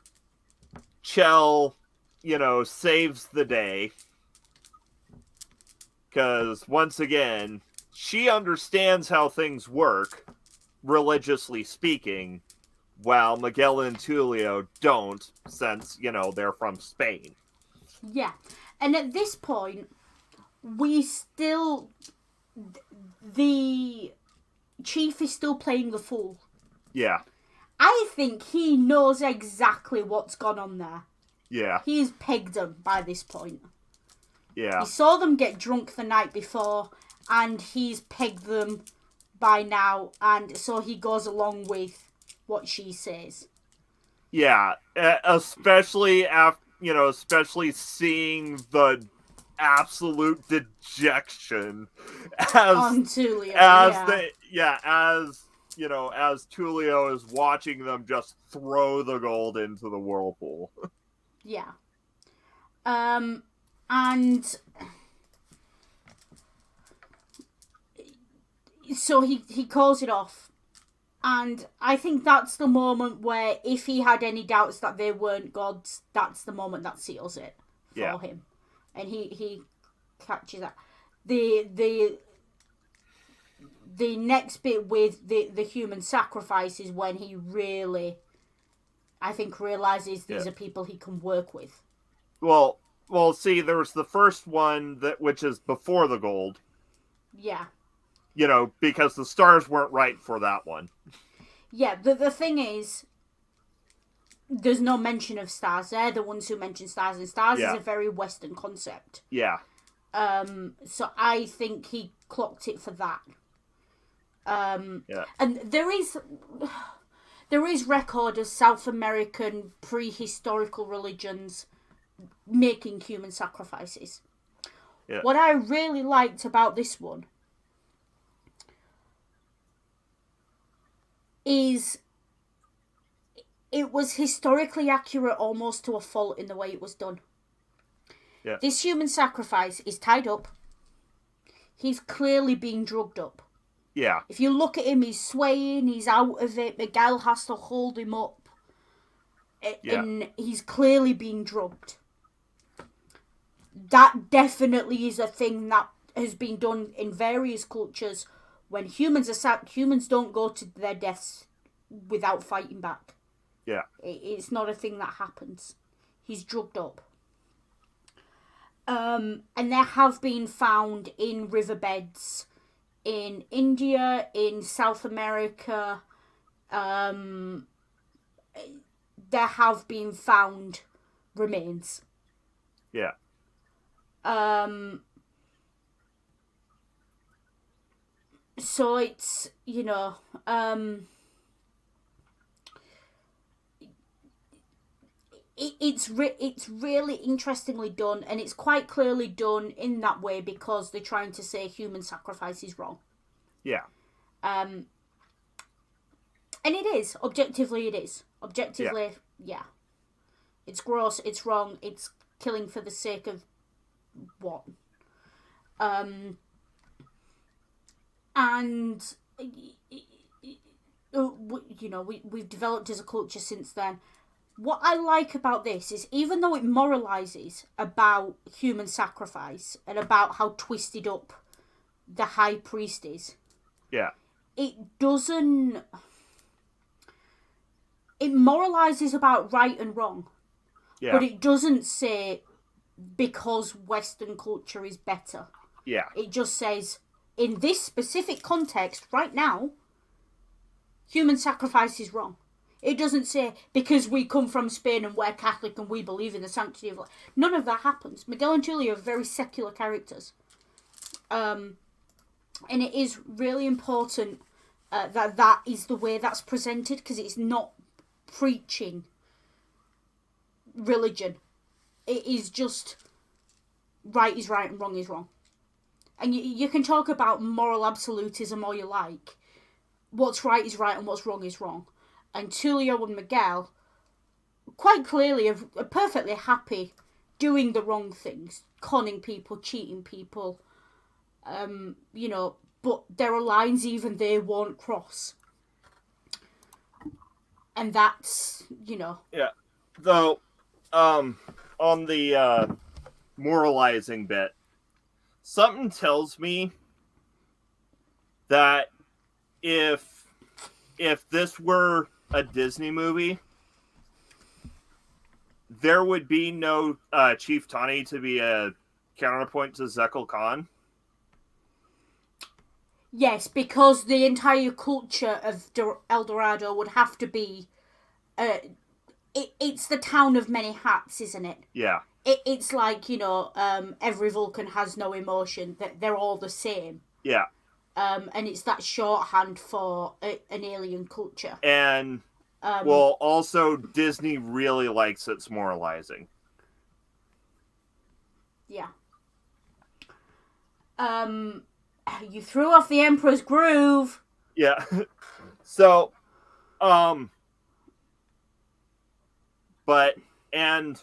Chell, you know, saves the day. Because, once again, she understands how things work, religiously speaking, while Miguel and Tulio don't, since, they're from Spain. Yeah. And at this point, we still... The chief is still playing the fool. Yeah. I think he knows exactly what's gone on there. Yeah. He's pegged them by this point. Yeah. He saw them get drunk the night before, and he's pegged them by now, and so he goes along with what she says. Yeah, especially after, especially seeing the absolute dejection On Tulio, as Tulio is watching them just throw the gold into the whirlpool. Yeah. And so he calls it off. And I think that's the moment where, if he had any doubts that they weren't gods, that's the moment that seals it for him. And he catches that. The next bit with the human sacrifice is when he really, I think, realizes these are people he can work with. Well, see, there's the first one which is before the gold. Yeah. Because the stars weren't right for that one. Yeah, the thing is, there's no mention of stars. They're the ones who mention stars, and stars is a very Western concept. Yeah. So I think he clocked it for that. And there is record of South American prehistorical religions making human sacrifices. Yeah. What I really liked about this one is it was historically accurate almost to a fault in the way it was done. Yeah. This human sacrifice is tied up. He's clearly being drugged up. Yeah. If you look at him, he's swaying, he's out of it. Miguel has to hold him up. And he's clearly being drugged. That definitely is a thing that has been done in various cultures when humans don't go to their deaths without fighting back. Yeah. It's not a thing that happens. He's drugged up. And there have been found in riverbeds in India, in South America. There have been found remains. Yeah. So it's, it's really interestingly done, and it's quite clearly done in that way because they're trying to say human sacrifice is wrong. Yeah. And it is. Objectively, it is. Objectively, yeah. It's gross, it's wrong, it's killing for the sake of what? And we've developed as a culture since then. What I like about this is, even though it moralizes about human sacrifice and about how twisted up the high priest is, it doesn't. It moralizes about right and wrong, but it doesn't say because Western culture is better. Yeah. It just says, in this specific context, right now, human sacrifice is wrong. It doesn't say, because we come from Spain and we're Catholic and we believe in the sanctity of life. None of that happens. Miguel and Julia are very secular characters. And it is really important that is the way that's presented, because it's not preaching religion. It is just right is right and wrong is wrong. And you can talk about moral absolutism all you like. What's right is right and what's wrong is wrong. And Tulio and Miguel quite clearly are perfectly happy doing the wrong things. Conning people, cheating people. But there are lines even they won't cross. And that's, Yeah. Though, on the moralizing bit, something tells me that if this were a Disney movie, there would be no Chief Tani to be a counterpoint to Zekel Khan. Yes, because the entire culture of El Dorado would have to be... it's the town of many hats, isn't it? Yeah. It's like, every Vulcan has no emotion, that they're all the same. Yeah. And it's that shorthand for an alien culture. And, also, Disney really likes its moralizing. Yeah. You threw off the Emperor's Groove. Yeah. So, but, and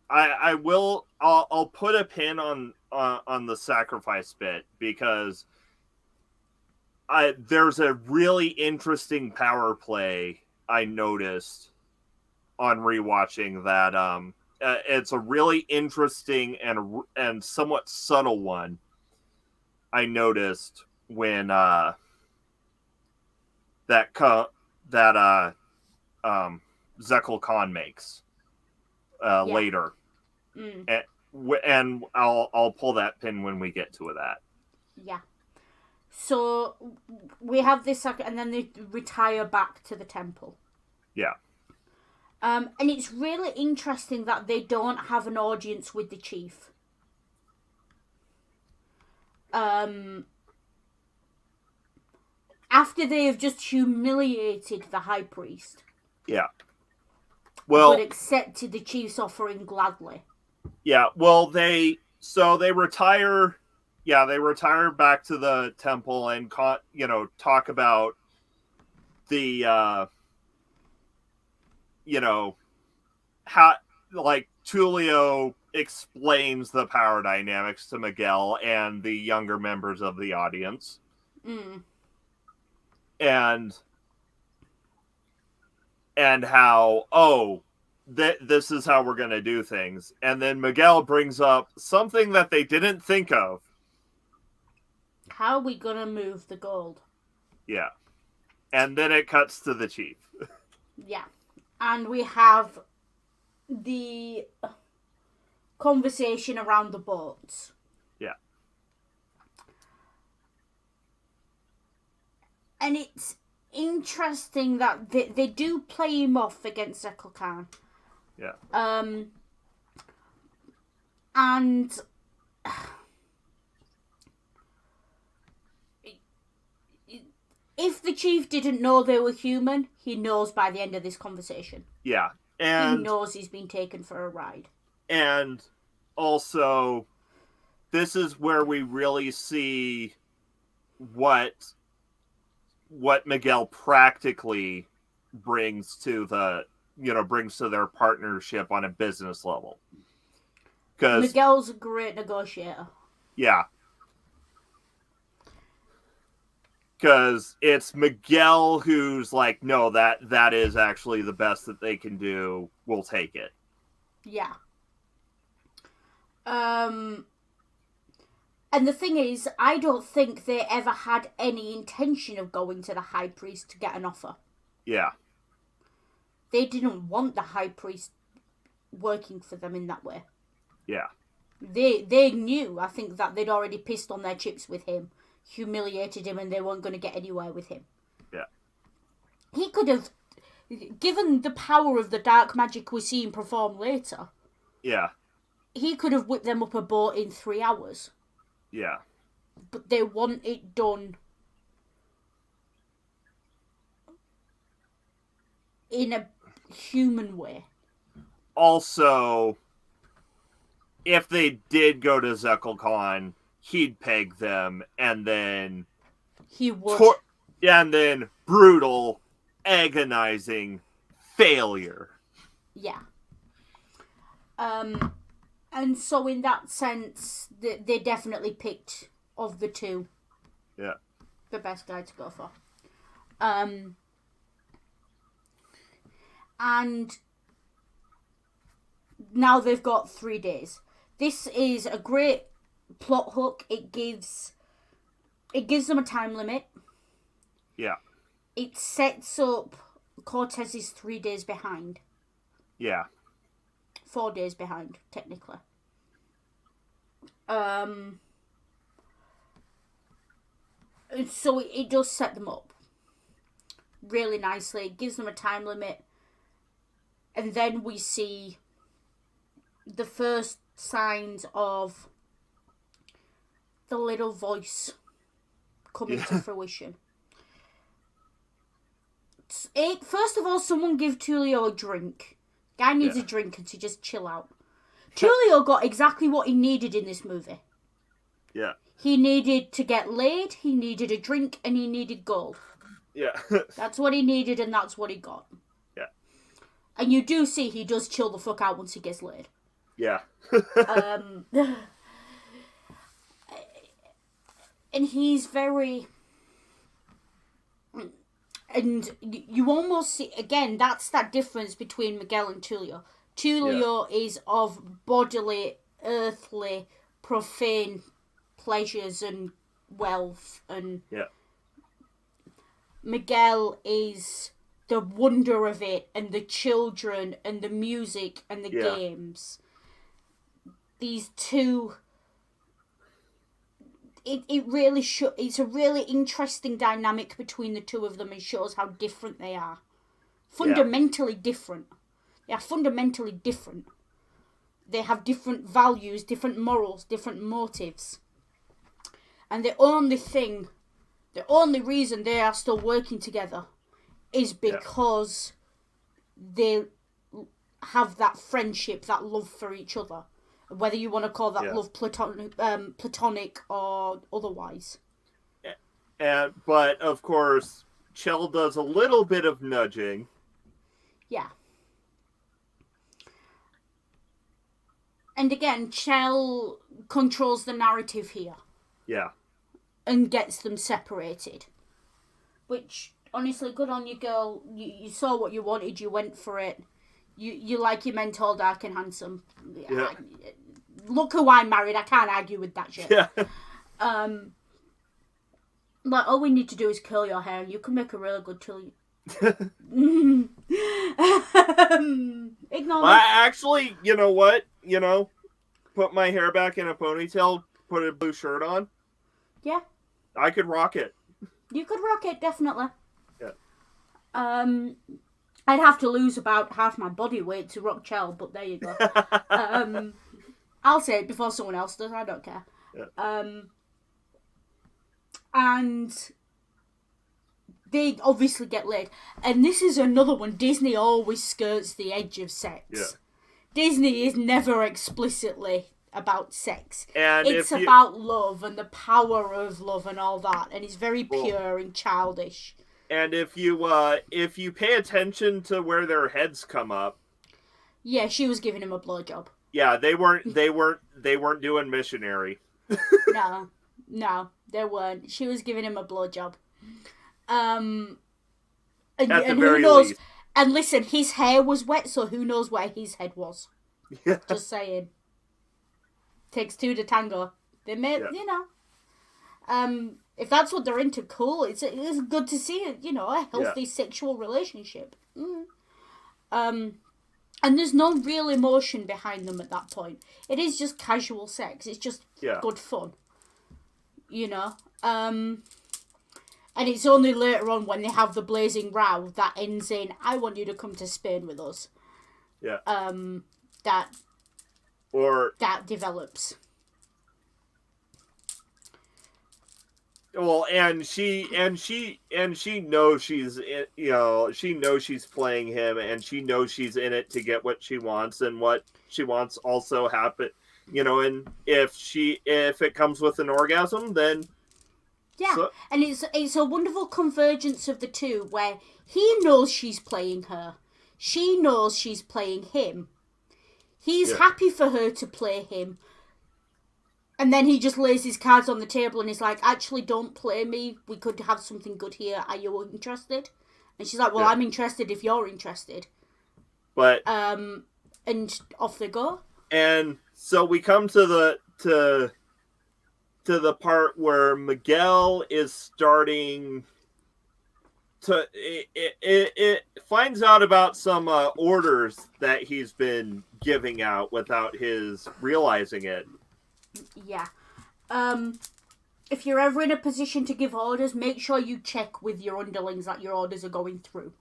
I'll put a pin on the sacrifice bit, because there's a really interesting power play I noticed on rewatching that, it's a really interesting and somewhat subtle one I noticed when Zekel Khan makes later. Mm. And I'll pull that pin when we get to that. Yeah. So we have this, and then they retire back to the temple. Yeah. And it's really interesting that they don't have an audience with the chief. After they have just humiliated the high priest. Yeah. Well, but accepted the chief's offering gladly. Yeah. Well, they retire. Yeah, they retire back to the temple and talk about the how, like, Tulio explains the power dynamics to Miguel and the younger members of the audience. Mm. And how, this is how we're going to do things. And then Miguel brings up something that they didn't think of. How are we going to move the gold? Yeah. And then it cuts to the chief. Yeah. And we have the conversation around the boats. Yeah. And it's interesting that they do play him off against Zekel Khan. Yeah. And if the chief didn't know they were human, he knows by the end of this conversation. Yeah. And he knows he's been taken for a ride. And also, this is where we really see what Miguel practically brings to their partnership on a business level. Because Miguel's a great negotiator. Yeah. Because it's Miguel who's like, no, that is actually the best that they can do. We'll take it. Yeah. And the thing is, I don't think they ever had any intention of going to the high priest to get an offer. Yeah. They didn't want the high priest working for them in that way. Yeah. They knew, I think, that they'd already pissed on their chips with him, humiliated him, and they weren't going to get anywhere with him. Yeah. He could have, given the power of the dark magic we see him perform later. Yeah. He could have whipped them up a boat in 3 hours. Yeah. But they want it done in a human way. Also, if they did go to Zekel Khan, he'd peg them, and then he would. And then brutal, agonizing failure. Yeah. And so in that sense, they definitely picked, of the two, the best guy to go for. And now they've got 3 days. This is a great plot hook. It gives them a time limit. Yeah. It sets up Cortez is 3 days behind. Yeah. 4 days behind, technically. So it does set them up really nicely. It gives them a time limit. And then we see the first signs of the little voice coming to fruition. First of all, someone give Tulio a drink. Guy needs a drink and to just chill out. Tulio got exactly what he needed in this movie. Yeah. He needed to get laid, he needed a drink, and he needed gold. Yeah. That's what he needed, and that's what he got. Yeah. And you do see he does chill the fuck out once he gets laid. Yeah. And he's very... And you almost see... Again, that's that difference between Miguel and Tulio. Tulio is of bodily, earthly, profane pleasures and wealth, and Miguel is the wonder of it, and the children, and the music, and the games. These two, it really it's a really interesting dynamic between the two of them, and shows how different they are. Fundamentally different. They are fundamentally different. They have different values, different morals, different motives. And the only reason they are still working together is because they have that friendship, that love for each other. Whether you want to call that love platonic or otherwise. But, of course, Chell does a little bit of nudging. Yeah. And again, Chell controls the narrative here. Yeah. And gets them separated. Which, honestly, good on you, girl. You saw what you wanted, you went for it. You like your men tall, dark and handsome. Yeah. Look who I married, I can't argue with that shit. Yeah. Like, all we need to do is curl your hair and you can make a really good Ignore me. Actually, you know what? Put my hair back in a ponytail, put a blue shirt on. Yeah. I could rock it. You could rock it, definitely. Yeah. I'd have to lose about half my body weight to rock Chell, but there you go. I'll say it before someone else does, I don't care. Yeah. And they obviously get laid. And this is another one. Disney always skirts the edge of sex. Yeah. Disney is never explicitly about sex. And it's about love and the power of love and all that. And it's very pure and childish. And if you pay attention to where their heads come up. Yeah, she was giving him a blowjob. Yeah, they weren't doing missionary. No, they weren't. She was giving him a blowjob. At the very least. And listen, his hair was wet, so who knows where his head was. Yeah. Just saying. Takes two to tango. They made, if that's what they're into, cool. It's good to see, a healthy sexual relationship. And there's no real emotion behind them at that point. It is just casual sex. It's just good fun. And it's only later on when they have the blazing row that ends in, I want you to come to Spain with us. Yeah. That develops. Well, and she knows she's she knows she's playing him, and she knows she's in it to get what she wants, and what she wants also happen. And if it comes with an orgasm, then and it's a wonderful convergence of the two, where he knows she's playing her, she knows she's playing him. He's happy for her to play him. And then he just lays his cards on the table and is like, actually, don't play me. We could have something good here. Are you interested? And she's like, well, I'm interested if you're interested. But and off they go. And so we come to the part where Miguel is starting it finds out about some orders that he's been giving out without his realizing it. Yeah. If you're ever in a position to give orders, make sure you check with your underlings that your orders are going through.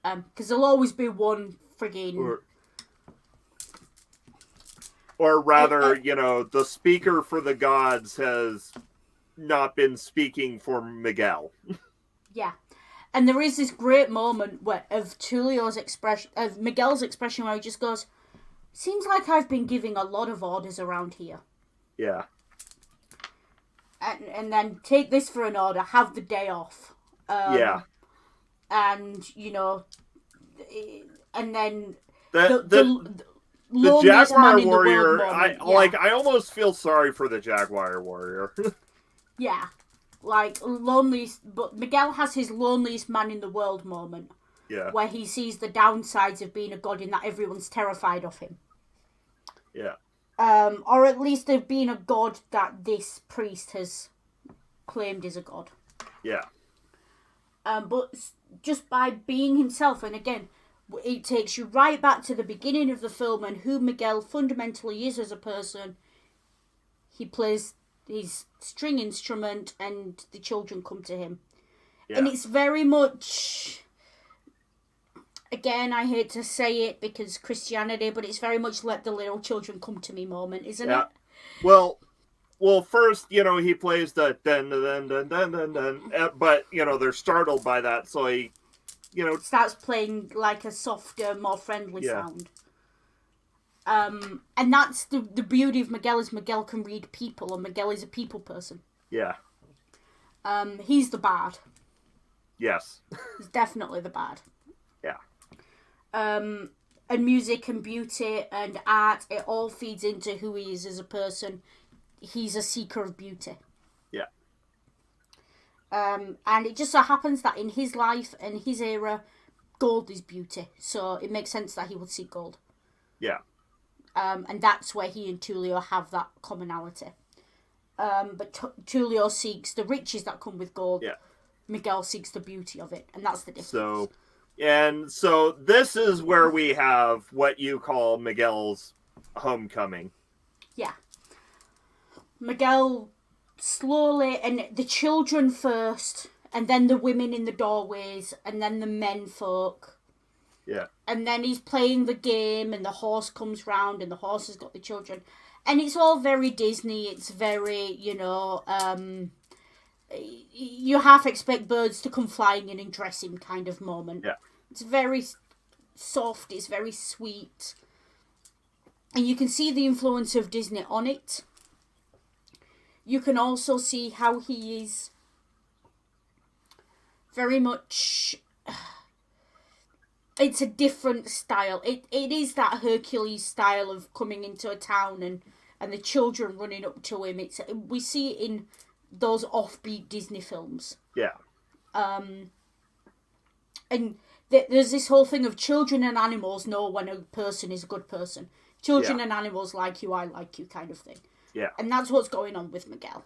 Because there'll always be one friggin'... Or rather, the speaker for the gods has not been speaking for Miguel. Yeah. And there is this great moment of Miguel's expression where he just goes, seems like I've been giving a lot of orders around here. Yeah. And then take this for an order, have the day off. Yeah. And, and then the Jaguar Warrior, I almost feel sorry for the Jaguar Warrior. Yeah. Like, loneliest, but Miguel has his loneliest man in the world moment. Yeah. Where he sees the downsides of being a god in that everyone's terrified of him. Yeah. Or at least of being a god that this priest has claimed is a god. Yeah. But just by being himself, and again, it takes you right back to the beginning of the film and who Miguel fundamentally is as a person. He plays his string instrument and the children come to him. Yeah. And it's very much... Again, I hate to say it because Christianity, but it's very much let the little children come to me moment, isn't it? Well, first, he plays the dun dun dun dun dun dun, but they're startled by that, so he, starts playing like a softer, more friendly sound. And that's the beauty of Miguel is Miguel can read people, and Miguel is a people person. Yeah. He's the bad. Yes. He's definitely the bad. Yeah. And music and beauty and art, it all feeds into who he is as a person. He's a seeker of beauty. Yeah. And it just so happens that in his life and his era, gold is beauty. So it makes sense that he would seek gold. Yeah. And that's where he and Tulio have that commonality. But Tulio seeks the riches that come with gold. Yeah. Miguel seeks the beauty of it. And that's the difference. So this is where we have what you call Miguel's homecoming. Yeah. Miguel slowly, and the children first, and then the women in the doorways, and then the men folk. Yeah. And then he's playing the game, and the horse comes round, and the horse has got the children. And it's all very Disney. It's very, you half expect birds to come flying in and dress him kind of moment. Yeah. It's very soft. It's very sweet. And you can see the influence of Disney on it. You can also see how he is very much... It's a different style. It is that Hercules style of coming into a town and the children running up to him. We see it in those offbeat Disney films. Yeah. And there's this whole thing of children and animals know when a person is a good person. Children and animals like you, I like you kind of thing. Yeah. And that's what's going on with Miguel.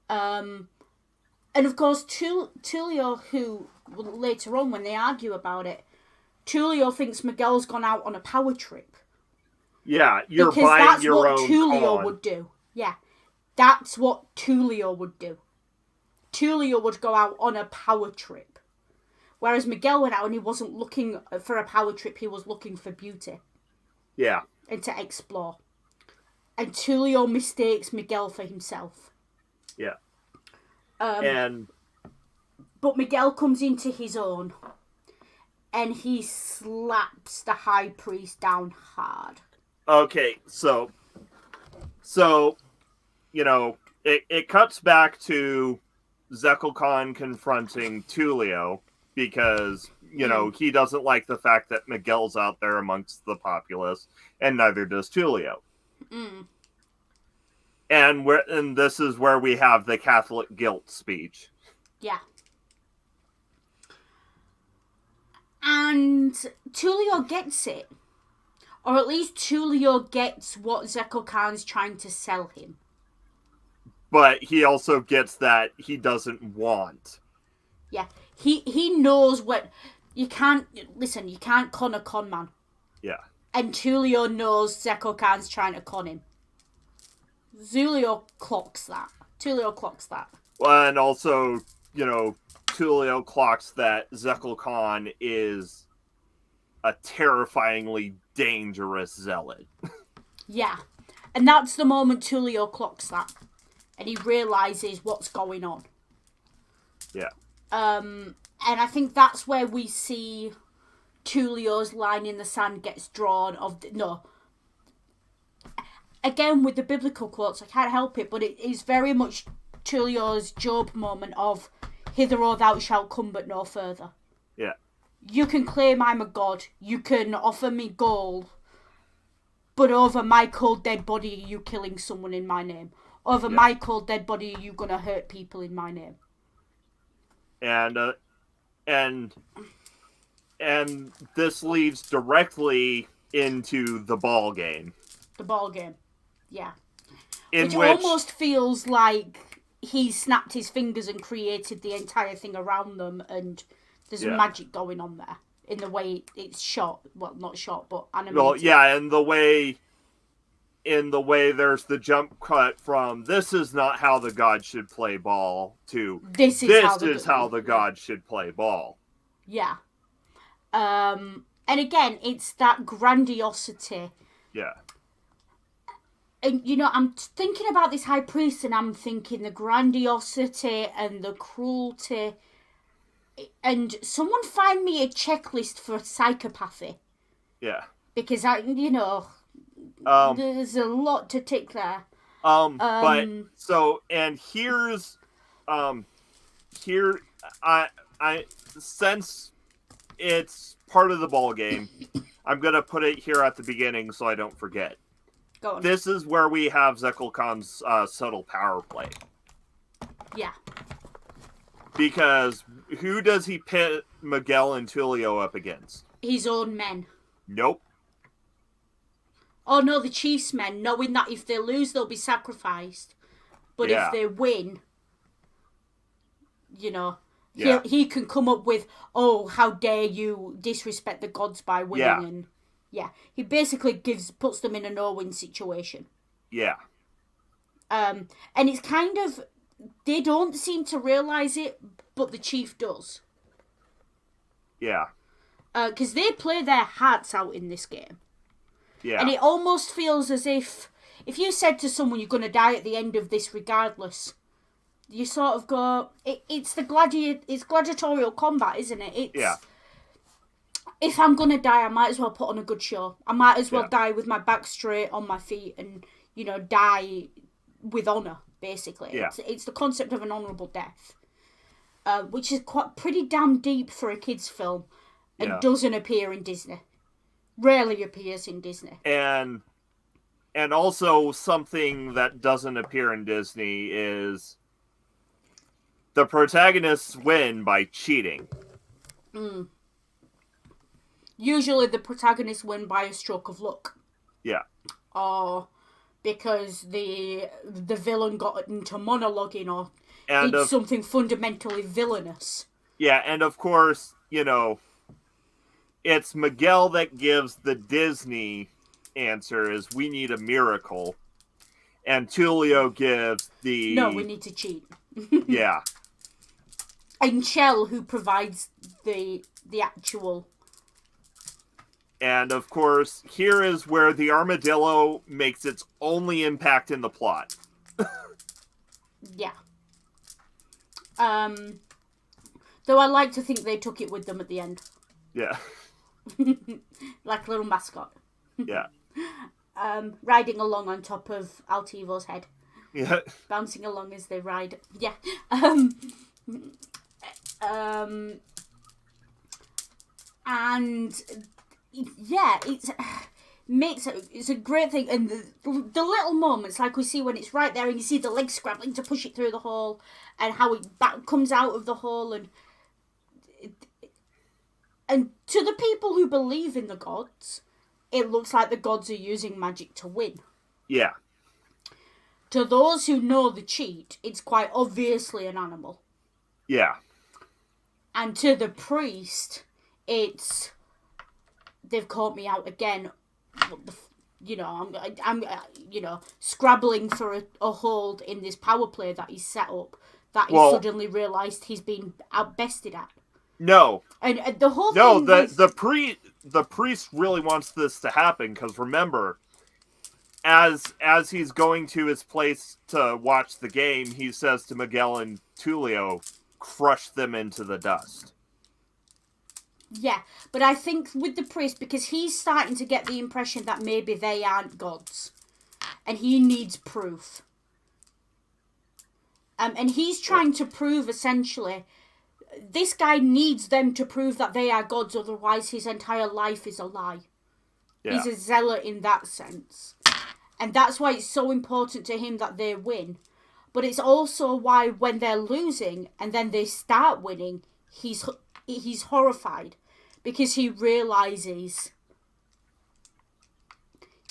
And of course, Tulio, who later on when they argue about it, Tulio thinks Miguel's gone out on a power trip. Yeah, you're buying your own Because that's what Tulio con. would do. Yeah, that's what Tulio would do. Tulio would go out on a power trip. Whereas Miguel went out and he wasn't looking for a power trip, he was looking for beauty. Yeah. And to explore. And Tulio mistakes Miguel for himself. Yeah. But Miguel comes into his own. And he slaps the high priest down hard. Okay, so it cuts back to Zekel Khan confronting Tulio because, he doesn't like the fact that Miguel's out there amongst the populace, and neither does Tulio. Mm. And this is where we have the Catholic guilt speech. Yeah. And Tulio gets it. Or at least Tulio gets what Zekel Khan's trying to sell him. But he also gets that he doesn't want Yeah. He knows what... You can't con a con man. Yeah. And Tulio knows Zeko Khan's trying to con him. Tulio clocks that. Well, and also, Tulio clocks that Zekel Khan is a terrifyingly dangerous zealot. Yeah. And that's the moment Tulio clocks that. And he realises what's going on. Yeah. And I think that's where we see Tulio's line in the sand gets drawn again with the biblical quotes, I can't help it, but it is very much Tulio's Job moment of hither or thou shalt come but no further. Yeah. You can claim I'm a god, you can offer me gold, but over my cold dead body are you killing someone in my name. Over my cold dead body are you gonna hurt people in my name. And this leads directly into the ball game. The ball game. Yeah. Which almost feels like he snapped his fingers and created the entire thing around them, and there's magic going on there in the way it's shot. Well, not shot, but animated. Well, yeah, in the way there's the jump cut from this is not how the god should play ball to this is how the god should play ball. Yeah. And again, it's that grandiosity. Yeah. And, I'm thinking about this high priest and I'm thinking the grandiosity and the cruelty. And someone find me a checklist for psychopathy. Yeah. Because, there's a lot to tick there. But, so, and here's, I since it's part of the ball game, I'm going to put it here at the beginning so I don't forget. Go on. This is where we have Zekel Khan's subtle power play. Yeah. Because who does he pit Miguel and Tulio up against? His own men. Nope. Oh no, the Chiefs men, knowing that if they lose, they'll be sacrificed. But if they win, he can come up with, oh, how dare you disrespect the gods by winning, and he basically puts them in a no-win situation. Yeah. And it's kind of, they don't seem to realise it, but the chief does. Yeah. Because they play their hearts out in this game. Yeah. And it almost feels as if you said to someone you're going to die at the end of this regardless, you sort of go, it's gladiatorial combat, isn't it? If I'm going to die, I might as well put on a good show. I might as well die with my back straight on my feet and, die with honour, basically. Yeah. It's the concept of an honourable death, which is pretty damn deep for a kid's film and doesn't appear in Disney. Rarely appears in Disney. And also something that doesn't appear in Disney is the protagonists win by cheating. Usually the protagonists win by a stroke of luck. Yeah. Or because the villain got into monologuing or did something fundamentally villainous. Yeah, and of course, it's Miguel that gives the Disney answer is we need a miracle. And Tulio gives the... No, we need to cheat. Yeah. And Shell, who provides the actual... And of course, here is where the armadillo makes its only impact in the plot. Yeah. Though I like to think they took it with them at the end. Yeah. Like a little mascot. Yeah. Riding along on top of Altivo's head. Yeah. Bouncing along as they ride. Yeah. And yeah, it's a great thing, and the little moments like we see when it's right there and you see the legs scrabbling to push it through the hole and how it comes out of the hole, and to the people who believe in the gods, it looks like the gods are using magic to win. Yeah. To those who know the cheat, it's quite obviously an animal. Yeah. And to the priest, it's, they've caught me out again. What the I'm scrabbling for a hold in this power play that he's set up that he suddenly realised he's been outbested at. No. And the whole thing... No, the priest really wants this to happen, because remember, as he's going to his place to watch the game, he says to Miguel and Tulio, crush them into the dust. Yeah, but I think with the priest, because he's starting to get the impression that maybe they aren't gods, and he needs proof. And he's trying to prove, essentially, this guy needs them to prove that they are gods, otherwise his entire life is a lie. Yeah. He's a zealot in that sense. And that's why it's so important to him that they win. But it's also why when they're losing, and then they start winning, he's horrified, because he realizes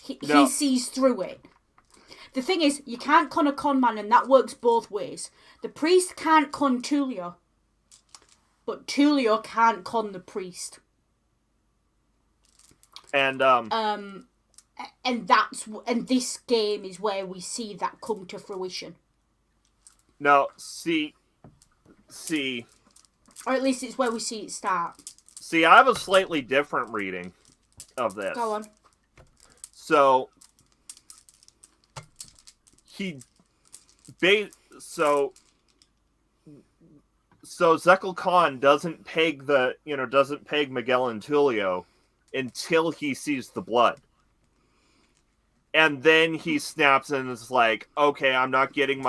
he sees through it. The thing is, you can't con a con man, and that works both ways. The priest can't con Tulio, but Tulio can't con the priest. And this game is where we see that come to fruition. No, see. Or at least it's where we see it start. See, I have a slightly different reading of this. Go on. So Zekel Khan doesn't peg Miguel and Tulio until he sees the blood. And then he snaps and is like, okay, I'm not getting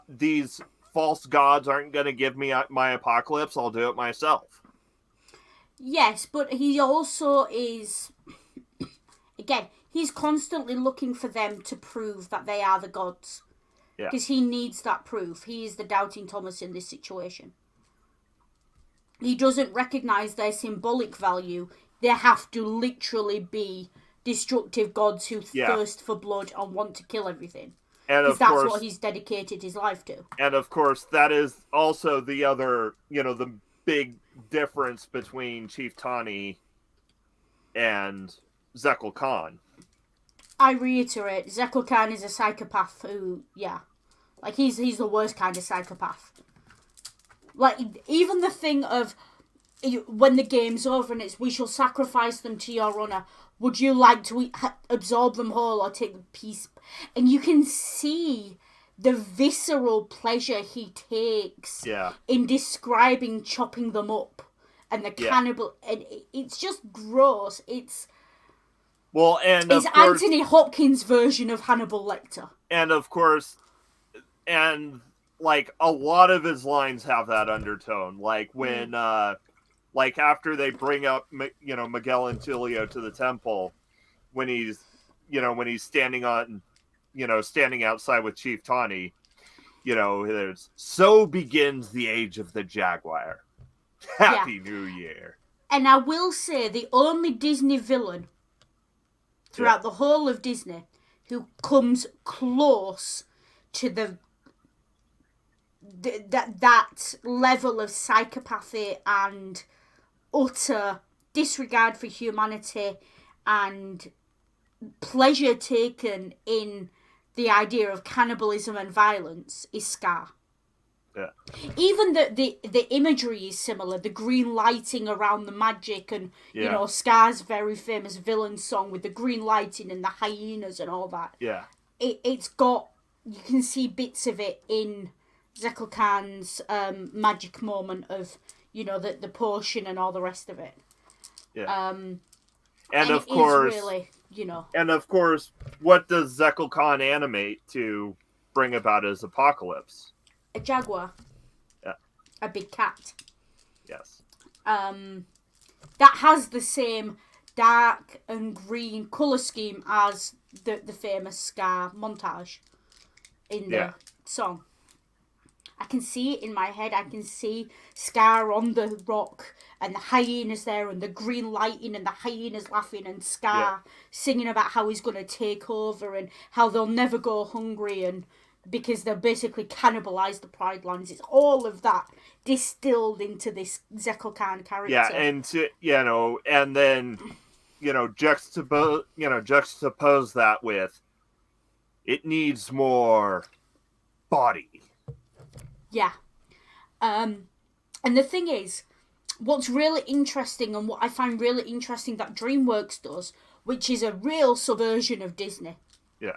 these false gods aren't going to give me my apocalypse. I'll do it myself. Yes, but he also is, again, he's constantly looking for them to prove that they are the gods. Yeah. Because he needs that proof. He is the doubting Thomas in this situation. He doesn't recognise their symbolic value. They have to literally be destructive gods who thirst for blood and want to kill everything. Because that's what he's dedicated his life to. And of course, that is also the other, the big difference between Chief Tani and Zekel Khan. I reiterate, Zekel Khan is a psychopath who, he's the worst kind of psychopath. Like, even the thing of, when the game's over and it's, we shall sacrifice them to your honour, would you like to absorb them whole or take the piece? And you can see the visceral pleasure he takes in describing chopping them up and the cannibal. And it's just gross. It's Anthony Hopkins' version of Hannibal Lecter. And of course, a lot of his lines have that undertone. Like when, after they bring up, Miguel and Tulio to the temple, when he's standing outside with Chief Tani, there's, so begins the age of the Jaguar. Happy New Year. And I will say, the only Disney villain throughout the whole of Disney who comes close to that level of psychopathy and utter disregard for humanity and pleasure taken in the idea of cannibalism and violence is Scar. Yeah. Even the imagery is similar. The green lighting around the magic and, Scar's very famous villain song with the green lighting and the hyenas and all that. Yeah. It's got, you can see bits of it in Zekel Khan's magic moment of, the potion and all the rest of it. Yeah. And of course, really, And of course, what does Zekel Khan animate to bring about his apocalypse? A jaguar. Yeah. A big cat. Yes. That has the same dark and green colour scheme as the famous Scar montage in the song. I can see it in my head. I can see Scar on the rock and the hyenas there and the green lighting and the hyenas laughing and Scar singing about how he's going to take over and how they'll never go hungry and because they basically cannibalized the Pride Lands. It's all of that distilled into this Zekel Khan character. Yeah, and and then juxtapose that with it needs more body. Yeah. And the thing is, what's really interesting and what I find really interesting that DreamWorks does, which is a real subversion of Disney. Yeah.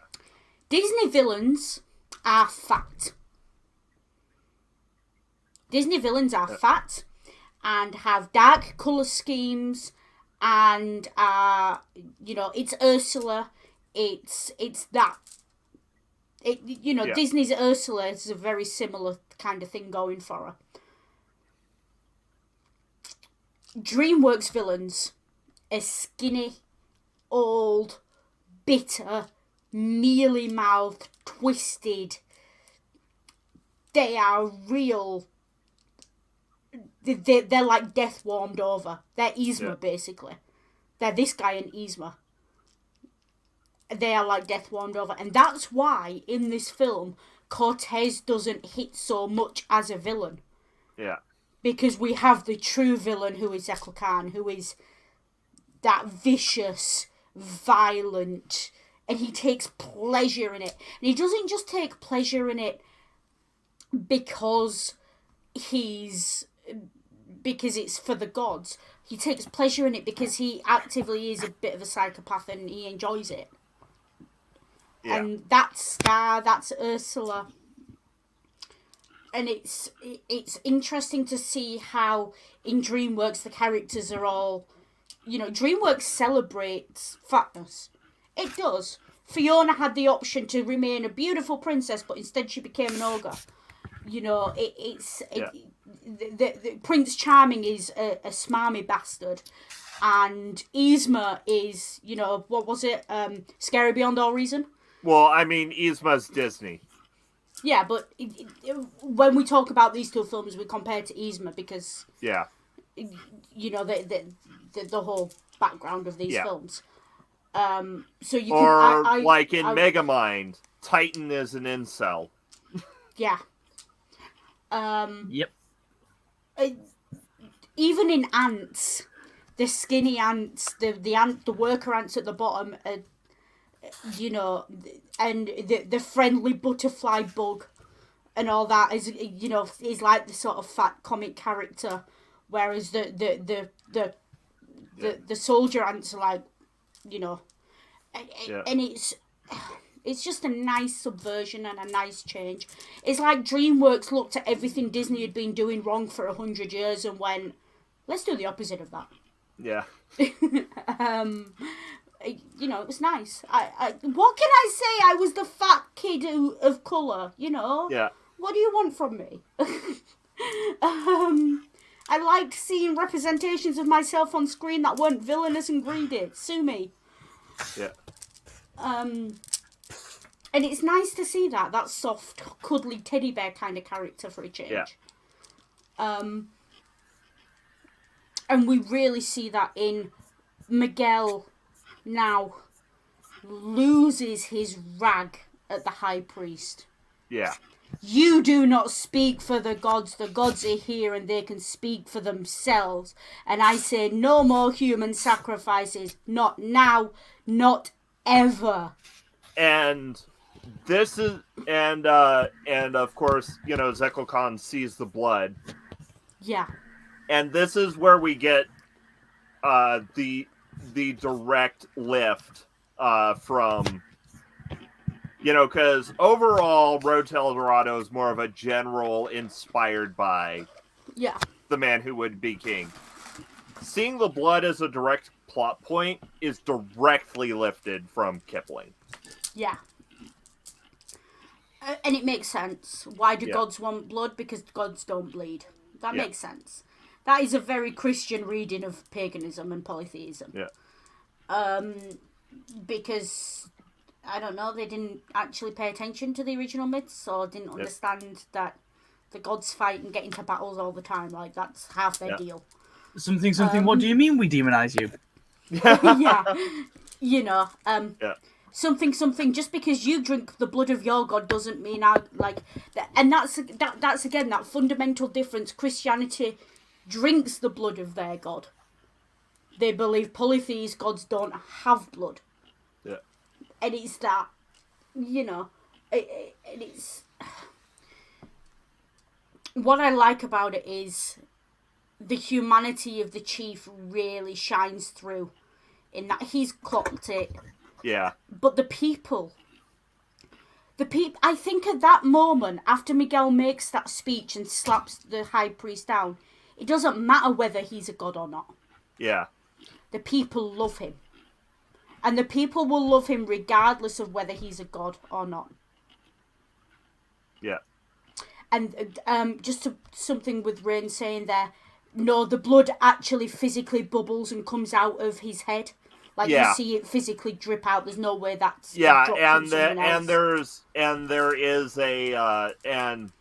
Disney villains are fat. Disney villains are fat and have dark colour schemes and it's Ursula. It's that. Disney's Ursula is a very similar kind of thing going for her. DreamWorks villains are skinny, old, bitter, mealy-mouthed, twisted. They are real. They're like death warmed over. They're Yzma, basically. They're this guy and Yzma. They are like death warmed over. And that's why, in this film, Cortez doesn't hit so much as a villain. Yeah. Because we have the true villain, who is Zekel Khan, who is that vicious, violent, and he takes pleasure in it. And he doesn't just take pleasure in it because it's for the gods. He takes pleasure in it because he actively is a bit of a psychopath and he enjoys it. Yeah. And that's Scar, that's Ursula. And it's interesting to see how in DreamWorks the characters are all, DreamWorks celebrates fatness. It does. Fiona had the option to remain a beautiful princess, but instead she became an ogre. The Prince Charming is a smarmy bastard, and Yzma is, what was it? Scary Beyond All Reason. Well, I mean, Yzma's Disney. Yeah, but when we talk about these two films, we compare to Yzma because the whole background of these films. So you can, like in Megamind, Titan is an incel. Yeah. Yep. Even in ants, the skinny ants, the worker ants at the bottom, and the friendly butterfly bug, and all that is like the sort of fat comic character, whereas the soldier ants are like, and it's just a nice subversion and a nice change. It's like DreamWorks looked at everything Disney had been doing wrong for 100 years and went, let's do the opposite of that. Yeah. It was nice. What can I say? I was the fat kid of colour, Yeah. What do you want from me? I liked seeing representations of myself on screen that weren't villainous and greedy. Sue me. Yeah. And it's nice to see that soft, cuddly teddy bear kind of character for a change. Yeah. And we really see that in Miguel now loses his rag at the high priest. Yeah. You do not speak for the gods are here and they can speak for themselves. And I say no more human sacrifices, not now, not ever. And this is, and of course, Zekel Khan sees the blood. Yeah. And this is where we get the direct lift from, because overall, Road to El Dorado is more of a general inspired by the man who would be king. Seeing the blood as a direct plot point is directly lifted from Kipling. Yeah. And it makes sense. Why do gods want blood? Because gods don't bleed. That makes sense. That is a very Christian reading of paganism and polytheism. Yeah. Because, I don't know, they didn't actually pay attention to the original myths or didn't understand that the gods fight and get into battles all the time. Like, that's half their deal. Something, what do you mean we demonize you? Yeah. something, just because you drink the blood of your god doesn't mean I like that. And that's again that fundamental difference. Christianity drinks the blood of their god. They believe polytheist gods don't have blood. Yeah. And it's that, you know, it's what I like about it is the humanity of the chief really shines through in that he's clocked it. Yeah. But the people, I think at that moment, after Miguel makes that speech and slaps the high priest down, it doesn't matter whether he's a god or not. Yeah. The people love him. And the people will love him regardless of whether he's a god or not. Yeah. And something with Rain saying there, no, the blood actually physically bubbles and comes out of his head. Like you see it physically drip out. There's no way that's and there is a and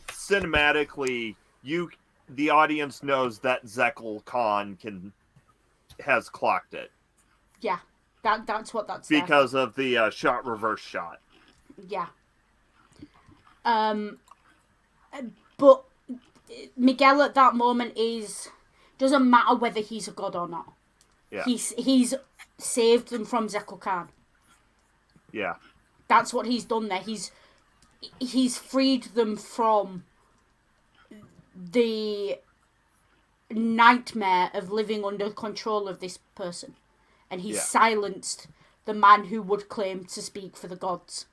cinematically the audience knows that Zekel Khan has clocked it. Yeah, that's what that's because of the shot reverse shot. Yeah. But Miguel at that moment doesn't matter whether he's a god or not. Yeah. He's saved them from Zekel Khan. Yeah. That's what he's done there. He's freed them from the nightmare of living under control of this person. And he's silenced the man who would claim to speak for the gods.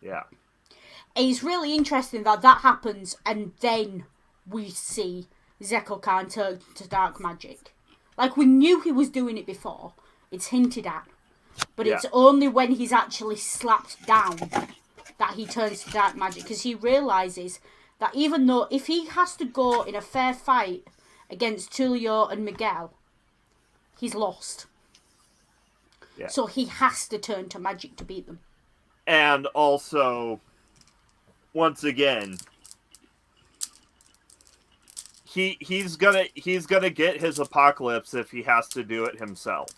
Yeah. And it's really interesting that happens and then we see Zekel Khan turn to dark magic. Like, we knew he was doing it before. It's hinted at. But it's only when he's actually slapped down that he turns to dark magic. Because he realises that even though if he has to go in a fair fight against Tulio and Miguel, he's lost. Yeah. So he has to turn to magic to beat them. And also, once again, he's gonna get his apocalypse if he has to do it himself.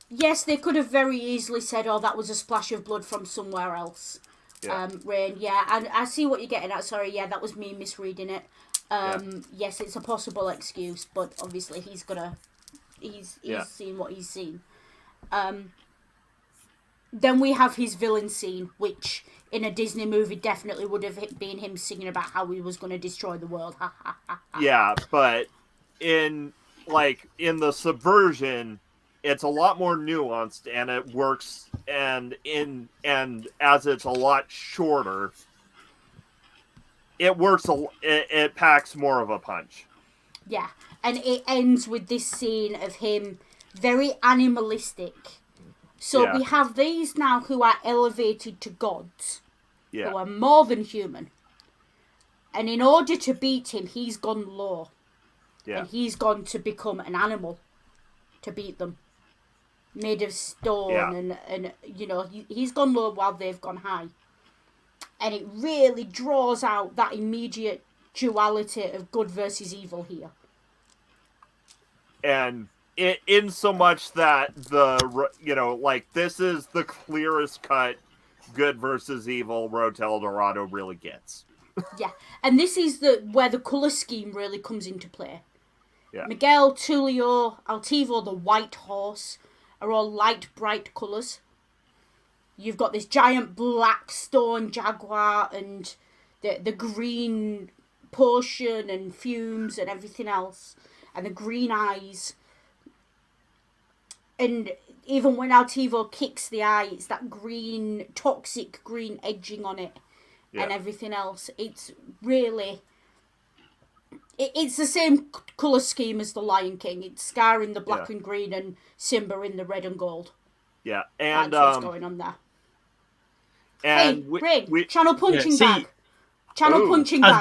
Yes, they could have very easily said, "Oh, that was a splash of blood from somewhere else." Yeah. Rain, and I see what you're getting at. Sorry, that was me misreading it. Yes, it's a possible excuse, but obviously he's seen what he's seen. Then we have his villain scene, which in a Disney movie definitely would have been him singing about how he was going to destroy the world. Yeah, but in the Subversion, it's a lot more nuanced and it works, and as it's a lot shorter, it works. It packs more of a punch. Yeah, and it ends with this scene of him very animalistic. So we have these now who are elevated to gods, who are more than human. And in order to beat him, he's gone low. Yeah. And he's gone to become an animal to beat them. Made of stone and he's gone low while they've gone high. And it really draws out that immediate duality of good versus evil here. And in so much that this is the clearest cut good versus evil Rotel Dorado really gets. Yeah, and this is where the colour scheme really comes into play. Yeah. Miguel, Tulio, Altivo, the white horse, are all light, bright colours. You've got this giant black stone jaguar and the green potion and fumes and everything else, and the green eyes. And even when Altivo kicks the eye, it's that green, toxic green edging on it and everything else. It's really... It's the same colour scheme as the Lion King. It's Scar in the black and green and Simba in the red and gold. Yeah, and... That's what's going on there. And hey, Rig, channel punching bag. Channel punching bag.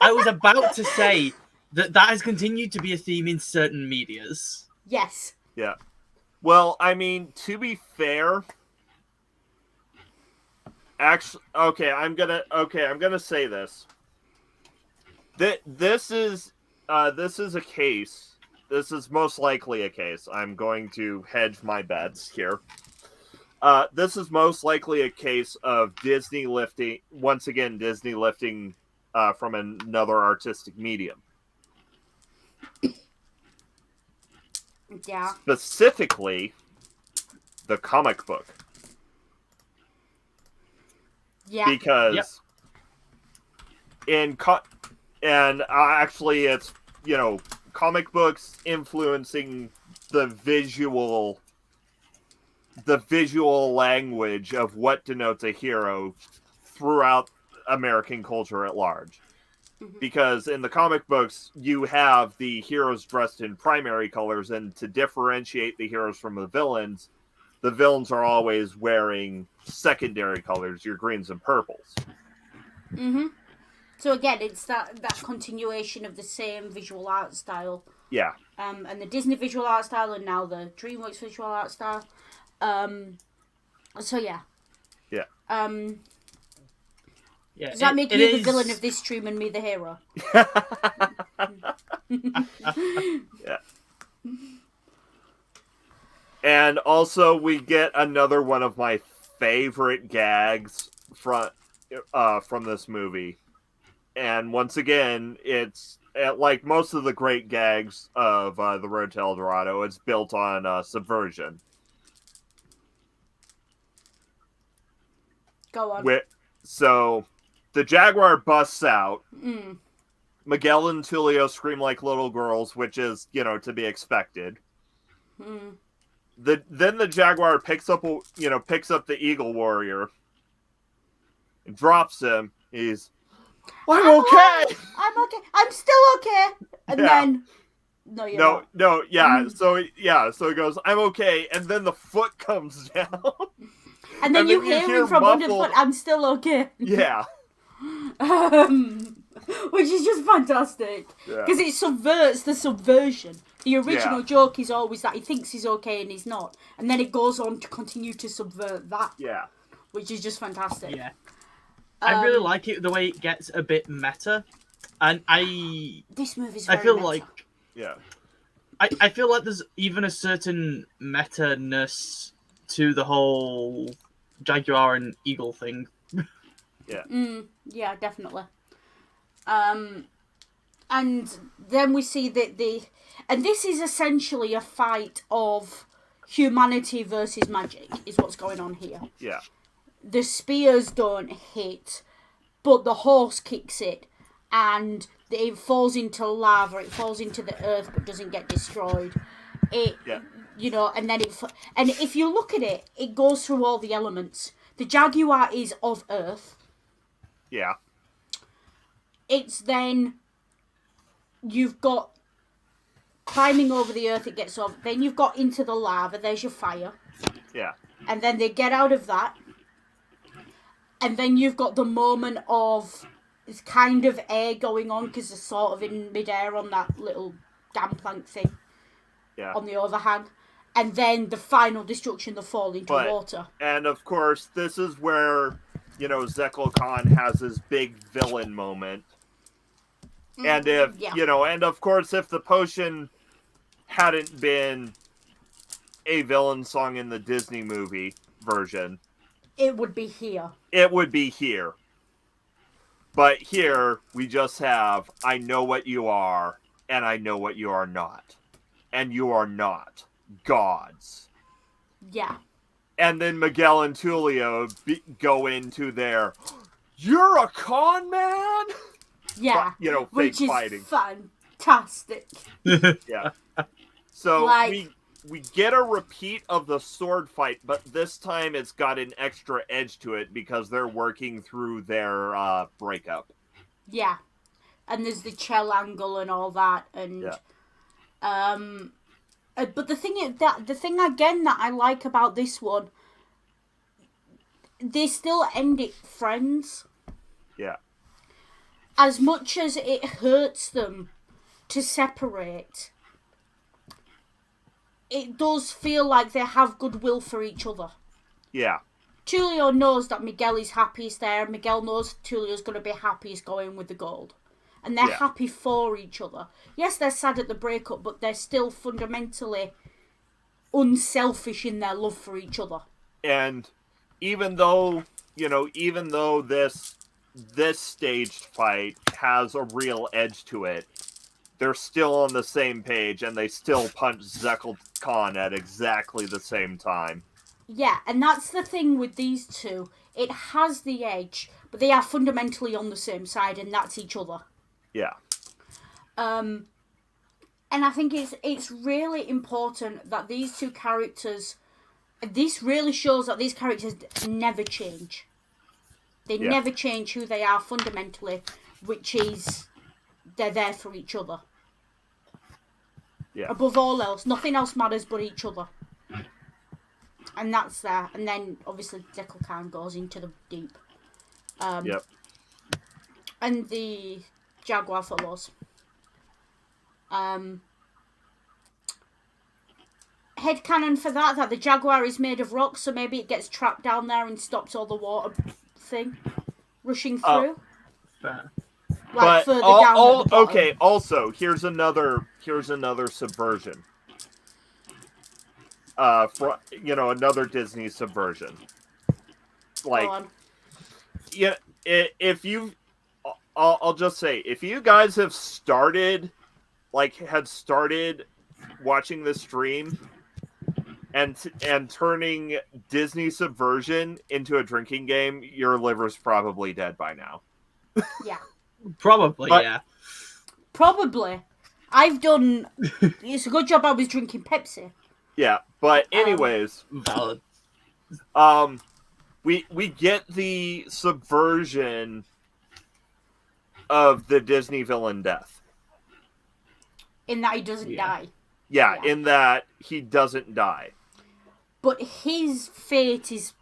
I was about to say that has continued to be a theme in certain medias. Yes. Yeah. Well, I mean, to be fair, actually, I'm gonna say this. This is a case. This is most likely a case. I'm going to hedge my bets here. This is most likely a case of Disney lifting from another artistic medium. Yeah. Specifically, the comic book. Yeah. Because actually it's, comic books influencing the visual language of what denotes a hero throughout American culture at large. Because in the comic books, you have the heroes dressed in primary colors, and to differentiate the heroes from the villains are always wearing secondary colors, your greens and purples. Mm-hmm. So again, it's that continuation of the same visual art style. Yeah. And the Disney visual art style, and now the DreamWorks visual art style. So yeah. Yeah. Yeah, Does that make you the villain of this stream and me the hero? Yeah. And also, we get another one of my favorite gags from this movie. And once again, it's like most of the great gags of The Road to El Dorado. It's built on subversion. Go on. So, the Jaguar busts out. Miguel and Tulio scream like little girls, which is, to be expected. Then the Jaguar picks up the Eagle Warrior and drops him. He's, I'm okay. I'm okay. I'm still okay. And then, no, you're not. No, yeah. So he goes, I'm okay, and then the foot comes down. And then you hear him from muffled, underfoot, I'm still okay. Yeah. Which is just fantastic. Because it subverts the subversion. The original joke is always that he thinks he's okay and he's not. And then it goes on to continue to subvert that. Yeah. Which is just fantastic. Yeah. I really like it, the way it gets a bit meta. And This movie's very I feel meta. like... Yeah. I feel like there's even a certain meta-ness to the whole Jaguar and Eagle thing. Yeah. Yeah, definitely. And then we see that and this is essentially a fight of humanity versus magic, is what's going on here. Yeah. The spears don't hit, but the horse kicks it, and it falls into lava, it falls into the earth, but doesn't get destroyed. And then and if you look at it, it goes through all the elements. The Jaguar is of earth. Yeah. It's then you've got climbing over the earth, it gets over. Then you've got into the lava, there's your fire. Yeah. And then they get out of that. And then you've got the moment of this kind of air going on because they're sort of in midair on that little gangplank thing. Yeah. On the overhang. And then the final destruction, they fall into water. And of course, this is where, Zekel Khan has his big villain moment. And and of course, if the potion hadn't been a villain song in the Disney movie version, it would be here. It would be here. But here, we just have, I know what you are, and I know what you are not. And you are not gods. Yeah. And then Miguel and Tulio go into their, you're a con man? Yeah. Fake which is fighting. Fantastic. Yeah. So Like, we get a repeat of the sword fight, but this time it's got an extra edge to it because they're working through their breakup. Yeah. And there's the Chell angle and all that, and but the thing again that I like about this one, they still end it friends. Yeah. As much as it hurts them to separate, it does feel like they have goodwill for each other. Yeah. Tulio knows that Miguel is happiest there. Miguel knows Tulio's going to be happiest going with the gold. and they're Yeah. happy for each other. Yes, they're sad at the breakup, but they're still fundamentally unselfish in their love for each other. And even though, this staged fight has a real edge to it, they're still on the same page, and they still punch Zekel Khan at exactly the same time. Yeah, and that's the thing with these two. It has the edge, but they are fundamentally on the same side, and that's each other. Yeah. And I think it's really important that these two characters. This really shows that these characters never change. They never change who they are fundamentally, which is they're there for each other. Yeah. Above all else, nothing else matters but each other. And that's there. And then, obviously, Zekel Khan goes into the deep. Yep. And the Jaguar follows. Headcanon for that the Jaguar is made of rock, so maybe it gets trapped down there and stops all the water thing rushing through. Fair. Like further down at the bottom. Okay, also, here's another subversion. Another Disney subversion. Like, Go on. yeah, if you, I'll just say, if you guys have started watching the stream and turning Disney subversion into a drinking game, your liver's probably dead by now. Yeah. Probably, yeah. Probably. I've done... It's a good job I was drinking Pepsi. Yeah, but anyways... Valid. We get the subversion of the Disney villain death. In that he doesn't die. Yeah, in that he doesn't die. But his fate is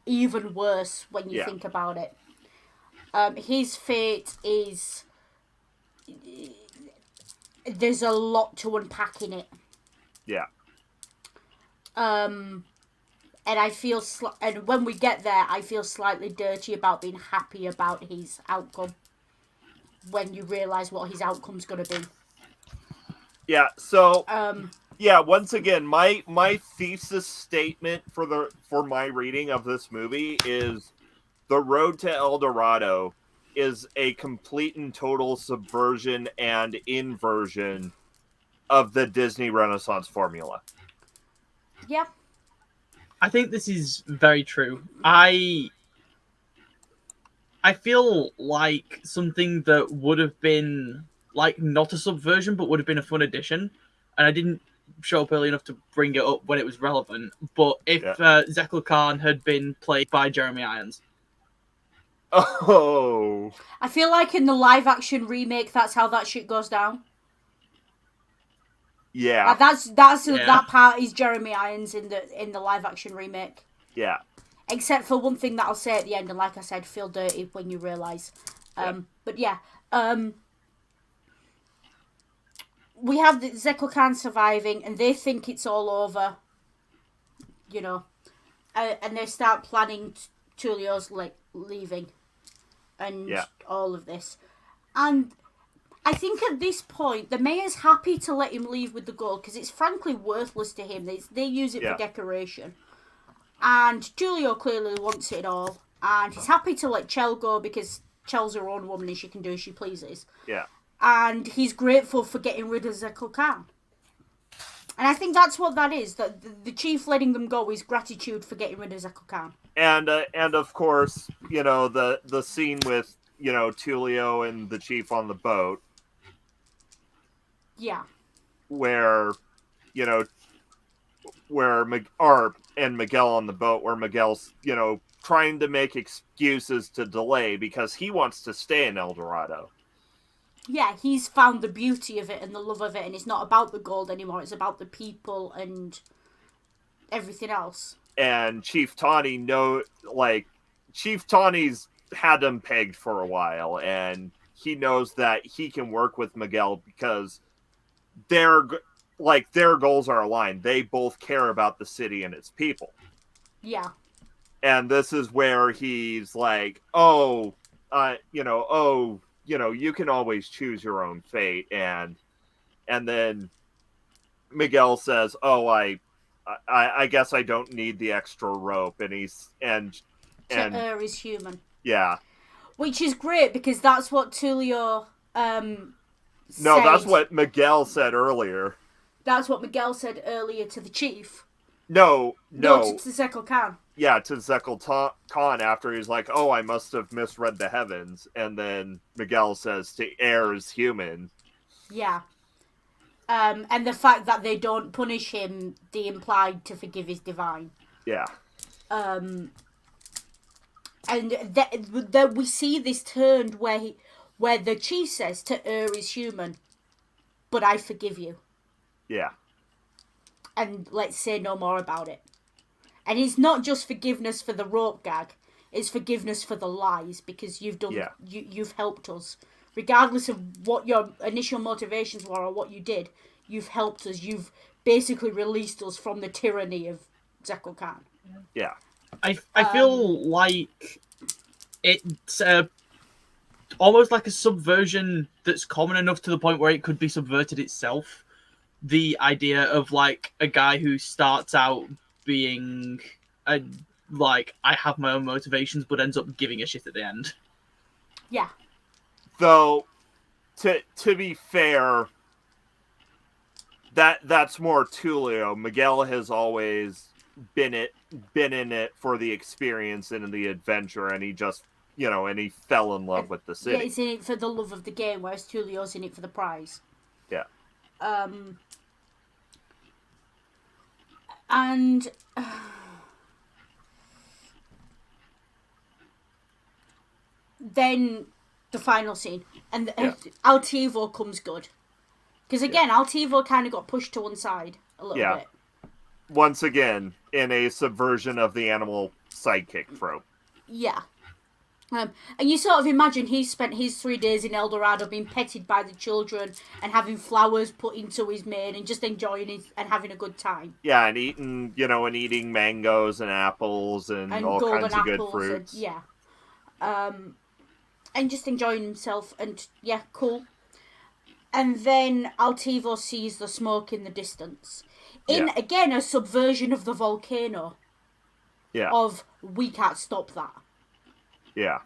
even worse when you think about it. His fate is... There's a lot to unpack in it. Yeah. And I feel... and when we get there, I feel slightly dirty about being happy about his outcome. When you realise what his outcome's going to be. Yeah, so... once again, my thesis statement for my reading of this movie is The Road to El Dorado is a complete and total subversion and inversion of the Disney Renaissance formula. Yeah. I think this is very true. I feel like something that would have been like not a subversion but would have been a fun addition, and I didn't show up early enough to bring it up when it was relevant, but if Zekel Khan had been played by Jeremy Irons. Oh. I feel like in the live action remake, that's how that shit goes down. Yeah. That part is Jeremy Irons in the live action remake. Yeah. Except for one thing that I'll say at the end, and like I said, feel dirty when you realise. But yeah. We have the Zekel Khan surviving, and they think it's all over. You know. And they start planning Tulio's leaving. And all of this. And I think at this point, the mayor's happy to let him leave with the gold, because it's frankly worthless to him. They use it for decoration. And Giulio clearly wants it all. And he's happy to let Chell go, because Chell's her own woman and she can do as she pleases. Yeah. And he's grateful for getting rid of Zekel Khan. And I think that's what that is. That the chief letting them go is gratitude for getting rid of Zekel Khan. And of course, the scene with, Tulio and the chief on the boat. Yeah. Where, and Miguel on the boat, where Miguel's, trying to make excuses to delay because he wants to stay in El Dorado. Yeah, he's found the beauty of it and the love of it, and it's not about the gold anymore, it's about the people and everything else. And Chief Tawny's had him pegged for a while, and he knows that he can work with Miguel because their goals are aligned. They both care about the city and its people. Yeah. And this is where he's like, you can always choose your own fate. And then Miguel says, "Oh, I guess I don't need the extra rope," and To err is human. Yeah. Which is great because that's what Tulio No, said. that's what Miguel said earlier. That's what Miguel said earlier to the chief. No. To Zekel Khan. Yeah, to Zekel Khan after he's like, "Oh, I must have misread the heavens," and then Miguel says, "To err is human." Yeah. And the fact that they don't punish him, the implied to forgive is divine. Yeah. And that we see this turned where the chief says, "To err is human, but I forgive you." Yeah. And let's say no more about it. And it's not just forgiveness for the rope gag; it's forgiveness for the lies because you've done, you've helped us, regardless of what your initial motivations were or what you did. You've helped us. You've basically released us from the tyranny of Zekel Khan. Yeah. I feel like it's almost like a subversion that's common enough to the point where it could be subverted itself. The idea of like a guy who starts out being like, I have my own motivations, but ends up giving a shit at the end. Yeah. Though, to be fair, that's more Tulio. Miguel has always been in it for the experience and the adventure, and he just and he fell in love with the city. Yeah, he's in it for the love of the game, whereas Tulio's in it for the prize. Yeah. And then the final scene, and Altivo comes good, because again, Altivo kind of got pushed to one side a little bit. Once again, in a subversion of the animal sidekick trope. Yeah. And you sort of imagine he spent his 3 days in El Dorado being petted by the children and having flowers put into his mane and just enjoying it and having a good time. Yeah, and eating mangoes and apples and all kinds of good fruits. And just enjoying himself and cool. And then Altivo sees the smoke in the distance. Again, a subversion of the volcano. Yeah. Of, we can't stop that. Yeah.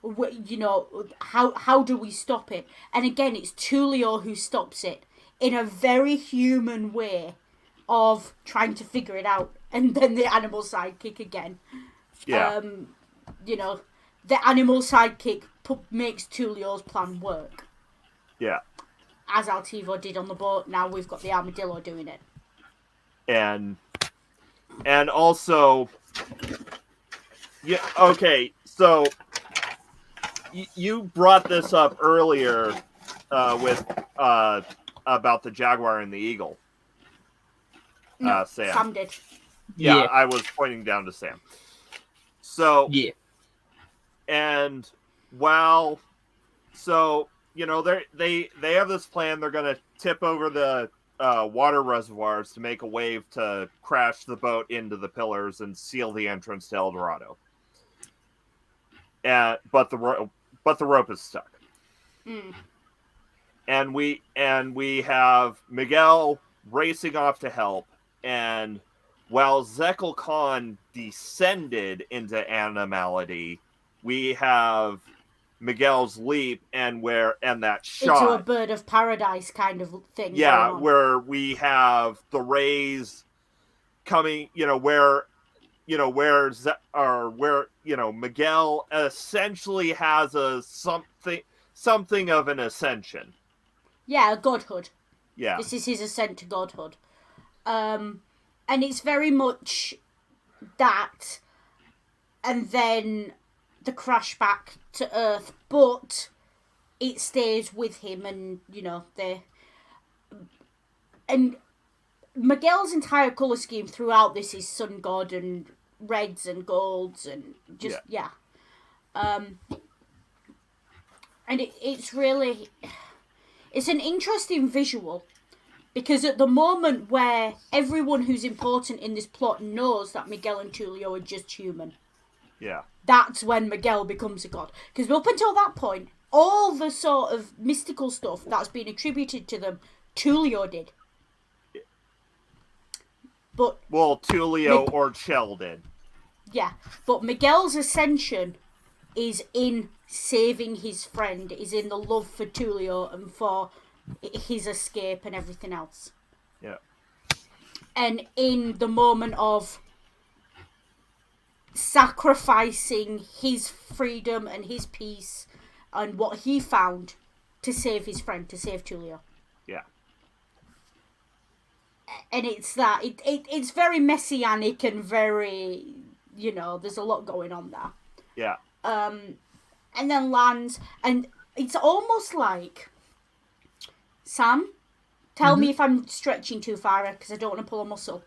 How do we stop it? And again, it's Tulio who stops it in a very human way of trying to figure it out. And then the animal sidekick again. Yeah. The animal sidekick makes Tulio's plan work. Yeah. As Altivo did on the boat, now we've got the armadillo doing it. And also, yeah, okay, so you brought this up earlier with about the jaguar and the eagle. No, Sam. Sam did. Yeah, I was pointing down to Sam. So yeah, and they have this plan. They're gonna tip over the water reservoirs to make a wave to crash the boat into the pillars and seal the entrance to El Dorado. But the rope is stuck. Mm. And we have Miguel racing off to help, and while Zekel Khan descended into animality, we have Miguel's leap and that shot into a bird of paradise kind of thing. Yeah, where we have the rays coming, where Miguel essentially has something of an ascension. Yeah, a godhood. Yeah. This is his ascent to godhood. And it's very much that, and then the crash back to Earth, but it stays with him, and and Miguel's entire colour scheme throughout this is sun god and reds and golds and just and it's really, it's an interesting visual, because at the moment where everyone who's important in this plot knows that Miguel and Tulio are just human, yeah, that's when Miguel becomes a god. Because up until that point, all the sort of mystical stuff that's been attributed to them, Tullio did. But Well, Tullio or Chell did. yeah, but Miguel's ascension is in saving his friend, is in the love for Tullio and for his escape and everything else. Yeah. And in the moment of sacrificing his freedom and his peace and what he found to save his friend, to save Tullio. Yeah. And it's that it's very messianic and very, there's a lot going on there. Yeah. And then lands, and it's almost like, Sam, tell me if I'm stretching too far because I don't want to pull a muscle.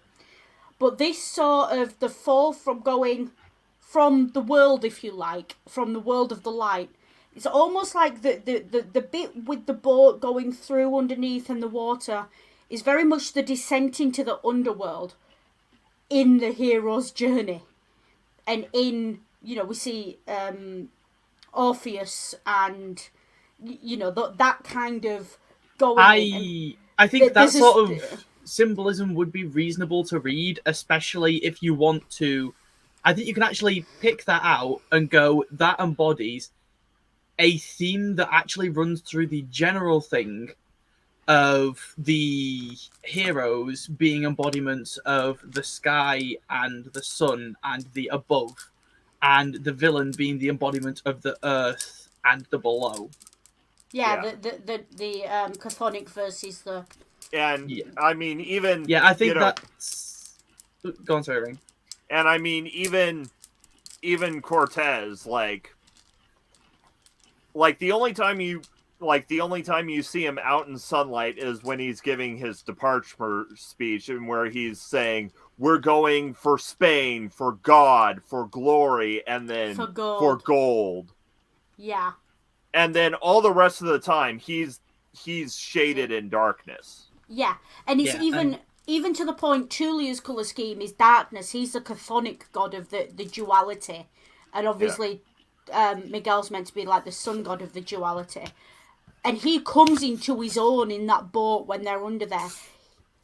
But this sort of the fall from going from the world, if you like, from the world of the light. It's almost like the bit with the boat going through underneath and the water is very much the descent into the underworld in the hero's journey. And in, we see Orpheus and, that kind of going. I think that sort of symbolism would be reasonable to read, especially if you want to. I think you can actually pick that out and go, that embodies a theme that actually runs through the general thing of the heroes being embodiments of the sky and the sun and the above, and the villain being the embodiment of the earth and the below. Yeah. The chthonic versus the. And I mean, even I think that's. Go on, sorry, Ring. And I mean, even Cortez, like the only time you see him out in sunlight is when he's giving his departure speech, and where he's saying, "We're going for Spain, for God, for glory, and then for gold." Yeah. And then all the rest of the time, he's shaded in darkness. Yeah, and it's even to the point, Tullio's colour scheme is darkness. He's the chthonic god of the duality. And obviously, Miguel's meant to be like the sun god of the duality. And he comes into his own in that boat when they're under there.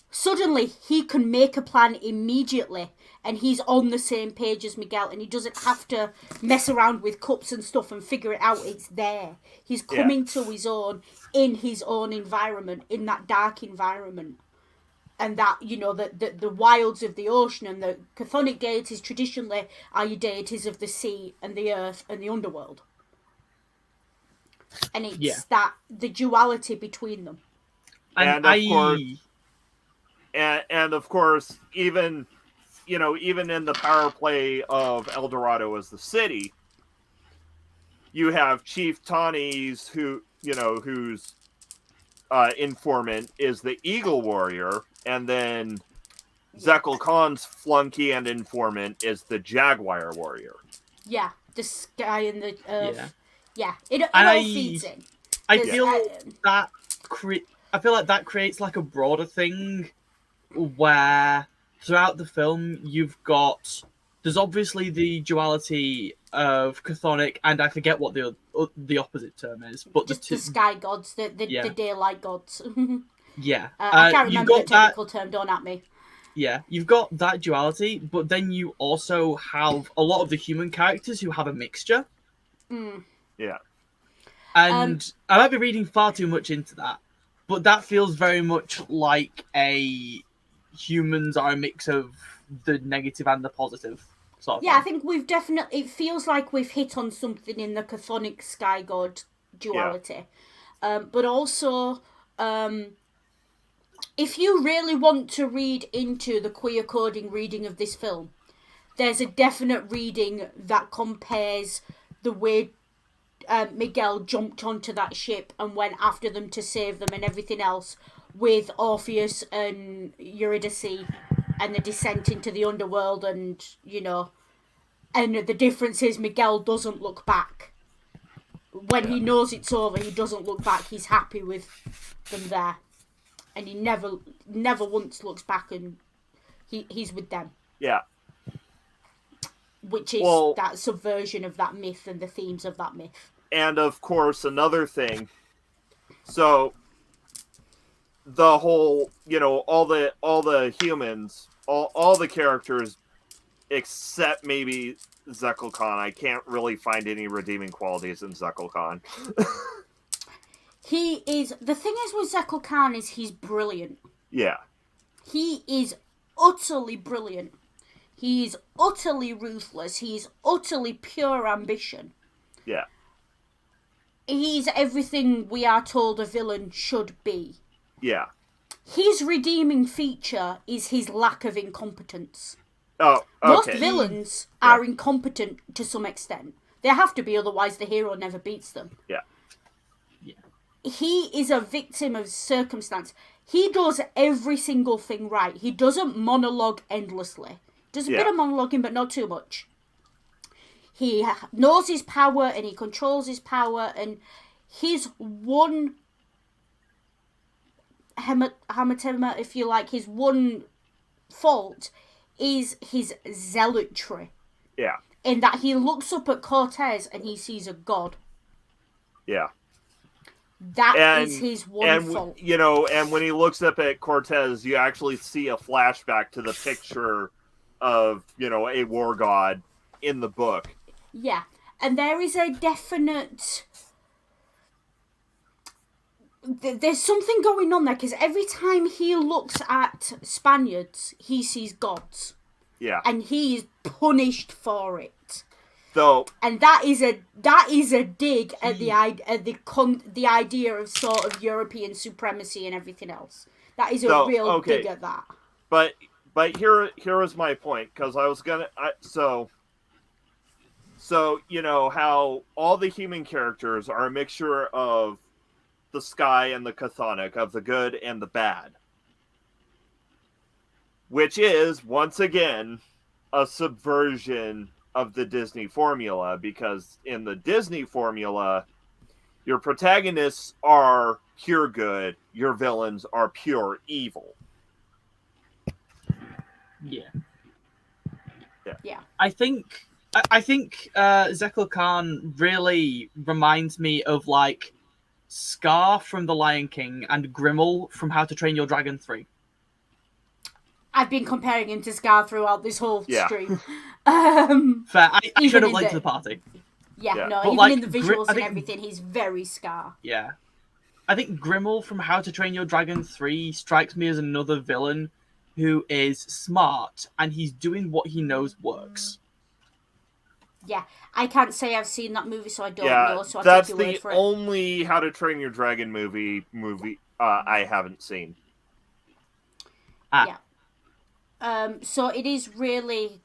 Suddenly, he can make a plan immediately. And he's on the same page as Miguel. And he doesn't have to mess around with cups and stuff and figure it out. It's there. He's coming to his own in his own environment, in that dark environment. And that, the wilds of the ocean and the chthonic deities traditionally are your deities of the sea and the earth and the underworld. And it's the duality between them. And of course, even in the power play of El Dorado as the city, you have Chief Tawny's whose informant is the Eagle Warrior, and then Zekel Khan's flunky and informant is the Jaguar Warrior. Yeah, the sky and the earth. Yeah, it all feeds in. I feel like that creates like a broader thing where throughout the film there's obviously the duality of chthonic, and I forget what the opposite term is, but just the sky gods, the daylight gods. I can't remember the technical term. Don't at me. Yeah, you've got that duality, but then you also have a lot of the human characters who have a mixture. Yeah. And I might be reading far too much into that, but that feels very much like humans are a mix of the negative and the positive. Sort of thing. I think it feels like we've hit on something in the chthonic sky god duality. But also, if you really want to read into the queer coding reading of this film, there's a definite reading that compares the way Miguel jumped onto that ship and went after them to save them and everything else with Orpheus and Eurydice and the descent into the underworld, and and the difference is Miguel doesn't look back. When he knows it's over, he doesn't look back. He's happy with them there, and he never once looks back, and he's with them. Yeah. Which is that subversion of that myth and the themes of that myth. and of course, another thing. So the whole, all the humans, all the characters, except maybe Zekel Khan. I can't really find any redeeming qualities in Zekel Khan. He is... The thing is with Zekel Khan is he's brilliant. Yeah. He is utterly brilliant. He is utterly ruthless. He is utterly pure ambition. Yeah. He's everything we are told a villain should be. Yeah. His redeeming feature is his lack of incompetence. Oh, okay. Most villains are incompetent to some extent. They have to be, otherwise the hero never beats them. Yeah. He is a victim of circumstance. He does every single thing right. He doesn't monologue endlessly. Does a bit of monologuing, but not too much. He knows his power and he controls his power, and his one hematema, if you like, his one fault is his zealotry. Yeah. In that he looks up at Cortez and he sees a god. Yeah. That is his one fault. And when he looks up at Cortez, you actually see a flashback to the picture of, a war god in the book. Yeah. And there is a definite... There's something going on there, because every time he looks at Spaniards, he sees gods. Yeah. And he is punished for it. So, and that is a dig at the idea of sort of European supremacy and everything else. That is a real dig at that. But here is my point, because I was gonna so how all the human characters are a mixture of the sky and the chthonic, of the good and the bad, which is once again a subversion of the Disney formula, because in the Disney formula, your protagonists are pure good, your villains are pure evil. Yeah. I think Zekel Khan really reminds me of like Scar from The Lion King and Grimmel from How to Train Your Dragon 3. I've been comparing him to Scar throughout this whole stream. Fair. I should have liked the party. Yeah, no, but even in the visuals and everything, he's very Scar. Yeah. I think Grimmel from How to Train Your Dragon 3 strikes me as another villain who is smart, and he's doing what he knows works. Yeah, I can't say I've seen that movie, so I don't know. So that's take your word the for only How to Train Your Dragon movie I haven't seen. Yeah. So it is really...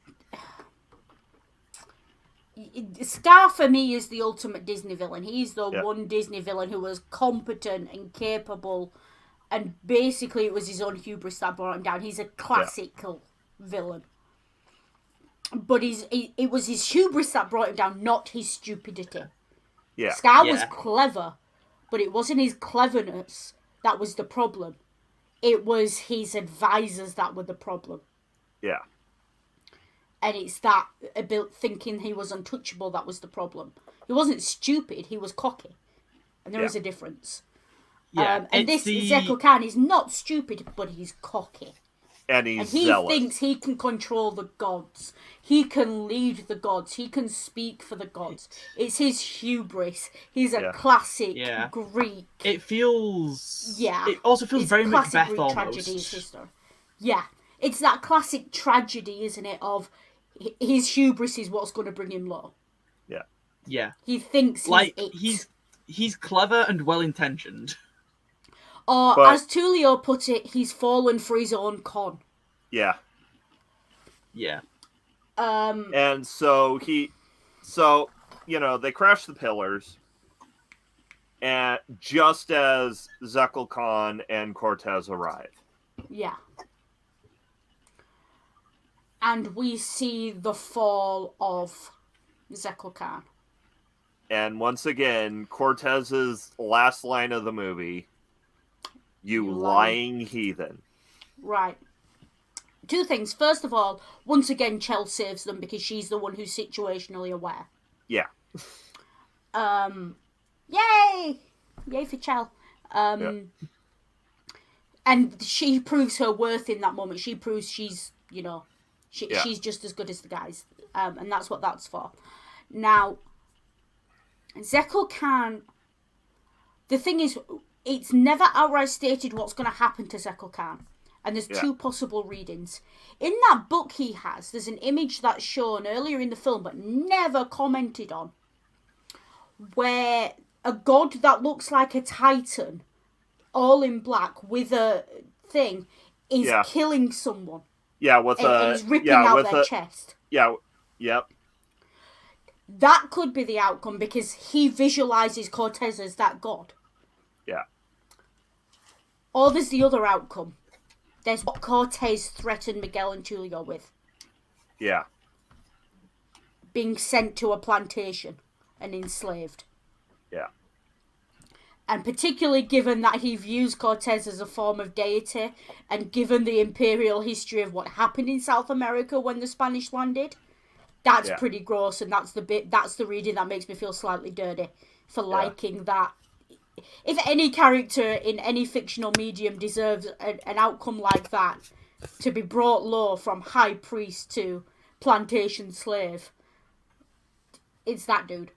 Scar, for me, is the ultimate Disney villain. He's the one Disney villain who was competent and capable, and basically it was his own hubris that brought him down. He's a classical villain. But it was his hubris that brought him down, not his stupidity. Yeah. Scar was clever, but it wasn't his cleverness that was the problem. It was his advisors that were the problem. Yeah. And it's that about thinking he was untouchable that was the problem. He wasn't stupid, he was cocky. And there is a difference. Yeah, and this Zekel Khan is not stupid, but he's cocky. And he zealous. Thinks he can control the gods. He can lead the gods. He can speak for the gods. It's his hubris. He's a classic Greek. It feels... Yeah. It also feels very Macbeth Greek almost. Tragedy sister. Yeah. It's that classic tragedy, isn't it, of his hubris is what's going to bring him low. Yeah. Yeah. He thinks he's clever and well-intentioned. Or, as Tulio put it, he's fallen for his own con. Yeah. Yeah. And so they crash the pillars, and just as Zekel Khan and Cortez arrive. Yeah. And we see the fall of Zekel Khan. And once again, Cortez's last line of the movie, "You lying heathen." Right. Two things. First of all, once again, Chell saves them because she's the one who's situationally aware. Yeah. Yay! Yay for Chell. And she proves her worth in that moment. She proves she's, she's just as good as the guys. And that's what that's for. Now, Zekel Khan, the thing is, it's never outright stated what's going to happen to Zekel Khan. And there's two possible readings. In that book he has, there's an image that's shown earlier in the film but never commented on, where a god that looks like a titan, all in black with a thing, is killing someone. Yeah, with and he's ripping out their chest. Yeah, yep. That could be the outcome because he visualizes Cortez as that god. Yeah. Or there's the other outcome. There's what Cortez threatened Miguel and Julio with. Yeah. Being sent to a plantation and enslaved. Yeah. And particularly given that he views Cortez as a form of deity, and given the imperial history of what happened in South America when the Spanish landed, that's pretty gross, and that's the reading that makes me feel slightly dirty for liking that. If any character in any fictional medium deserves an outcome like that, to be brought low from high priest to plantation slave, it's that dude.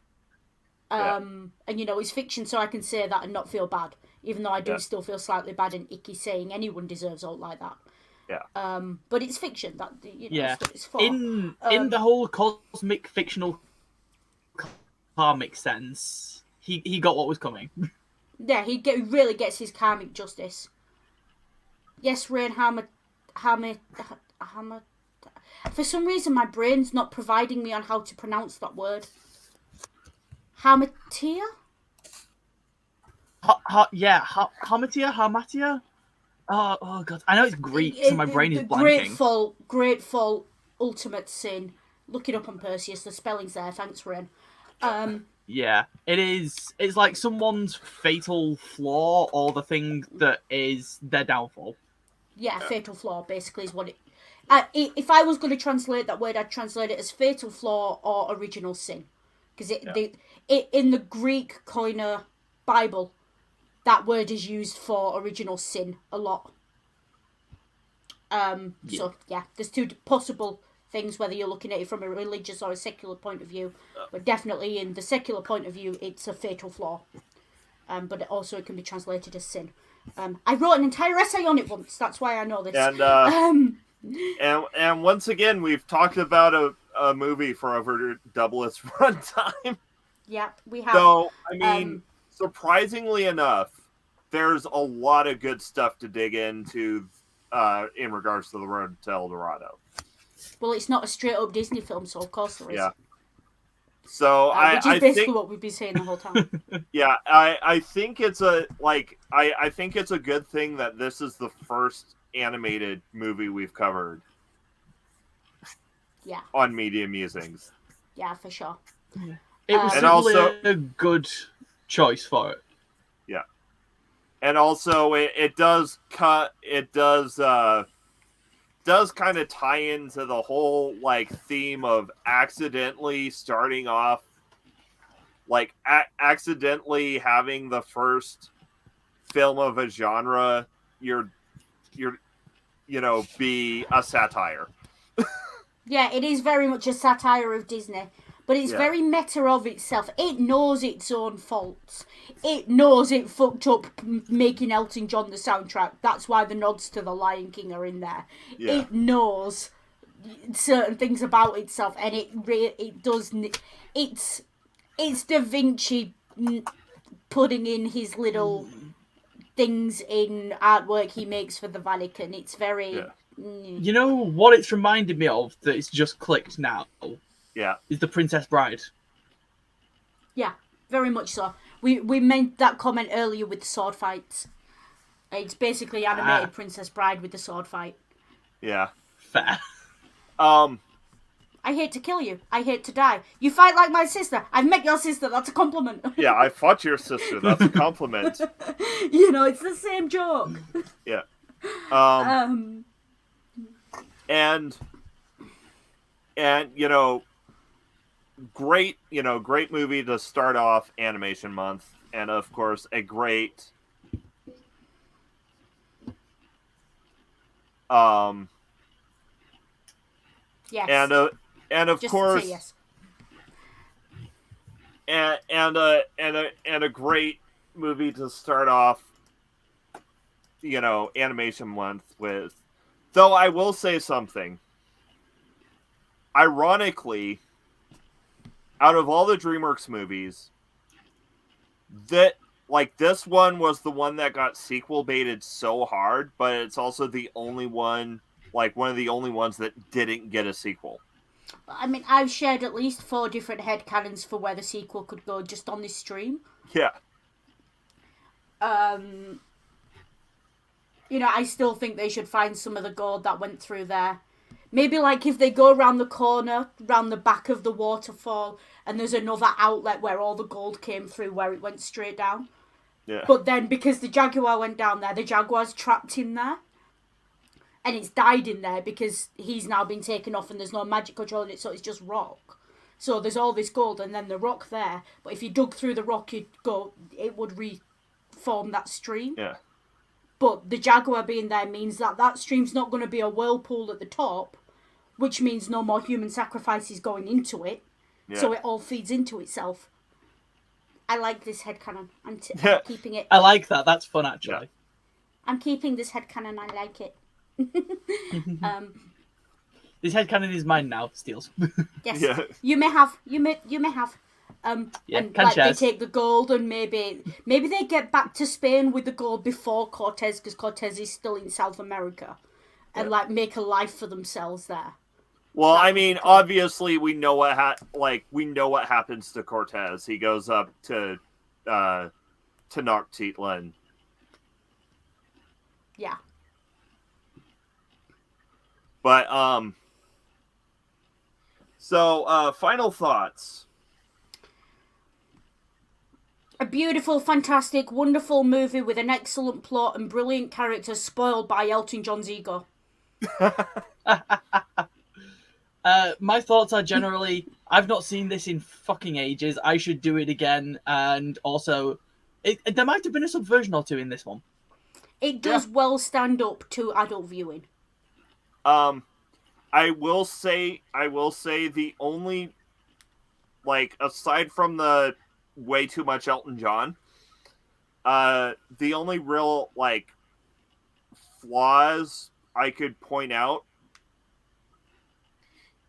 And it's fiction, so I can say that and not feel bad, even though I do still feel slightly bad and icky saying anyone deserves all like that. Yeah. But it's fiction that that's what it's for. In the whole cosmic fictional karmic sense, he got what was coming. Yeah, he really gets his karmic justice. Yes, Rain Hammer. For some reason, my brain's not providing me on how to pronounce that word. Hamatia? Hamatia? Oh god. I know it's Greek, so my brain is blanking. Grateful, ultimate sin. Look it up on Perseus, the spelling's there, thanks, Ren. Yeah, it is. It's like someone's fatal flaw or the thing that is their downfall. Yeah, fatal flaw, basically, is what it... if I was going to translate that word, I'd translate it as fatal flaw or original sin. Because in the Greek Koine Bible, that word is used for original sin a lot. So, there's two possible things, whether you're looking at it from a religious or a secular point of view. But definitely in the secular point of view, it's a fatal flaw. But it can be translated as sin. I wrote an entire essay on it once, that's why I know this. And once again, we've talked about a movie for over double its runtime. Yeah, we have. So, I mean, surprisingly enough, there's a lot of good stuff to dig into in regards to the road to El Dorado. Well, it's not a straight-up Disney film, so of course there is. Yeah. So which is basically what we've been saying the whole time. Yeah, I think it's I think it's a good thing that this is the first animated movie we've covered. Yeah. On Media Musings. Yeah, for sure. It was certainly a good choice for it. Yeah. And also it does kind of tie into the whole theme of accidentally starting off accidentally having the first film of a genre be a satire. Yeah, it is very much a satire of Disney, but it's very meta of itself. It knows its own faults. It knows it fucked up making Elton John the soundtrack. That's why the nods to The Lion King are in there. Yeah. It knows certain things about itself, and it does. It's Da Vinci putting in his little things in artwork he makes for the Vatican. It's very... Yeah. You know what it's reminded me of that it's just clicked now? Yeah. Is The Princess Bride. Yeah, very much so. We made that comment earlier with the sword fights. It's basically animated Princess Bride with the sword fight. Yeah. Fair. I hate to kill you. I hate to die. You fight like my sister. I've met your sister. That's a compliment. Yeah, I fought your sister. That's a compliment. It's the same joke. Yeah. And great movie to start off Animation Month, and of course a great Yes. and of Just course say yes. and a great movie to start off Animation Month with. Though I will say something. Ironically, out of all the DreamWorks movies, that this one was the one that got sequel baited so hard, but it's also the only one, one of the only ones that didn't get a sequel. I mean, I've shared at least 4 different headcanons for where the sequel could go just on this stream. Yeah. I still think they should find some of the gold that went through there. Maybe if they go around the corner, round the back of the waterfall, and there's another outlet where all the gold came through, where it went straight down. Yeah. But then, because the Jaguar went down there, the Jaguar's trapped in there. And it's died in there because he's now been taken off and there's no magic controlling it, so it's just rock. So there's all this gold and then the rock there. But if you dug through the rock, it would reform that stream. Yeah. But the Jaguar being there means that stream's not going to be a whirlpool at the top, which means no more human sacrifices going into it. Yeah. So it all feeds into itself. I like this headcanon. I'm keeping it. I like that. That's fun, actually. Yeah. I'm keeping this headcanon. I like it. This headcanon is mine now, Steels. Yes. Yeah. You may have. Yeah, and they take the gold and maybe they get back to Spain with the gold before Cortez, because Cortez is still in South America, and make a life for themselves there. Well, I mean, obviously we know what happens to Cortez. He goes up to Tenochtitlan. Yeah. But so final thoughts. A beautiful, fantastic, wonderful movie with an excellent plot and brilliant characters spoiled by Elton John's ego. My thoughts are generally, I've not seen this in fucking ages. I should do it again. And also, there might have been a subversion or two in this one. It does well stand up to adult viewing. I will say the only, aside from the way too much Elton John, the only real, flaws I could point out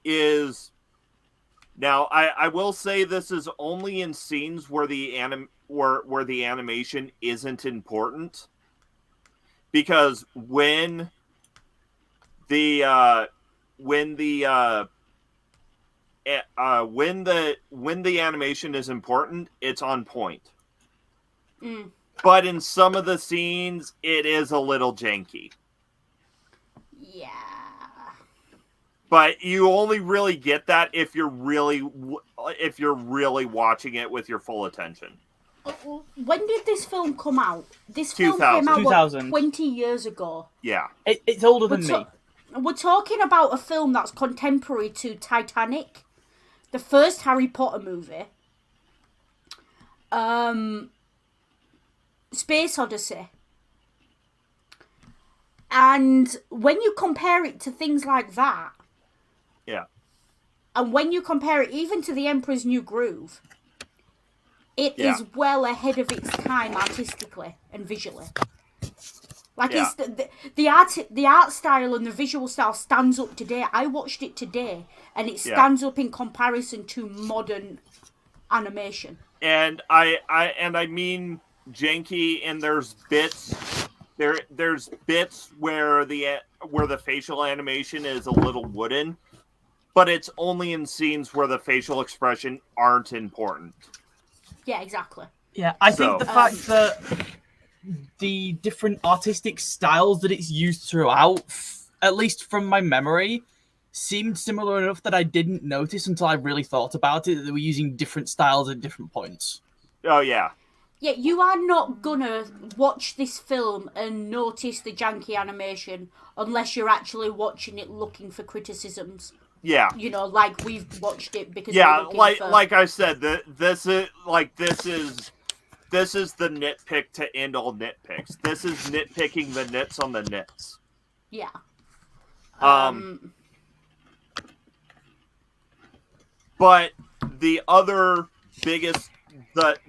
is, now I will say this is only in scenes where the where the animation isn't important, because when the animation is important, it's on point. Mm. But in some of the scenes, it is a little janky. Yeah. But you only really get that if you're really watching it with your full attention. When did this film come out? This film 2000. came out 2000. 20 years ago. Yeah. It's older than me. We're talking about a film that's contemporary to Titanic, the first Harry Potter movie, Space Odyssey. And when you compare it to things like that, yeah, and when you compare it even to The Emperor's New Groove, it is well ahead of its time artistically and visually. It's the art style and the visual style stands up today. I watched it today, and it stands up in comparison to modern animation. And I mean janky, and there's bits where the facial animation is a little wooden, but it's only in scenes where the facial expression aren't important. Yeah, exactly. Yeah, I think the fact that the different artistic styles that it's used throughout, at least from my memory, seemed similar enough that I didn't notice until I really thought about it, that they were using different styles at different points. Oh, yeah. Yeah, you are not gonna watch this film and notice the janky animation unless you're actually watching it looking for criticisms. Yeah. You know, like we've watched it because Yeah, we're looking for... like I said, this is the nitpick to end all nitpicks. This is nitpicking the nits on the nits. Yeah. But the other biggest, but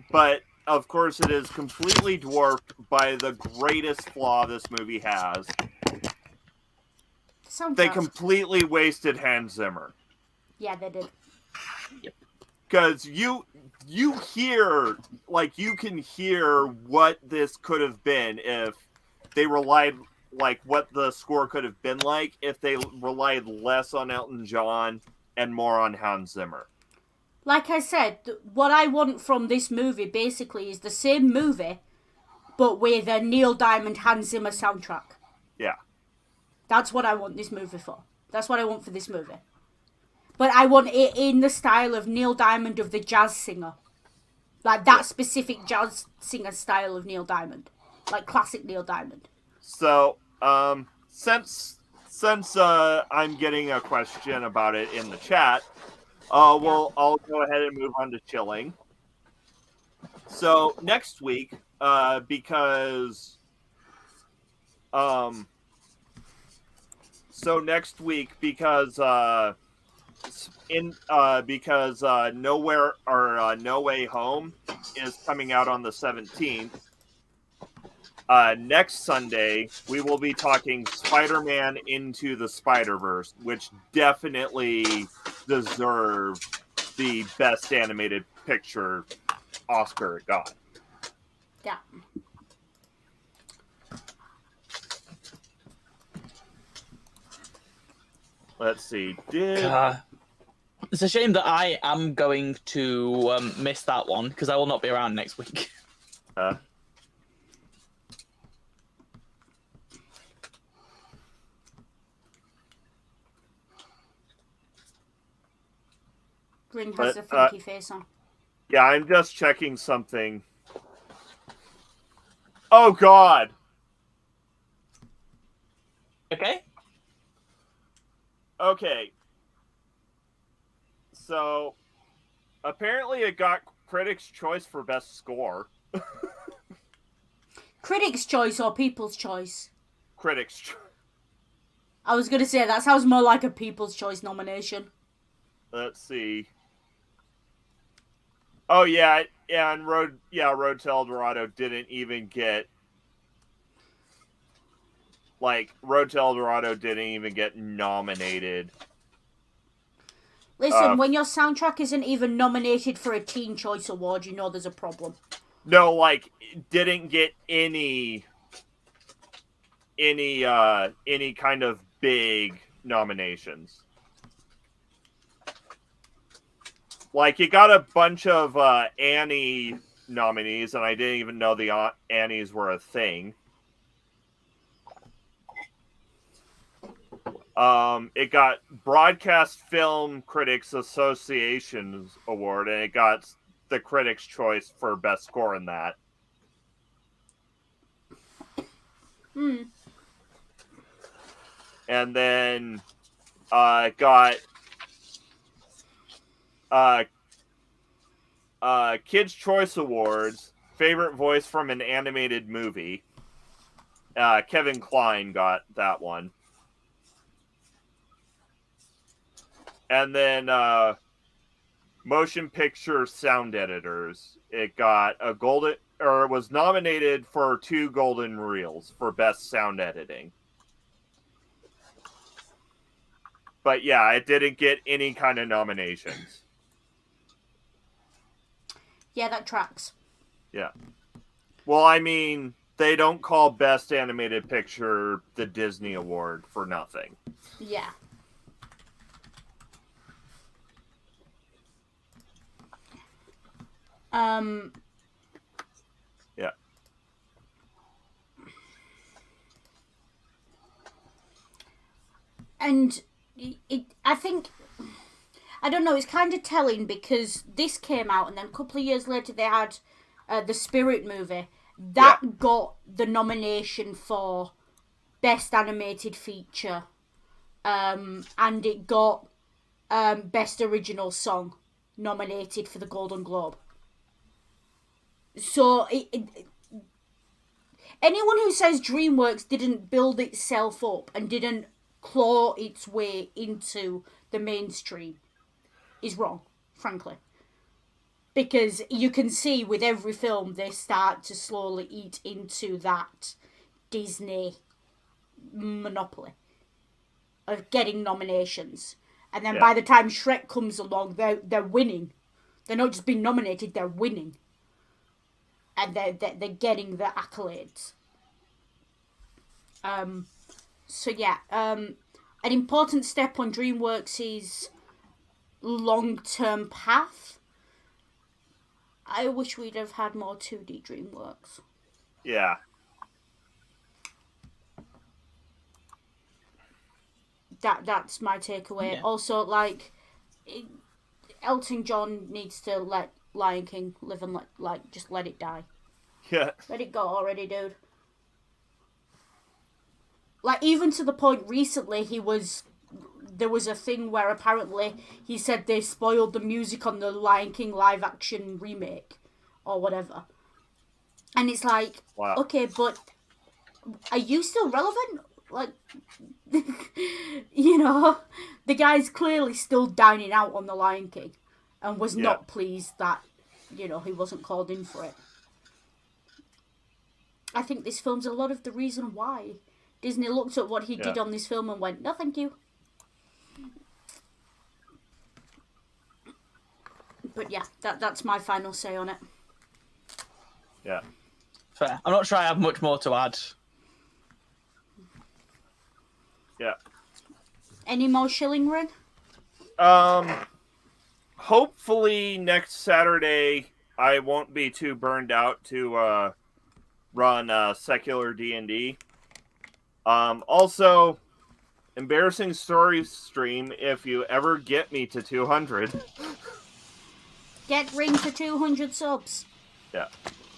of course it is completely dwarfed by the greatest flaw this movie has. They completely wasted Hans Zimmer. Yeah, they did. Because you hear, like, you can hear what this could have been if they relied, like, what the score could have been like if they relied less on Elton John and more on Hans Zimmer. Like I said, what I want from this movie basically is the same movie, but with a Neil Diamond Hans Zimmer soundtrack. Yeah. That's what I want this movie for. That's what I want for this movie. But I want it in the style of Neil Diamond of the jazz singer. Like that specific jazz singer style of Neil Diamond. Like classic Neil Diamond. So, since I'm getting a question about it in the chat, I'll go ahead and move on to chilling. So next week, because Nowhere or No Way Home is coming out on the 17th. Next Sunday, we will be talking Spider-Man Into the Spider-Verse, which definitely deserved the Best Animated Picture Oscar it got. Yeah. Let's see. It's a shame that I am going to miss that one because I will not be around next week. Ring has a funky face on. Yeah, I'm just checking something. Oh, God. Okay. Okay. So, apparently it got Critics' Choice for Best Score. Critics' Choice or People's Choice? Critics' Choice. I was going to say, that sounds more like a People's Choice nomination. Let's see. Oh, yeah, and Road to El Dorado didn't even get... Like, Road to El Dorado didn't even get nominated. Listen, when your soundtrack isn't even nominated for a Teen Choice Award, you know there's a problem. No, like, didn't get any kind of big nominations. Like, it got a bunch of Annie nominees, and I didn't even know the Annies were a thing. It got Broadcast Film Critics Association's award, and it got the Critics' Choice for Best Score in that. And then it got Kids' Choice Awards, Favorite Voice from an Animated Movie. Kevin Kline got that one. And then Motion Picture Sound Editors. It got a golden, or it was nominated for 2 Golden Reels for Best Sound Editing. But yeah, it didn't get any kind of nominations. Yeah, that tracks. Yeah. Well, I mean, they don't call Best Animated Picture the Disney Award for nothing. Yeah. Yeah. And I think, I don't know, it's kind of telling because this came out and then a couple of years later they had the Spirit movie. That got the nomination for Best Animated Feature. And it got Best Original Song nominated for the Golden Globe. So anyone who says DreamWorks didn't build itself up and didn't claw its way into the mainstream is wrong, frankly. Because you can see with every film they start to slowly eat into that Disney monopoly of getting nominations. And then by the time Shrek comes along, they're winning. They're not just being nominated, they're winning. And they're getting the accolades. So yeah, an important step on DreamWorks' long-term path. I wish we'd have had more 2D DreamWorks. Yeah. That's my takeaway. Yeah. Also, like, Elton John needs to let Lion King live and just let it die. Yeah. Let it go already, dude. Like, even to the point recently, there was a thing where apparently he said they spoiled the music on the Lion King live action remake or whatever. And it's like, wow. Okay, but are you still relevant? Like, you know, the guy's clearly still dining out on the Lion King and was not pleased that, you know, he wasn't called in for it. I think this film's a lot of the reason why. Disney looked at what he did on this film and went, no, thank you. But yeah, that's my final say on it. Yeah. Fair. I'm not sure I have much more to add. Yeah. Any more Shilling Ring? Hopefully next Saturday I won't be too burned out to run secular D&D. Also, embarrassing story stream if you ever get me to 200. Get Ring to 200 subs. Yeah.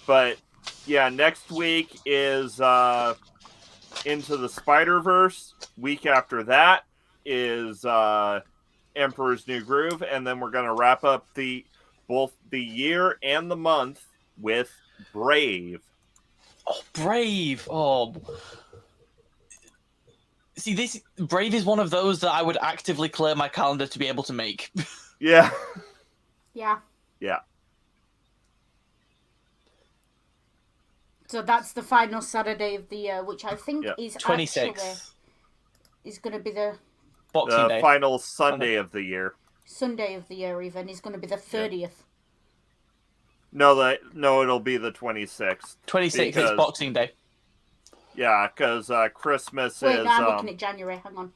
But, yeah, next week is Into the Spider-Verse. Week after that is Emperor's New Groove. And then we're going to wrap up both the year and the month with Brave. Oh, Brave! Oh. See, this Brave is one of those that I would actively clear my calendar to be able to make. Yeah. Yeah. Yeah. So that's the final Saturday of the year, which I think is 26th. Is going to be the Boxing Day. Final Sunday of the year. Sunday of the year even is going to be the 30th. Yeah. No, it'll be the 26th. 26th is Boxing Day. Yeah, because Christmas is... Wait, no, I'm looking at January. Hang on.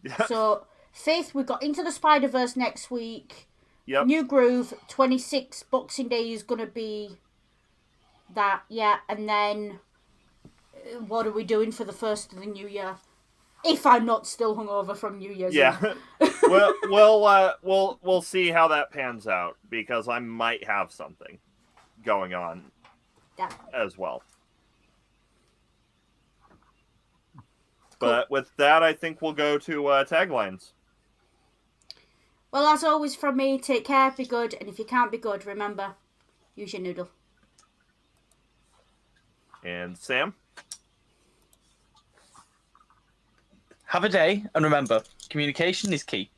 Yeah. So, 5th, we've got Into the Spider-Verse next week. Yep. New Groove, 26th, Boxing Day is going to be that, yeah. And then, what are we doing for the first of the new year? If I'm not still hungover from New Year's. Yeah. We'll see how that pans out, because I might have something going on as well. But with that, I think we'll go to taglines. Well, as always from me, take care, be good, and if you can't be good, remember, use your noodle. And Sam? Have a day, and remember, communication is key.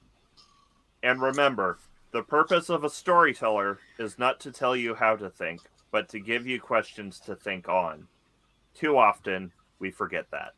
And remember, the purpose of a storyteller is not to tell you how to think, but to give you questions to think on. Too often, we forget that.